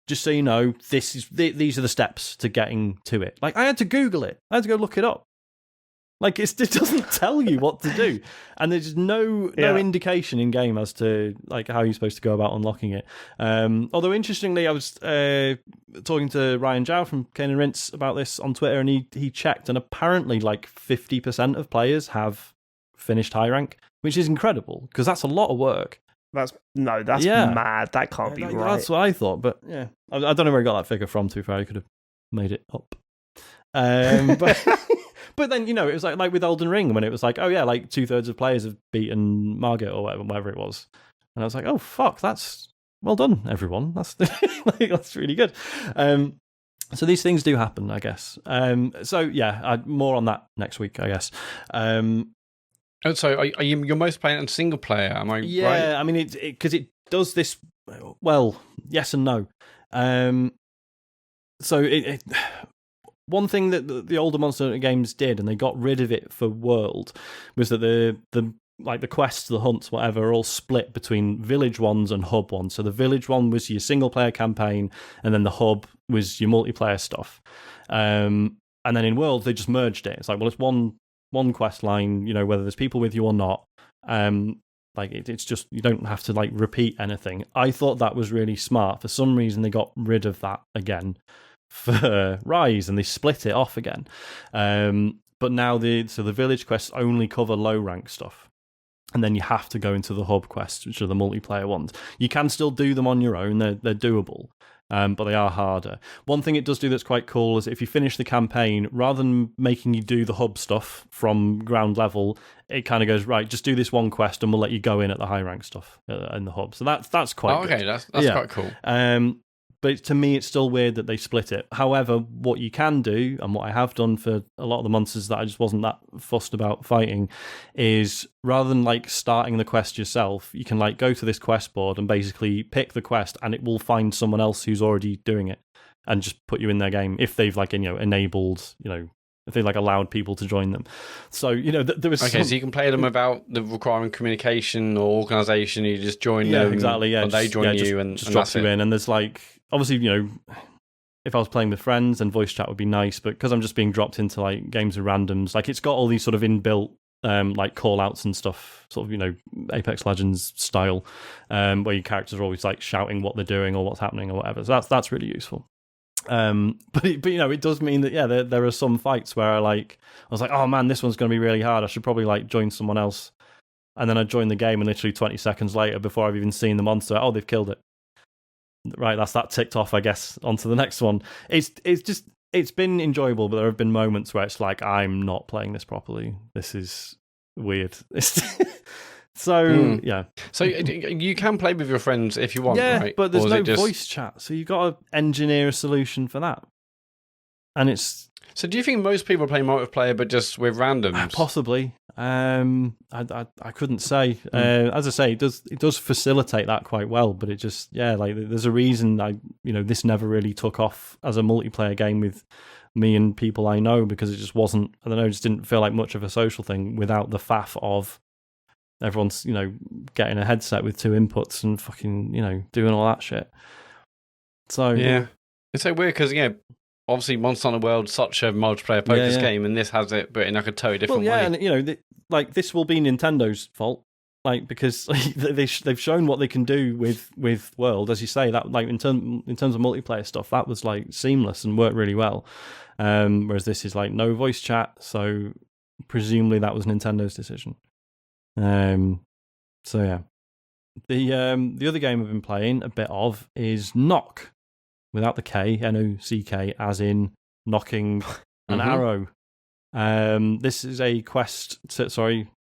B: just so you know, these are the steps to getting to it. Like, I had to Google it. I had to go look it up. Like, it doesn't tell you what to do, and there's no indication in game as to like how you're supposed to go about unlocking it. Although interestingly, I was talking to Ryan Zhao from Kane and Rince about this on Twitter, and he checked, and apparently like 50% of players have finished high rank, which is incredible because that's a lot of work.
A: That's mad. That can't be right.
B: That's what I thought, but yeah, I don't know where I got that figure from. Too far, I could have made it up. But. But then, it was like with Elden Ring, when it was like, oh yeah, like 2/3 of players have beaten Margit or whatever it was. And I was like, oh fuck, that's well done, everyone. That's that's really good. So these things do happen, I guess. So yeah, more on that next week, I guess.
C: So are you're most playing on single player? Am I right?
B: Yeah, I mean, because it does this. Well, yes and no. So it one thing that the older Monster Hunter games did, and they got rid of it for World, was that the quests, the hunts, whatever, are all split between village ones and hub ones. So the village one was your single player campaign, and then the hub was your multiplayer stuff. And then in World, they just merged it. It's like, well, it's one one quest line, whether there's people with you or not. It's just, you don't have to repeat anything. I thought that was really smart. For some reason, they got rid of that again for Rise, and they split it off again. But now the village quests only cover low rank stuff. And then you have to go into the hub quests, which are the multiplayer ones. You can still do them on your own. They're doable. But they are harder. One thing it does do that's quite cool is if you finish the campaign, rather than making you do the hub stuff from ground level, it kind of goes, right, just do this one quest and we'll let you go in at the high rank stuff in the hub. So that's quite good.
C: Okay, that's quite cool.
B: But to me, it's still weird that they split it. However, what you can do, and what I have done for a lot of the monsters that I just wasn't that fussed about fighting, is rather than starting the quest yourself, you can go to this quest board and basically pick the quest, and it will find someone else who's already doing it and just put you in their game if they've enabled, if they allowed people to join them. So there was
C: so you can play them without the requiring communication or organisation. You just join them,
B: exactly. Yeah,
C: they join you, and
B: just drops you in. And there's obviously, if I was playing with friends, then voice chat would be nice. But because I'm just being dropped into games of randoms, it's got all these sort of inbuilt call outs and stuff, sort of Apex Legends style, where your characters are always shouting what they're doing or what's happening or whatever. So that's really useful. But it does mean that there are some fights where I was like, oh man, this one's going to be really hard. I should probably join someone else. And then I join the game, and literally 20 seconds later, before I've even seen the monster, they've killed it. Right, that's that ticked off, I guess. On to the next one. It's been enjoyable, but there have been moments where it's I'm not playing this properly. This is weird. So yeah. So
C: you can play with your friends if you want, right?
B: But there's no voice chat, so you've got to engineer a solution for that. And it's.
C: So do you think most people play multiplayer, but just with randoms?
B: Possibly. I couldn't say. As I say, it does facilitate that quite well, but it just there's a reason this never really took off as a multiplayer game with me and people I know, because it just wasn't. I don't know, it just didn't feel like much of a social thing without the faff of everyone's getting a headset with 2 inputs and fucking doing all that shit. So
C: yeah, it's so weird because obviously Monster Hunter World such a multiplayer focused game, and this has it, but in a totally different way.
B: And this will be Nintendo's fault, because they've shown what they can do with World, as you say. That in terms of multiplayer stuff, that was seamless and worked really well. Whereas this is no voice chat, so presumably that was Nintendo's decision. So yeah, the other game I've been playing a bit of is NOCK, without the K, NOCK, as in knocking an arrow. This is a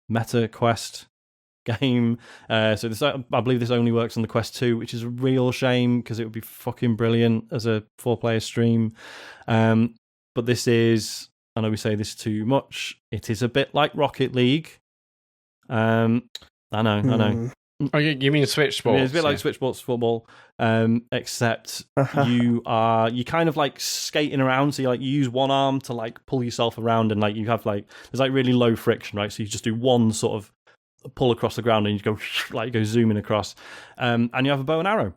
B: meta quest game. So this, I believe this only works on the Quest 2, which is a real shame because it would be fucking brilliant as a 4-player stream. But this is, I know we say this too much, it is a bit like Rocket League. I know.
C: Oh, you mean Switch Sports?
B: Yeah, it's a bit like Switch Sports football, except you kind of skating around. So you use one arm to pull yourself around, and you have there's really low friction, right? So you just do one sort of pull across the ground, and you go zooming across, and you have a bow and arrow,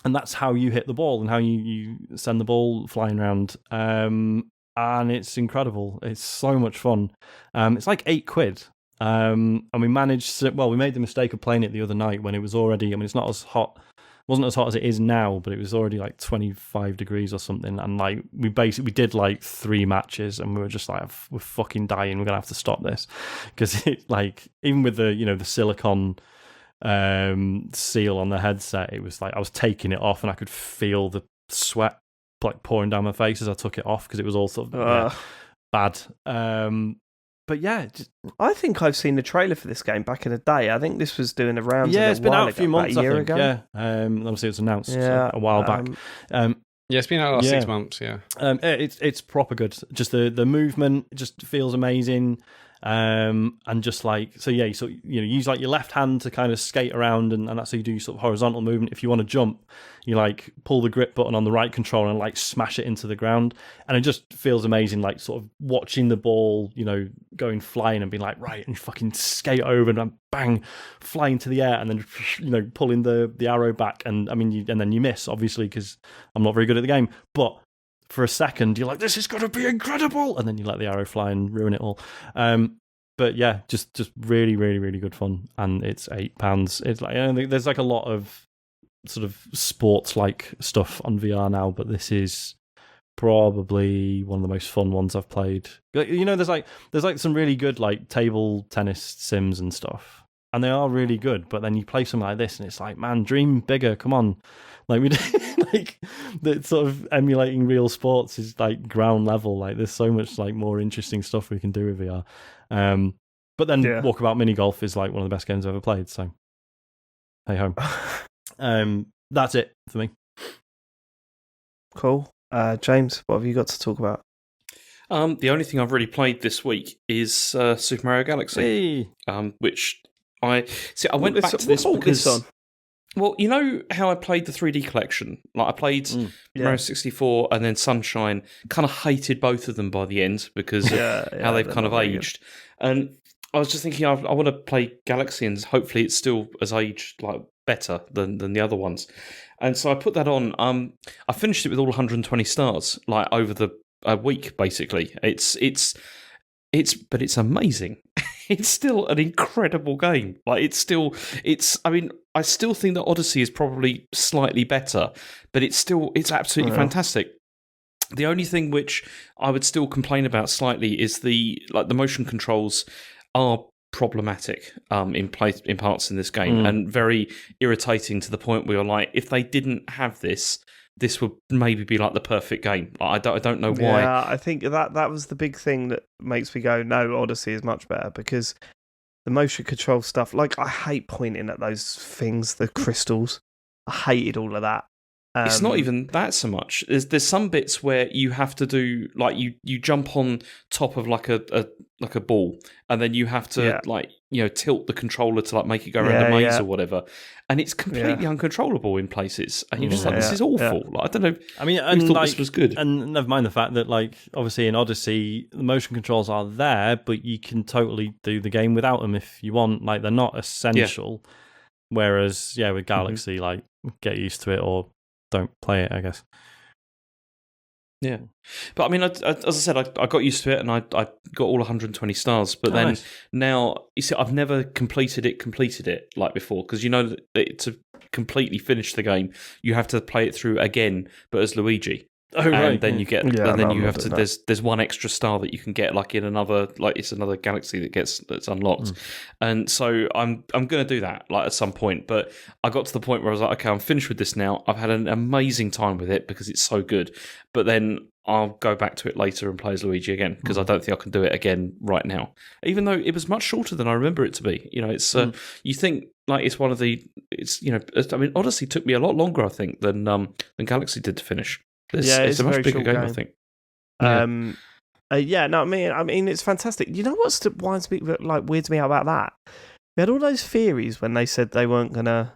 B: and that's how you hit the ball and how you send the ball flying around. And it's incredible. It's so much fun. It's £8. And we managed to, we made the mistake of playing it the other night when it was already, it's not as hot, wasn't as hot as it is now, but it was already 25 degrees or something, and we did 3 matches, and we were just we're fucking dying, we're gonna have to stop this, because it even with the the silicone seal on the headset, it was I was taking it off and I could feel the sweat pouring down my face as I took it off, because it was all sort of bad. But yeah,
A: I think I've seen the trailer for this game back in the day. I think this was doing the rounds.
B: Yeah, it's been out
A: a
B: few months,
A: a year
B: ago. Yeah, obviously it was announced a while back.
C: Yeah, it's been out last 6 months. Yeah,
B: it's proper good. Just the movement just feels amazing. And just so you use your left hand to kind of skate around, and that's how you do sort of horizontal movement. If you want to jump, you pull the grip button on the right controller and smash it into the ground, and it just feels amazing. Sort of watching the ball, going flying and being right, and you fucking skate over and bang, fly into the air, and then pulling the arrow back, and and then you miss, obviously, because I'm not very good at the game, but for a second, you're like, this is going to be incredible. And then you let the arrow fly and ruin it all. But yeah, just really, really, really good fun. And it's £8. It's like, there's like a lot of sort of sports-like stuff on VR now, but this is probably one of the most fun ones I've played. There's like some really good like table tennis sims and stuff, and they are really good. But then you play something like this, and it's like, man, dream bigger. Come on, like we like the sort of emulating real sports is like ground level. Like there's so much like more interesting stuff we can do with VR. But then Walkabout Mini Golf is like one of the best games I've ever played. So hey ho. That's it for me.
A: Cool. James, what have you got to talk about?
D: The only thing I've really played this week is Super Mario Galaxy. Which I went back to this because... Well, you know how I played the 3D collection? Like I played Mario 64 and then Sunshine. Kind of hated both of them by the end because of how they've kind of aged. And I was just thinking, I want to play Galaxy, and hopefully it's still as aged like better than the other ones. And so I put that on. I finished it with all 120 stars, like over a week, basically. But it's amazing. It's still an incredible game. Like I mean, I still think that Odyssey is probably slightly better, but it's absolutely fantastic. The only thing which I would still complain about slightly is the motion controls are problematic in parts in this game, and very irritating to the point where you're like, if they didn't have this would maybe be like the perfect game. I don't know why.
A: Yeah, I think that was the big thing that makes me go, no, Odyssey is much better, because the motion control stuff, like I hate pointing at those things, the crystals. I hated all of that.
D: It's not even that so much. There's some bits where you have to do like you jump on top of like a ball, and then you have to tilt the controller to like make it go around the maze or whatever, and it's completely uncontrollable in places. And you're just like, this is awful. Like, I don't know.
B: I mean,
D: who thought this was good.
B: And never mind the fact that like obviously in Odyssey the motion controls are there, but you can totally do the game without them if you want. Like they're not essential. Yeah. Whereas with Galaxy, like get used to it or don't play it, I guess.
D: Yeah, but I mean, as I said, I got used to it, and I got all 120 stars. But then now, you see, I've never completed it like before, because that to completely finish the game, you have to play it through again, but as Luigi.
B: Oh, right.
D: And then you get, and then you have to. There's one extra star that you can get, like in another, like it's another galaxy that's unlocked, and so I'm going to do that like at some point. But I got to the point where I was like, okay, I'm finished with this now. I've had an amazing time with it because it's so good. But then I'll go back to it later and play as Luigi again, because I don't think I can do it again right now. Even though it was much shorter than I remember it to be. It's you think like it's one of the I mean, Odyssey took me a lot longer, I think, than Galaxy did to finish. It's a much bigger game, I think.
A: I mean, it's fantastic. You know what weirds me out about that? We had all those theories when they said they were gonna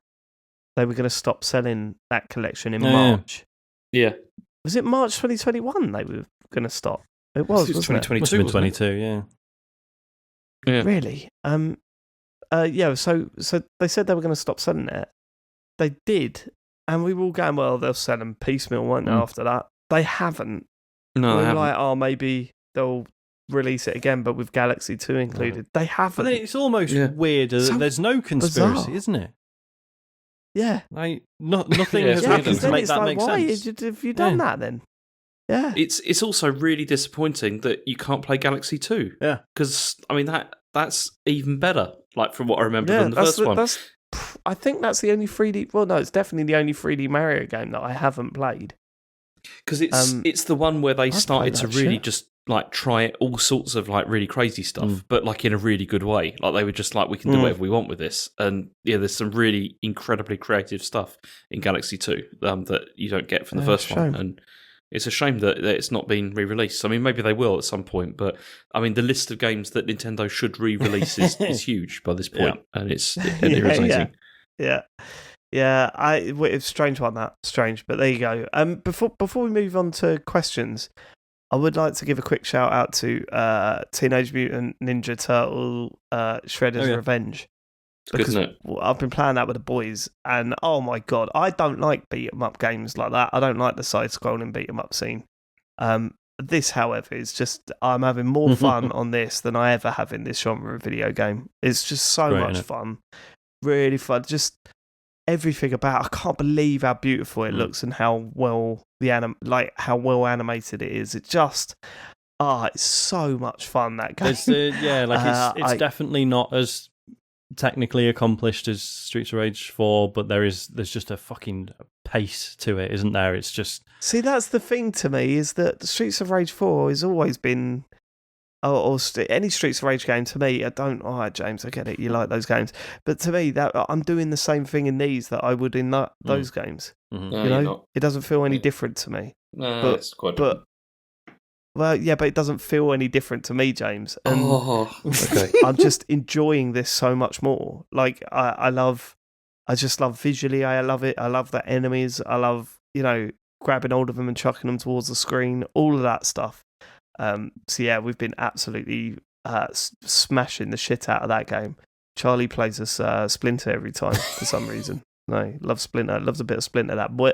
A: stop selling that collection in March.
D: Yeah.
A: Was it March 2021 they were gonna stop? It was
D: 2022.
B: Must have been 22,
D: yeah.
A: Really? So they said they were gonna stop selling it. They did. And we were all going, well, they'll sell them piecemeal, won't they, after that? They haven't.
D: No, they haven't.
A: Like, maybe they'll release it again, but with Galaxy 2 included. They haven't.
B: But it's almost weird. There's no conspiracy,
A: bizarre.
B: Isn't it?
A: Yeah.
B: Like, nothing has happened to make that make sense.
A: Why have you done that then? Yeah.
D: It's also really disappointing that you can't play Galaxy 2.
B: Yeah.
D: Because, I mean, that's even better, like from what I remember than the first one.
A: I think that's the only 3D... Well, no, it's definitely the only 3D Mario game that I haven't played.
D: Because it's the one where they started to really just like try all sorts of like really crazy stuff, but like in a really good way. Like they were just like, we can do whatever we want with this. And there's some really incredibly creative stuff in Galaxy 2 that you don't get from the first one. And it's a shame that it's not been re-released. I mean, maybe they will at some point, but I mean, the list of games that Nintendo should re-release is huge by this point, and it's irritating.
A: Yeah. It's a strange one, that. Strange, but there you go. Before we move on to questions, I would like to give a quick shout out to Teenage Mutant Ninja Turtle Shredder's Revenge.
D: Because good, isn't it?
A: I've been playing that with the boys, and oh my god, I don't like beat 'em up games like that. I don't like the side-scrolling beat 'em up scene. This, however, is just I'm having more fun on this than I ever have in this genre of video game. It's just so much fun, really fun. Just everything about. I can't believe how beautiful it looks and how well how well animated it is. It just it's so much fun, that game.
B: It's definitely not as technically accomplished as Streets of Rage 4, but there's just a fucking pace to it, isn't there? It's just...
A: See, that's the thing to me, is that Streets of Rage 4 has always been... any Streets of Rage game, to me, Alright, James, I get it, you like those games. But to me, that I'm doing the same thing in these that I would in those games.
D: Mm-hmm.
A: No, you know? It doesn't feel any different to me.
D: No, it's quite different.
A: Well, yeah, but it doesn't feel any different to me, James. And
D: okay.
A: I'm just enjoying this so much more. Like, I just love visually, I love it. I love the enemies. I love, grabbing hold of them and chucking them towards the screen. All of that stuff. So yeah, we've been absolutely smashing the shit out of that game. Charlie plays us Splinter every time for some reason. No, loves Splinter. Loves a bit of Splinter, that boy.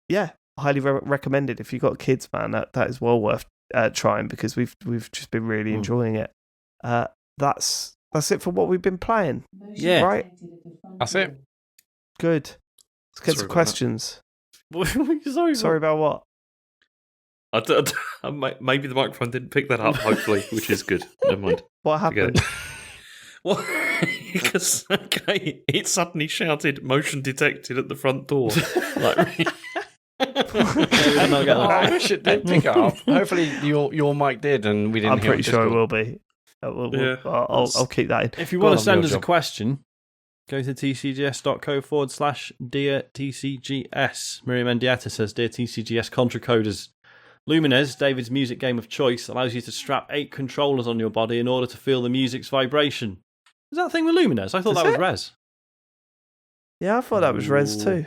A: Yeah. Highly recommended if you've got kids, man. That is well worth trying, because we've just been really enjoying it. That's it for what we've been playing.
B: Yeah,
A: right.
C: That's it.
A: Good. Let's get some questions.
B: Sorry
A: about what?
D: Maybe the microphone didn't pick that up. Hopefully, which is good. Never mind.
A: What happened?
D: Well, because it suddenly shouted "motion detected" at the front door.
C: I wish it did pick it up. Hopefully your mic did, and we didn't.
A: I'm pretty sure it will be. I'll keep that in.
B: If you want to send us a question, go to tcgs.co/Dear TCGS. Miriam Mendieta says, Dear TCGS Contra Coders, Lumines, David's music game of choice, allows you to strap 8 controllers on your body in order to feel the music's vibration. Is that a thing with Lumines? I thought that was Res.
A: Yeah, I thought that was Res too.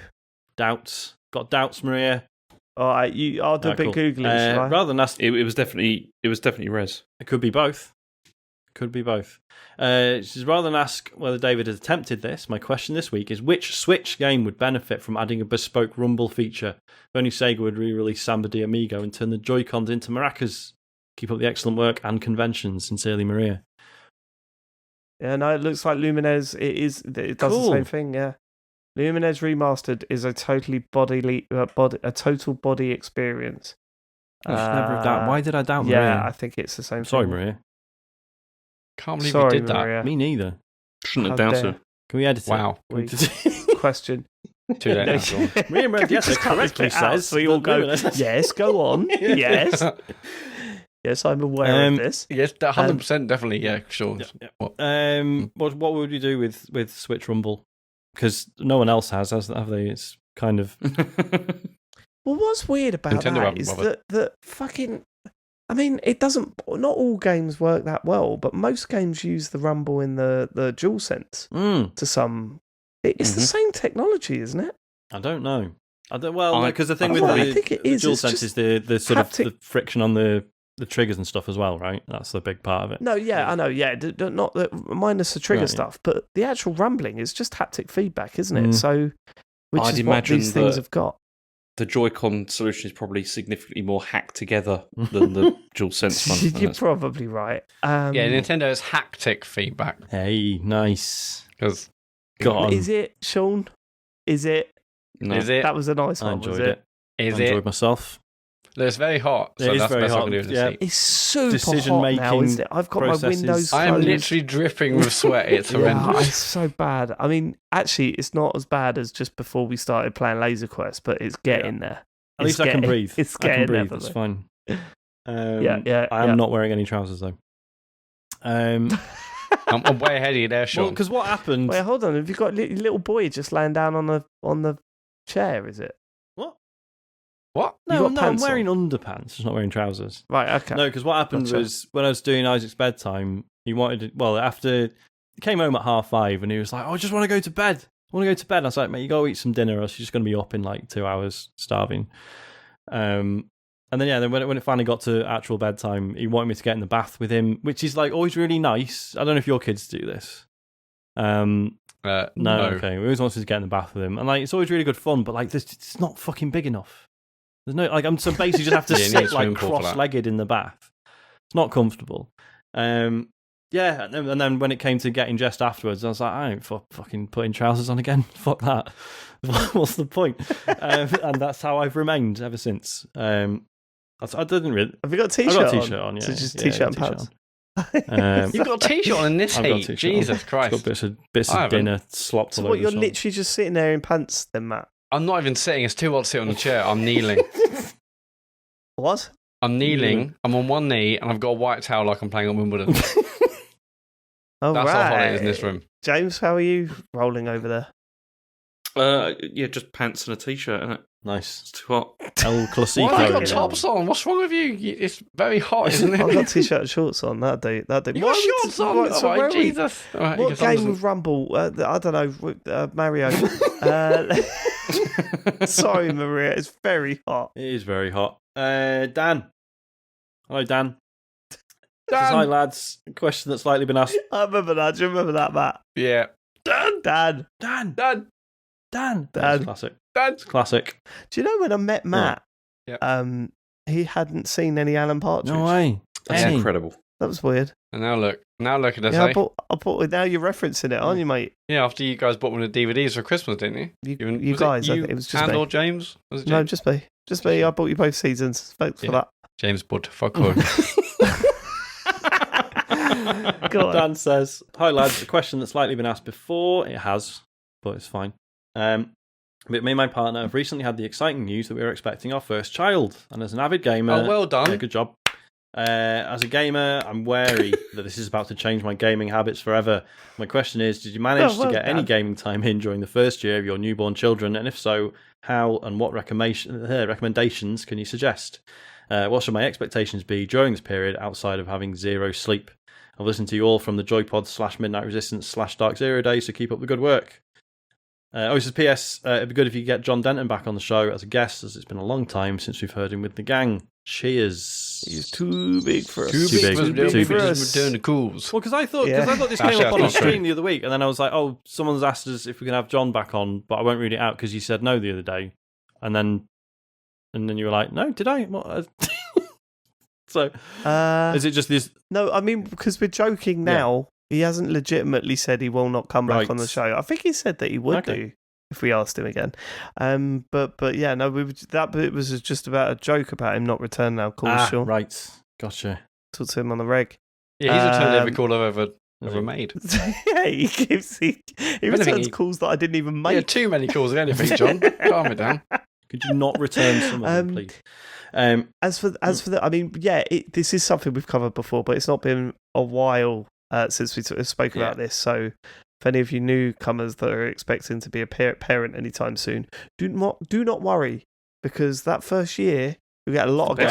B: Doubts. Got doubts, Maria?
A: All right, I'll do a bit Googling, shall I?
B: Rather than ask...
D: It was definitely Res.
B: It could be both. She says, rather than ask whether David has attempted this, my question this week is, which Switch game would benefit from adding a bespoke rumble feature? If only Sega would re-release Samba de Amigo and turn the Joy-Cons into maracas. Keep up the excellent work and conventions. Sincerely, Maria.
A: Yeah, no, it looks like Lumines. It does the same thing, yeah. Lumines Remastered is a total body experience.
B: Never doubt. Why did I doubt
A: Maria?
B: Maria?
A: I think it's the same thing.
B: Sorry, Maria.
C: Can't believe you did that.
A: Maria.
B: Me neither.
D: Shouldn't have doubted.
B: Can we edit it?
C: Wow.
A: Question.
C: Too late.
B: Maria Mendieta correctly says,
A: so we all go, yes, go on. Yes. Yes, I'm aware of this.
C: Yes, 100% definitely, yeah, sure.
B: Yeah. What would you do with Switch Rumble? Because no one else have they? It's kind of...
A: Well, what's weird about that is that fucking... I mean, it doesn't... Not all games work that well, but most games use the Rumble in the DualSense to some... It's the same technology, isn't it?
B: I don't know. Because the thing with the DualSense is the sort of the friction on the triggers and stuff as well, right? That's the big part of it.
A: No, yeah, I know, yeah. Not minus the trigger stuff, but the actual rumbling is just haptic feedback, isn't it? So, I'd imagine these things have got.
D: The Joy-Con solution is probably significantly more hacked together than the DualSense one.
A: You're probably right.
C: Yeah, Nintendo has haptic feedback.
B: Hey, nice.
C: Because
A: is it, Sean? Is it?
D: No.
C: Is it?
A: That was a nice one.
B: I enjoyed it.
C: I
B: enjoyed myself.
C: It's very hot. So
B: it
C: that's
B: is very hot.
A: It's super hot now, isn't it? I've got my windows closed.
C: I am literally dripping with sweat. It's horrendous.
A: It's so bad. I mean, actually, it's not as bad as just before we started playing Laser Quest, but it's getting there.
B: At least I can breathe.
A: It's getting there.
B: It's fine.
A: I
B: am not wearing any trousers, though.
C: I'm way ahead of you there, Sean.
B: Because what happened...
A: Wait, hold on. Have you got a little boy just laying down on the chair, is it?
C: What?
B: No, I'm wearing underpants. Just not wearing trousers.
A: Right, okay.
B: No, because what happened was when I was doing Isaac's bedtime, he wanted to... After... He came home at 5:30 and he was like, I just want to go to bed. And I was like, mate, you go eat some dinner or else you're just going to be up in like 2 hours starving. And then when it finally got to actual bedtime, he wanted me to get in the bath with him, which is like always really nice. I don't know if your kids do this. No. Okay. We always wanted to get in the bath with him. And like, it's always really good fun, but like, it's not fucking big enough. There's no I'm so basically just have to sit like cross-legged in the bath. It's not comfortable. And then when it came to getting dressed afterwards, I was like, I ain't fucking putting trousers on again. Fuck that. What's the point? And that's how I've remained ever since. I didn't really.
A: Have you got a t-shirt on?
B: I've got a t-shirt on, yeah.
A: So just t-shirt and pants.
C: You've got a t-shirt on in this heat. Jesus Christ.
B: I've got bits of dinner slopped
A: so
B: all over.
A: You're literally just sitting there in pants then, Matt?
C: I'm not even sitting. It's too hot to sit on the chair. I'm kneeling.
A: What?
C: I'm kneeling. I'm on one knee, and I've got a white towel like I'm playing at Wimbledon. That's how hot it is in this room.
A: James, how are you rolling over there?
D: Just pants and a t-shirt, innit?
B: Nice.
D: It's too hot.
B: El Clasico.
C: Why have you got tops on? What's wrong with you? It's very hot, isn't it?
A: I've got t-shirt and shorts on. That'd do.
C: You got shorts on?
A: Right, so
C: oh, Jesus. Right,
A: what game of Rumble? I don't know. Mario. Sorry, Maria. It's very hot.
B: It is very hot. Dan. Hello, Dan.
C: Dan.
B: Hi, lads. A question that's slightly been asked.
A: I remember that. Do you remember that, Matt?
C: Yeah.
A: Dan.
B: That's classic. It's classic.
A: Do you know when I met Matt? He hadn't seen any Alan Partridge.
B: No way.
D: That's incredible.
A: That was weird.
C: And now look at us.
A: I bought. Now you're referencing it, aren't you, mate?
C: Yeah. After you guys bought one of the DVDs for Christmas, didn't you?
A: You guys. It was just
C: and
A: me.
C: or James? Was it James?
A: No, just me. Just me. I bought you both seasons. Thanks for that.
C: James bought fuck all.
B: Dan says, "Hi lads. A question that's slightly been asked before. It has, but it's fine. But me and my partner have recently had the exciting news that we are expecting our first child. And as an avid gamer...
C: Oh, well done.
B: Yeah, good job. As a gamer, I'm wary that this is about to change my gaming habits forever. My question is, did you manage to get any gaming time in during the first year of your newborn children? And if so, how and what recommendations can you suggest? What should my expectations be during this period outside of having zero sleep? I've listened to you all from the Joypod / Midnight Resistance / Dark Zero days, so keep up the good work. This is PS. It'd be good if you get John Denton back on the show as a guest, as it's been a long time since we've heard him with the gang. Cheers.
A: He's too big for us.
B: Too big
C: for us. Return to cools.
B: Well, because I thought this came up on a stream the other week, and then I was like, oh, someone's asked us if we can have John back on, but I won't read it out because you said no the other day, and then you were like, no, did I? What? So, is it just this?
A: No, I mean, because we're joking now. He hasn't legitimately said he will not come back on the show. I think he said that he would do if we asked him again. But yeah, no, that bit was just about a joke about him not returning our calls. Sean.
B: Right, gotcha.
A: Talk to him on the reg.
C: Yeah, he's returned every call I've ever made.
A: Yeah, he returns calls that I didn't even make.
C: Yeah, too many calls of anything, John. Calm it down.
B: Could you not return some of them, please?
A: As for the, I mean, yeah, this is something we've covered before, but it's not been a while since we spoke about this. So, if any of you newcomers that are expecting to be a parent anytime soon, do not worry, because that first year you get a lot of games.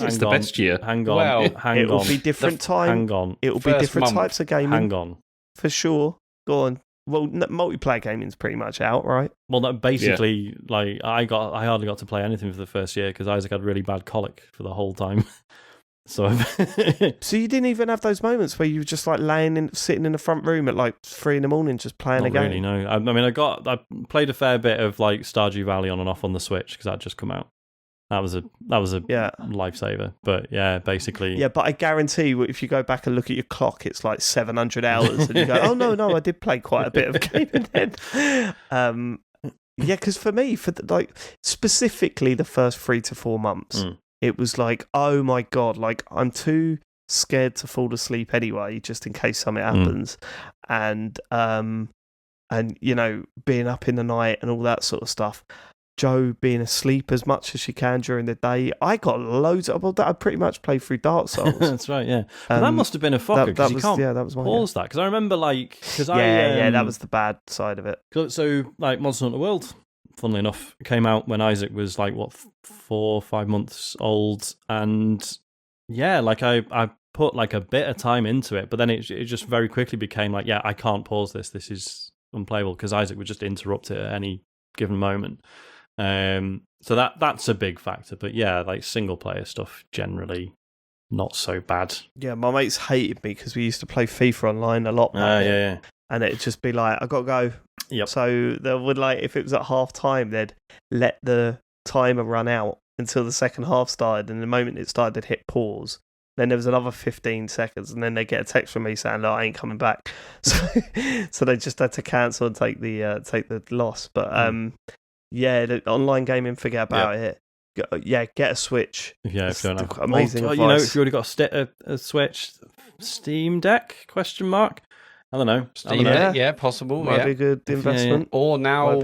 D: It's the best year.
B: Hang on.
A: It will be different time.
B: Hang on.
A: It will be different types of gaming.
B: Hang on.
A: For sure. Go on. Well, multiplayer gaming's pretty much out, right?
B: Well, that basically, like, I hardly got to play anything for the first year because Isaac had really bad colic for the whole time. So
A: you didn't even have those moments where you were just like sitting in the front room at like 3 a.m. just playing a game?
B: Really, no. I mean, I played a fair bit of like Stardew Valley on and off on the Switch because that just come out. That was a lifesaver. But yeah, basically.
A: Yeah, but I guarantee if you go back and look at your clock, it's like 700 hours, and you go, oh no, I did play quite a bit of gaming then. Yeah, because for me, specifically the first 3 to 4 months. It was like, oh my God, like I'm too scared to fall asleep anyway, just in case something happens. And you know, being up in the night and all that sort of stuff. Joe being asleep as much as she can during the day. I got loads of that. I pretty much played through Dark Souls.
B: That's right, yeah. But that must have been a fucker because you can't
A: that was
B: pause that. Because I remember
A: that was the bad side of it.
B: So like Monster Hunter World, funnily enough, came out when Isaac was like 4 or 5 months old, and yeah, like I put like a bit of time into it, but then it just very quickly became like, yeah, I can't pause this. This is unplayable because Isaac would just interrupt it at any given moment. So that's a big factor. But yeah, like single player stuff generally not so bad. Yeah,
A: my mates hated me because we used to play FIFA online a lot.
B: Yeah.
A: And it'd just be like, I got to go.
B: Yep.
A: So they would, like, if it was at half time, they'd let the timer run out until the second half started, and the moment it started, they'd hit pause. Then there was another 15 seconds, and then they get a text from me saying, "No, I ain't coming back." So they just had to cancel and take the loss. But the online gaming, forget about it. Get a Switch.
B: Yeah, if you don't have
A: amazing advice.
B: If you already got a Switch, Steam Deck ? I don't know.
C: Steam Deck, yeah, possible.
A: Might be a good investment.
C: Or now,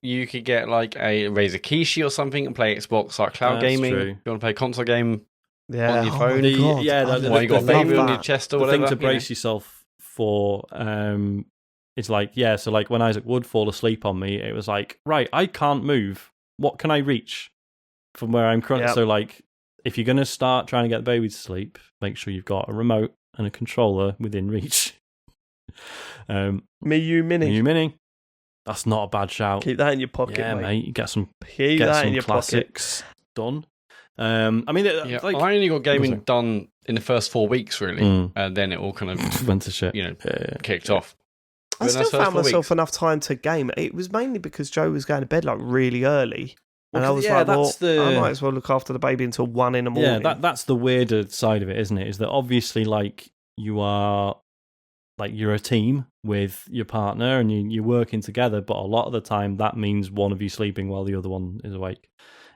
C: you could get like a Razer Kishi or something and play Xbox like cloud gaming.
B: True.
C: If you want to play console game
A: on
C: your phone.
A: You
C: got a baby on your chest or whatever.
B: The thing to brace yourself for is like, so like when Isaac would fall asleep on me, it was like, right, I can't move. What can I reach from where I'm currently? So like, if you're going to start trying to get the baby to sleep, make sure you've got a remote and a controller within reach.
A: Miyu Mini.
B: That's not a bad shout.
A: Keep that in your pocket,
B: mate. You get some
A: classics
B: done. I mean,
C: I only got gaming done in the first 4 weeks, really, and then it all kind of
B: went to shit.
C: Kicked off.
A: I still found myself enough time to game. It was mainly because Joe was going to bed like really early. And I was I might as well look after the baby until 1 in the morning.
B: Yeah, that's the weirder side of it, isn't it? Is that obviously like you're a team with your partner and you're working together, but a lot of the time that means one of you sleeping while the other one is awake.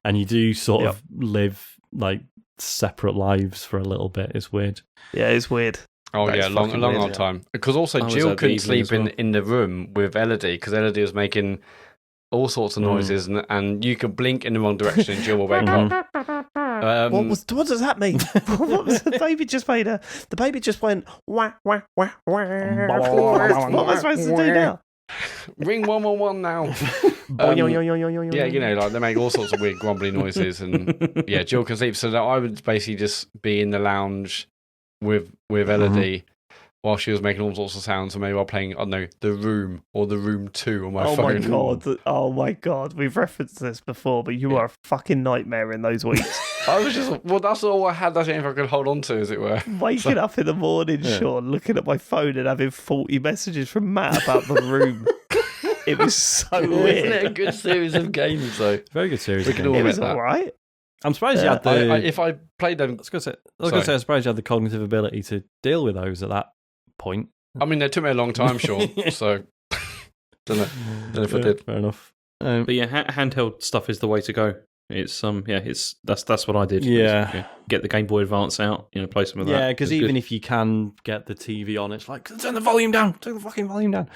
B: And you do sort of live like separate lives for a little bit. It's weird.
A: Yeah, it's weird.
C: Oh, a long old time. Because also Jill couldn't sleep in the room with Elodie because Elodie was making all sorts of noises and you could blink in the wrong direction and Jill will wake up.
A: What does that mean? What was the baby just made? The baby just went wah wah wah wah. What am I supposed to do now?
C: Ring 111 now. Like they make all sorts of weird grumbly noises, and Jill can sleep. So that I would basically just be in the lounge with Elodie while she was making all sorts of sounds, and maybe while playing, I don't know, The Room or The Room 2 on my phone.
A: Oh my god, we've referenced this before, but you are a fucking nightmare in those weeks.
C: I was that's all I had. That's the only thing I could hold on to, as it were.
A: Waking up in the morning, Sean, looking at my phone and having 40 messages from Matt about The Room. It was so weird.
C: Isn't it a good series of games, though?
B: Very good series.
A: It was all right.
B: I'm surprised you had the.
C: If I played them,
B: I was going to say, I'm surprised you had the cognitive ability to deal with those at that point.
C: I mean, they took me a long time, Sean. So don't know if I did.
B: Fair enough.
D: But handheld stuff is the way to go. It's that's what I did.
B: Yeah.
D: Get the Game Boy Advance out, play some of that.
B: Yeah, because even if you can get the TV on, it's like turn the volume down, turn the fucking volume down.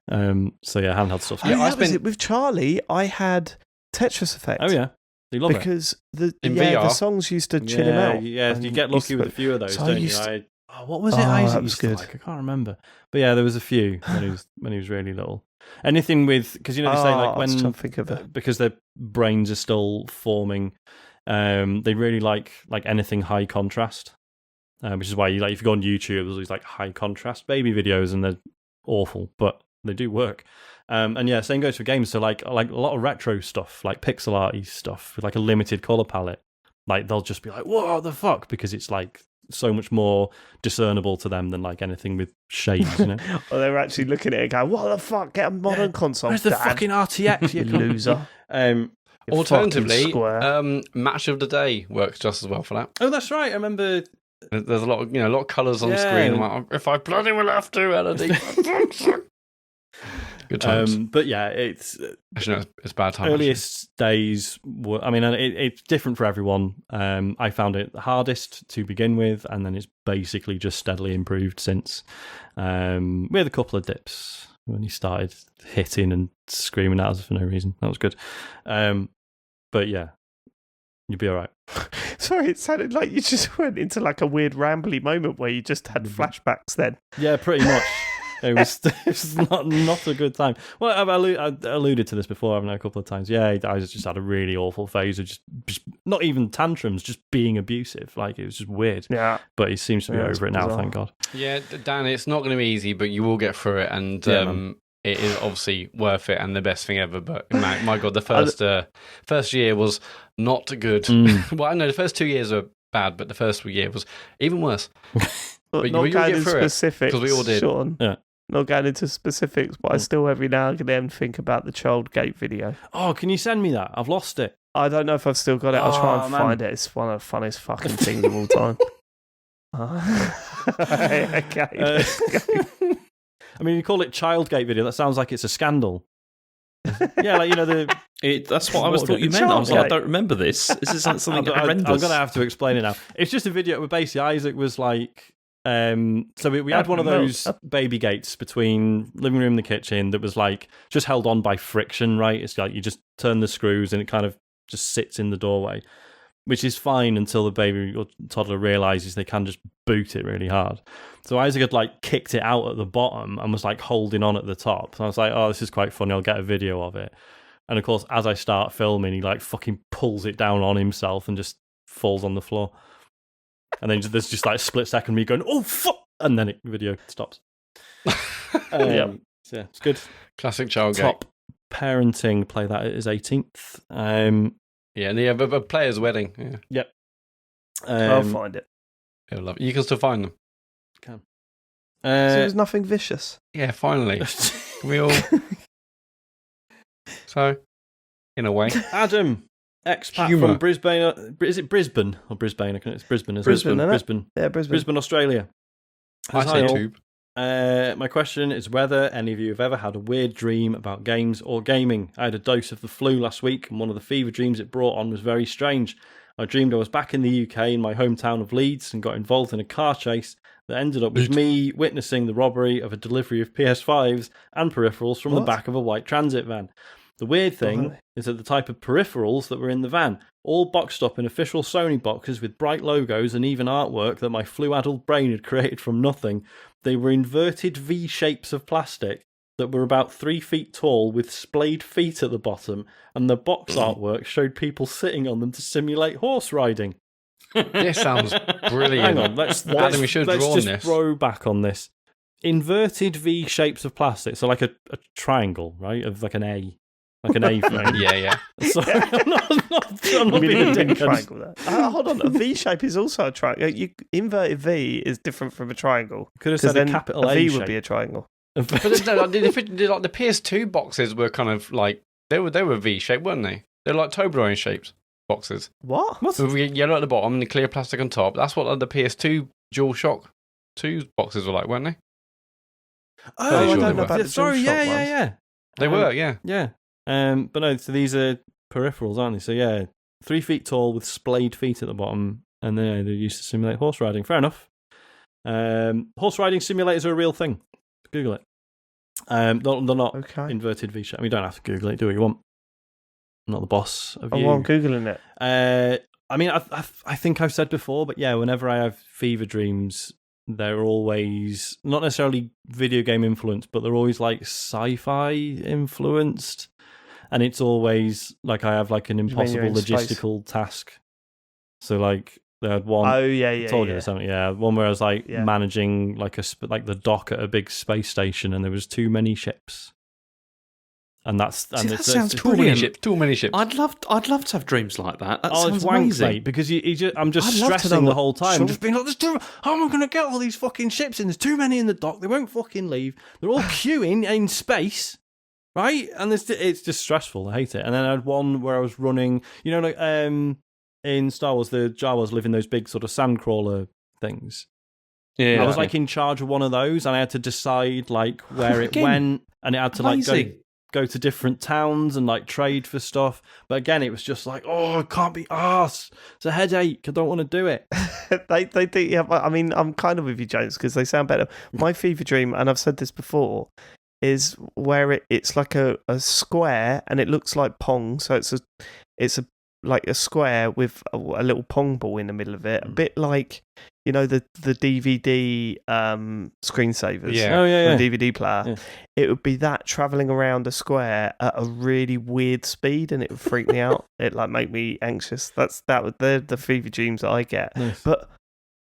B: Handheld stuff.
A: Yeah, with Charlie, I had Tetris Effect.
B: Oh yeah, you love
A: because
B: it
A: the songs used to chill him out.
B: Yeah, you get lucky with a few of those, don't you? What was it?
A: That was good.
B: I can't remember, but yeah, there was a few when he was really little. Anything with because they say like when
A: think of it.
B: Because their brains are still forming, they really like anything high contrast, which is why if you go on YouTube, there's these like high contrast baby videos and they're awful, but they do work. And same goes for games. So like a lot of retro stuff, like pixel arty stuff with like a limited color palette, like they'll just be like, "What the fuck?" because it's like so much more discernible to them than like anything with shades,
A: Well, they're actually looking at it and going, "What the fuck? Get a modern console,
B: where's the fucking RTX, you
A: loser?"
C: Alternatively, Match of the Day works just as well for that.
B: Oh, that's right. I remember.
C: There's a lot of colours on screen. I'm like, if I bloody will have to, Elodie. Good times.
B: But yeah, it's
C: bad times.
B: Earliest days were, it's different for everyone. I found it the hardest to begin with, and then it's basically just steadily improved since. We had a couple of dips when he started hitting and screaming at us for no reason. That was good. But yeah, you'll be all right.
A: Sorry, it sounded like you just went into like a weird rambly moment where you just had flashbacks then.
B: Yeah, pretty much. It was not a good time. Well, I alluded to this before, haven't I, a couple of times. Yeah, I just had a really awful phase of just not even tantrums, just being abusive. Like, it was just weird.
A: Yeah.
B: But he seems to be over it now, thank God.
C: Yeah, Dan, it's not going to be easy, but you will get through it, and it is obviously worth it and the best thing ever. But my God, the first year was not good. Well, I know the first 2 years were bad, but the first year was even worse.
A: But not going in specifics,
C: because we all did.
A: Sean.
B: Yeah.
A: not going into specifics, but I still every now and then think about the Childgate video.
B: Oh, can you send me that? I've lost it.
A: I don't know if I've still got it. I'll try and find it. It's one of the funniest fucking things of all time. Okay.
B: I mean, you call it Childgate video. That sounds like it's a scandal. Yeah, like, you know,
D: that's what I thought you meant. I was like, I don't remember this. This is something horrendous.
B: I'm going to have to explain it now. It's just a video where basically Isaac was like, so we had one of those baby gates between living room and the kitchen that was like just held on by friction, right? It's like you just turn the screws and it kind of just sits in the doorway, which is fine until the baby or toddler realizes they can just boot it really hard. So Isaac had like kicked it out at the bottom and was like holding on at the top. So I was like, oh, this is quite funny. I'll get a video of it. And of course, as I start filming, he like fucking pulls it down on himself and just falls on the floor. And then there's just like a split second of me going, oh, fuck! And then the video stops.
A: Yeah.
B: So yeah, it's good.
C: Classic Childgate.
B: Top parenting, play that at his 18th.
C: Yeah, and a player's wedding. Yeah.
B: Yep.
A: I'll find it.
C: I love it. You can still find them.
B: Can.
A: So there's nothing vicious.
C: Yeah, finally. We all. So, in a way.
B: Adam, expat from Brisbane. Is it Brisbane or Brisbane? It's Brisbane, isn't
A: Brisbane,
B: it?
A: Brisbane. Yeah, Brisbane.
B: Brisbane, Australia.
C: I say tube.
B: My question is whether any of you have ever had a weird dream about games or gaming. I had a dose of the flu last week, and one of the fever dreams it brought on was very strange. I dreamed I was back in the UK in my hometown of Leeds and got involved in a car chase that ended up with me witnessing the robbery of a delivery of PS5s and peripherals from the back of a white transit van. The weird thing is that the type of peripherals that were in the van, all boxed up in official Sony boxes with bright logos and even artwork that my flu-addled brain had created from nothing, they were inverted V shapes of plastic that were about 3 feet tall with splayed feet at the bottom, and the box artwork showed people sitting on them to simulate horse riding.
C: This sounds brilliant.
B: Hang on, let's just throw back on this. Inverted V shapes of plastic, so like a triangle, right? Of like an A. Like an A frame.
C: Yeah.
B: So, I'm not being a dick.
A: Triangle there. Hold on, a V shape is also a triangle. Inverted V is different from a triangle.
B: Could have said a capital A
A: V
B: shape.
A: Would be a triangle.
C: But the PS2 boxes were kind of like they were V shaped, weren't they? They're like Toblerone shaped boxes.
A: What?
C: With yellow at the bottom and the clear plastic on top. That's what the PS2 DualShock 2 boxes were like, weren't they?
A: Oh, I don't know about the
B: Sorry, yeah.
C: They were, yeah.
B: Yeah. But no, so these are peripherals, aren't they? So yeah, 3 feet tall with splayed feet at the bottom, and they're used to simulate horse riding. Fair enough. Horse riding simulators are a real thing. Google it. They're not inverted V shape. I mean, you don't have to Google it. Do what you want. I'm not the boss of you.
A: Oh, I'm Googling it.
B: I mean, I think I've said before, but yeah, whenever I have fever dreams, they're always not necessarily video game influenced, but they're always like sci-fi influenced. And it's always like I have like an impossible logistical task. So like they had one.
A: Oh yeah.
B: I told you something. Yeah, one where I was like managing like the dock at a big space station, and there was too many ships. And that
D: sounds
C: too many ships. Too many ships.
D: I'd love to have dreams like that. That sounds
B: it's wank,
D: amazing.
B: Mate, because I'm just stressing the whole time. Just being like, how am I going to get all these fucking ships in? There's too many in the dock. They won't fucking leave. They're all queuing in space. Right? And it's just stressful. I hate it. And then I had one where I was running, like in Star Wars, the Jawas live in those big sort of sandcrawler things.
D: Yeah.
B: I was like in charge of one of those, and I had to decide like where it went, and it had to like go to different towns and like trade for stuff. But again, it was just like, oh, I can't be arsed. It's a headache. I don't want to do it.
A: they think, yeah, I mean, I'm kind of with you, James, because they sound better. My fever dream, and I've said this before, is where it's like a square and it looks like Pong. So it's like a square with a little Pong ball in the middle of it. A bit like, the DVD screensavers.
B: Yeah. Oh, yeah.
A: The DVD player. Yeah. It would be that travelling around a square at a really weird speed, and it would freak me out. It like make me anxious. They're the fever dreams that I get.
B: Nice.
A: But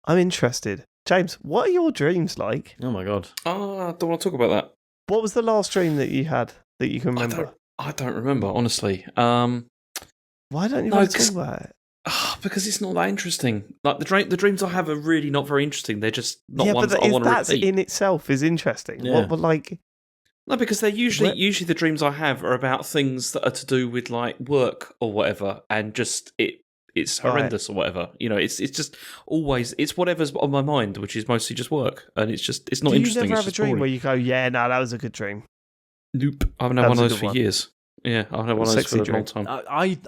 A: I'm interested. James, what are your dreams like?
B: Oh my God.
D: Oh, I don't want to talk about that.
A: What was the last dream that you had that you can remember?
D: I don't remember, honestly.
A: Why don't you want to talk about it?
D: Because it's not that interesting. Like the dreams I have are really not very interesting. They're just not ones that I want to repeat.
A: That in itself is interesting.
B: Yeah.
A: What like?
D: No, because they're usually the dreams I have are about things that are to do with like work or whatever, and just it's horrendous or whatever. You know, it's just always it's whatever's on my mind, which is mostly just work, and it's not interesting.
A: Do you never
D: it's
A: have a dream
D: boring.
A: where you go, yeah, no, that was a good dream?
D: Nope, I haven't had one of those for years. Yeah, I haven't had one of those for a long time.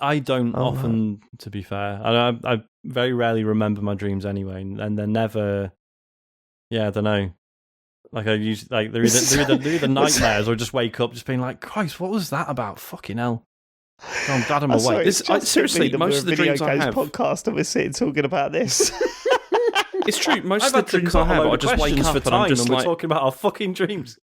B: I don't often, to be fair. I very rarely remember my dreams anyway, and they're never. Yeah, I don't know. Like I usually like they're either nightmares or just wake up just being like, Christ, what was that about? Fucking hell! Oh, I'm glad I'm awake.
D: Seriously, most of the dreams I have
A: podcast and we're sitting talking about this.
D: It's true. Most of the dreams I have, I just wake up and I'm just
B: we're talking about our fucking dreams.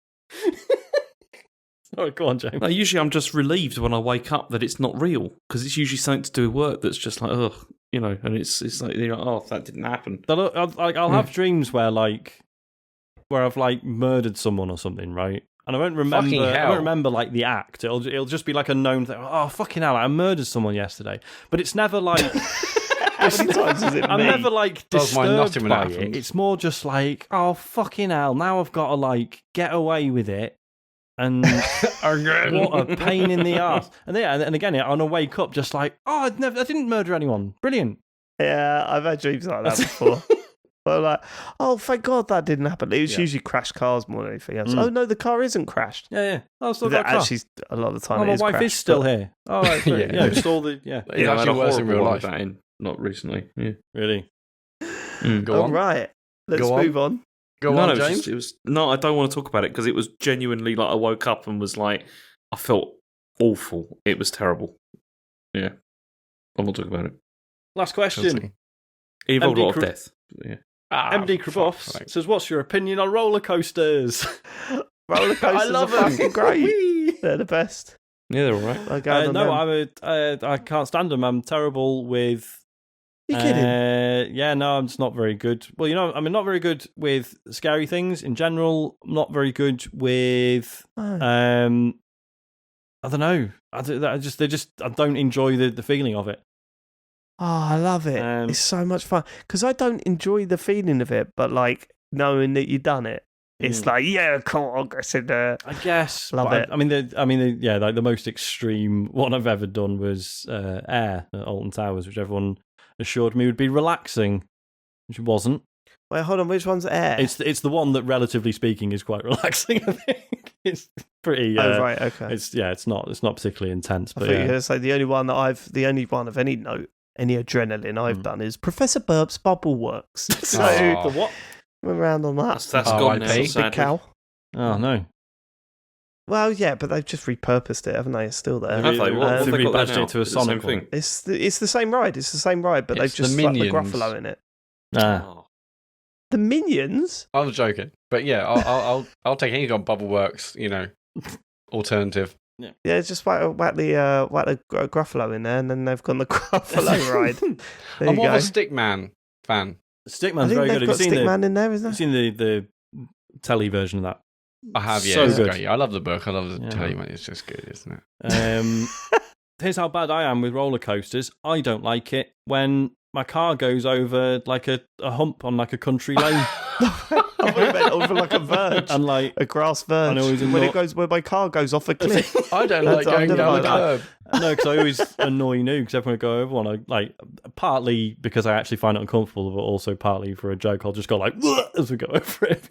B: Sorry, go on, James.
D: Usually I'm just relieved when I wake up that it's not real, because it's usually something to do with work that's just like, ugh, you know, and it's like, you know, oh, that didn't happen.
B: I'll have dreams where I've like murdered someone or something, right? And I won't remember like the act. It'll just be like a known thing. Oh, fucking hell, I murdered someone yesterday. But it's never like
A: How many times is it
B: I'm never like disturbed by it.
C: Happens.
B: It's more just like, oh, fucking hell, now I've got to like get away with it. And what a pain in the ass. And again, I'm gonna wake up just like, oh, I didn't murder anyone. Brilliant.
A: Yeah, I've had dreams like that before. But like, oh, thank God that didn't happen. It was usually crashed cars more than anything else. Oh no, the car isn't crashed.
B: Yeah. Oh, still got a car.
A: Actually, a lot of the time,
B: my wife
A: crashed,
B: is still here. Oh, right, just all the
C: It's actually worse in real life.
D: Not recently. Yeah.
B: Really.
C: Go on.
A: Right, let's move on.
C: Go on, James.
D: I don't want to talk about it because it was genuinely like I woke up and was like, I felt awful. It was terrible. Yeah. I'm not talking about it.
B: Last question.
D: It involved a lot of death. Yeah.
B: MD Kraboffs says, what's your opinion on roller coasters?
A: Roller coasters
B: I love
A: are
B: them.
A: fucking great. They're the best.
D: Yeah, they're all right.
B: I can't stand them. I'm terrible with...
A: You're kidding?
B: Yeah, no, I'm just not very good. Well, you know, I'm not very good with scary things in general. I'm not very good with... I don't know. I don't enjoy the feeling of it.
A: Oh, I love it. It's so much fun. Because I don't enjoy the feeling of it, but like knowing that you've done it, it's like, yeah, cool, I'll go sit there.
B: I guess.
A: Love it.
B: Like the most extreme one I've ever done was Air at Alton Towers, which everyone assured me would be relaxing, which it wasn't.
A: Wait, hold on, which one's Air?
B: It's the one that, relatively speaking, is quite relaxing. I think it's pretty.
A: Right, okay.
B: It's not particularly intense. But
A: I thought you were going to say the only one of any note, any adrenaline I've done is Professor Burp's Bubble Works. So
B: the what?
A: We're around on that.
D: That's gone now.
A: Big cow.
B: Oh no.
A: Well, yeah, but they've just repurposed it, haven't they? It's still there.
D: Have they? What
B: they
D: got
B: repurposed it to a Sonic thing.
A: It's the same ride. It's the same ride, but they've just stuck the Gruffalo in it. The Minions?
C: I was joking, but yeah, I'll take any Bubble Works, you know, alternative.
A: Yeah, just whack the Gruffalo in there, and then they've got the Gruffalo ride.
C: I'm more of a Stickman fan.
B: Stickman's very good.
A: Have you seen Stickman in there, isn't there?
B: Have you seen the telly version of that?
C: I have, yeah.
B: So
C: it's
B: good.
C: Great. I love the book. I love the telly, man. It's just good, isn't it?
B: Here's how bad I am with roller coasters. I don't like it when my car goes over like a hump on like a country lane.
A: I thought you meant over like a verge,
B: and like
A: a grass verge. When my car goes off a cliff.
C: I don't like going down the curb.
B: No, because I always annoy New because everyone would go over one. Partly because I actually find it uncomfortable, but also partly for a joke. I'll just go like as we go over it.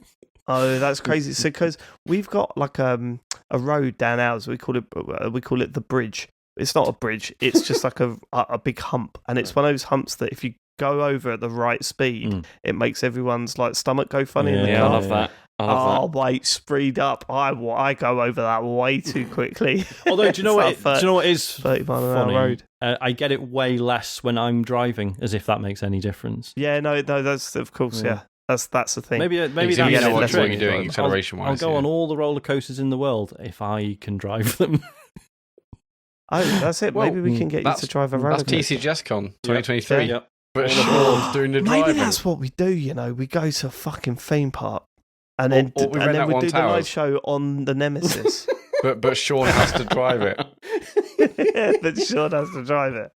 A: Oh, that's crazy. So because we've got like a road down ours, we call it the bridge. It's not a bridge. It's just like a big hump, and it's one of those humps that if you go over at the right speed, it makes everyone's like stomach go funny. In the car.
D: I love that.
A: Wait, speed up! I go over that way too quickly.
B: Although, do you know what is
A: 30 mile an hour road?
B: I get it way less when I'm driving, as if that makes any difference.
A: Yeah, no, that's of course, yeah. That's the thing.
B: Maybe that's
C: you know what
B: trick.
C: You're doing acceleration-wise.
B: I'll go on all the roller coasters in the world if I can drive them.
A: Oh, that's it. Maybe we can get you to drive a roller coaster.
C: That's TCGScon 2023.
B: Yep.
C: But Sean's doing the driving.
A: Maybe that's what we do, you know. We go to a fucking theme park and then we do the live show on the Nemesis.
C: but Sean has to drive it.
A: Yeah, but Sean has to drive it.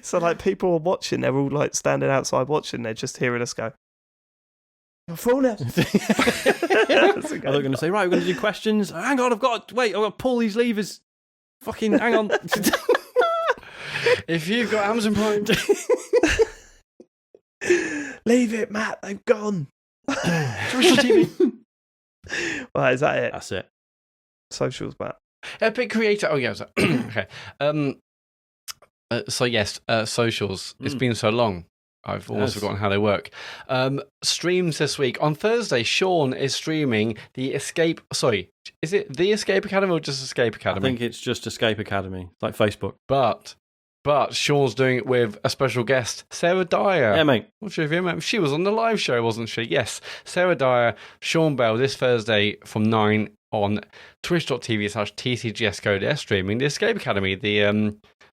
A: So like people are watching, they're all like standing outside watching, they're just hearing us go, "I'm full now."
B: I was going to say, right, we're going to do questions. Hang on, I've got to pull these levers. Fucking hang on.
C: If you've got Amazon Prime,
A: leave it, Matt. They've gone.
C: Traditional TV.
A: Right, is that it?
B: That's it.
A: Socials, Matt.
C: Epic Creator. Oh yeah. Okay. So yes, socials. It's been so long. I've almost forgotten how they work. Streams this week. On Thursday, Sean is streaming the Escape... Sorry, is it the Escape Academy or just Escape Academy?
B: I think it's just Escape Academy, like Facebook.
C: But Sean's doing it with a special guest, Sarah Dyer.
B: Yeah, mate.
C: Not sure if you remember. She was on the live show, wasn't she? Yes. Sarah Dyer, Sean Bell, this Thursday from 9 on twitch.tv/TCGScon. They're streaming the Escape Academy, the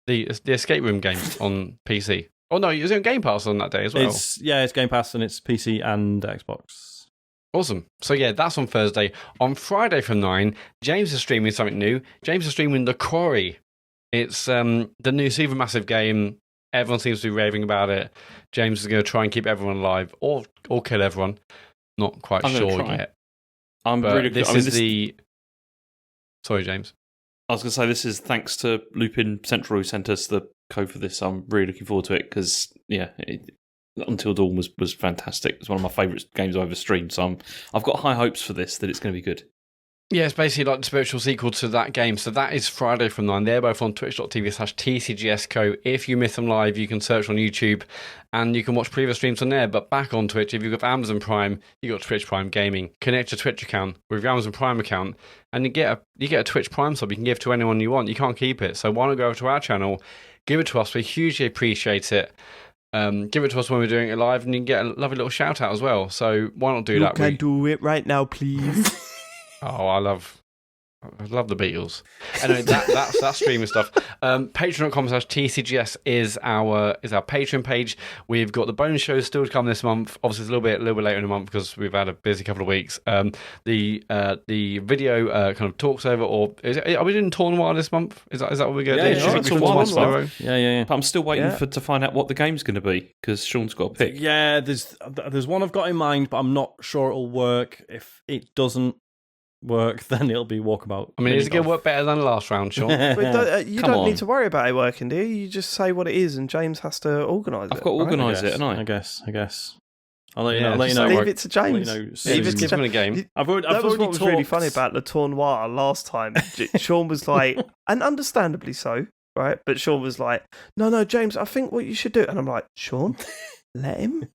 C: escape room game on PC. Oh no, it was on Game Pass on that day as well.
B: It's Game Pass and it's PC and Xbox.
C: Awesome. So yeah, that's on Thursday. On Friday from 9, James is streaming something new. James is streaming The Quarry. It's the new supermassive game. Everyone seems to be raving about it. James is going to try and keep everyone alive or kill everyone. Not quite sure yet. Sorry, James.
D: I was going to say, this is thanks to Lupin Central, who sent us the code for this. I'm really looking forward to it because, Until Dawn was fantastic. It's one of my favourite games I've ever streamed. So I've got high hopes for this, that it's going to be good.
C: Yeah, it's basically like the spiritual sequel to that game. So that is Friday from 9. They're both on twitch.tv/TCGSco. If you miss them live, you can search on YouTube and you can watch previous streams on there. But back on Twitch, if you've got Amazon Prime, you've got Twitch Prime Gaming. Connect your Twitch account with your Amazon Prime account and you get a Twitch Prime sub you can give to anyone you want. You can't keep it. So why not go over to our channel, give it to us. We hugely appreciate it. Give it to us when we're doing it live and you can get a lovely little shout out as well. So why not do that?
A: You can do it right now, please.
C: Oh, I love the Beatles. Anyway, that's streaming stuff. Patreon.com/TCGS is our Patreon page. We've got the bonus shows still to come this month. Obviously, it's a little bit later in the month because we've had a busy couple of weeks. The video kind of talks over, or are we doing Tour Noir this month? Is that what we're going to do?
B: Yeah.
D: But I'm still waiting to find out what the game's going to be because Sean's got a pick.
B: Yeah, there's one I've got in mind, but I'm not sure it'll work. If it doesn't work, then it'll be Walkabout.
C: I mean, is it going to work better than the last round, Sean?
A: You don't need to worry about it working, do you? You just say what it is and James has to organise it.
D: I've got to organise it, haven't I?
B: I guess. I'll let you know.
A: Leave it to James.
C: Leave it to him a game.
A: That was what was really funny about Le Tournoi last time. Sean was like, and understandably so, right? But Sean was like, no, James, I think what you should do. And I'm like, Sean, let him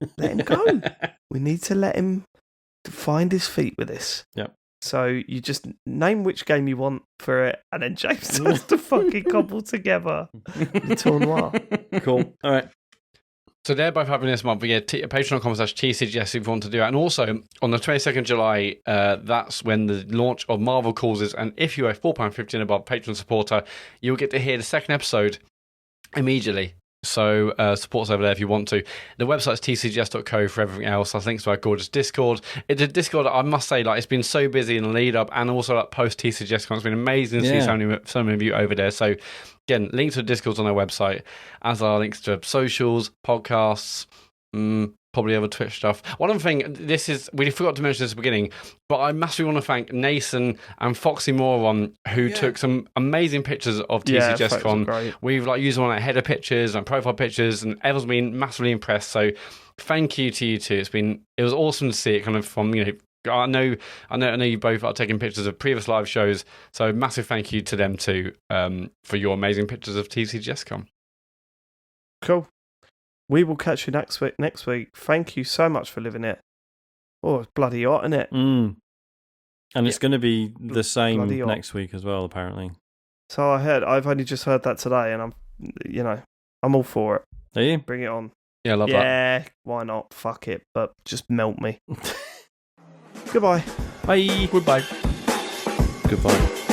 A: go. We need to let him find his feet with this.
B: Yep.
A: So you just name which game you want for it, and then James has to fucking cobble together the tournoi.
B: Cool. All right.
C: So they're both happening this month. But yeah, patreon.com/TCGS if you want to do it. And also, on the 22nd of July, that's when the launch of Marvel causes. And if you're a £4.50 and above Patreon supporter, you'll get to hear the second episode immediately. So support's over there if you want to. The website's tcgs.co for everything else. I think it's our gorgeous Discord. It's a Discord, I must say, like it's been so busy in the lead up and also like post TCGScon. It's been amazing to see so many of you over there. So again, links to the Discords on our website, as are links to socials, podcasts, probably other Twitch stuff. One other thing, we forgot to mention this at the beginning, but I massively want to thank Nathan and Foxy Moron who took some amazing pictures of TCGScon. We've used one of header pictures and profile pictures, and everyone's been massively impressed. So thank you to you two. It was awesome to see it kind of from I know you both are taking pictures of previous live shows, so massive thank you to them too for your amazing pictures of TCGScon.
A: Cool. We will catch you next week. Thank you so much for living it. Oh, it's bloody hot, isn't it?
B: And it's going to be the same next week as well, apparently.
A: So I heard. I've only just heard that today, and I'm all for it.
B: Are you?
A: Bring it on.
C: Yeah, I love that.
A: Yeah, why not? Fuck it, but just melt me. Goodbye.
B: Bye.
C: Goodbye.
D: Goodbye.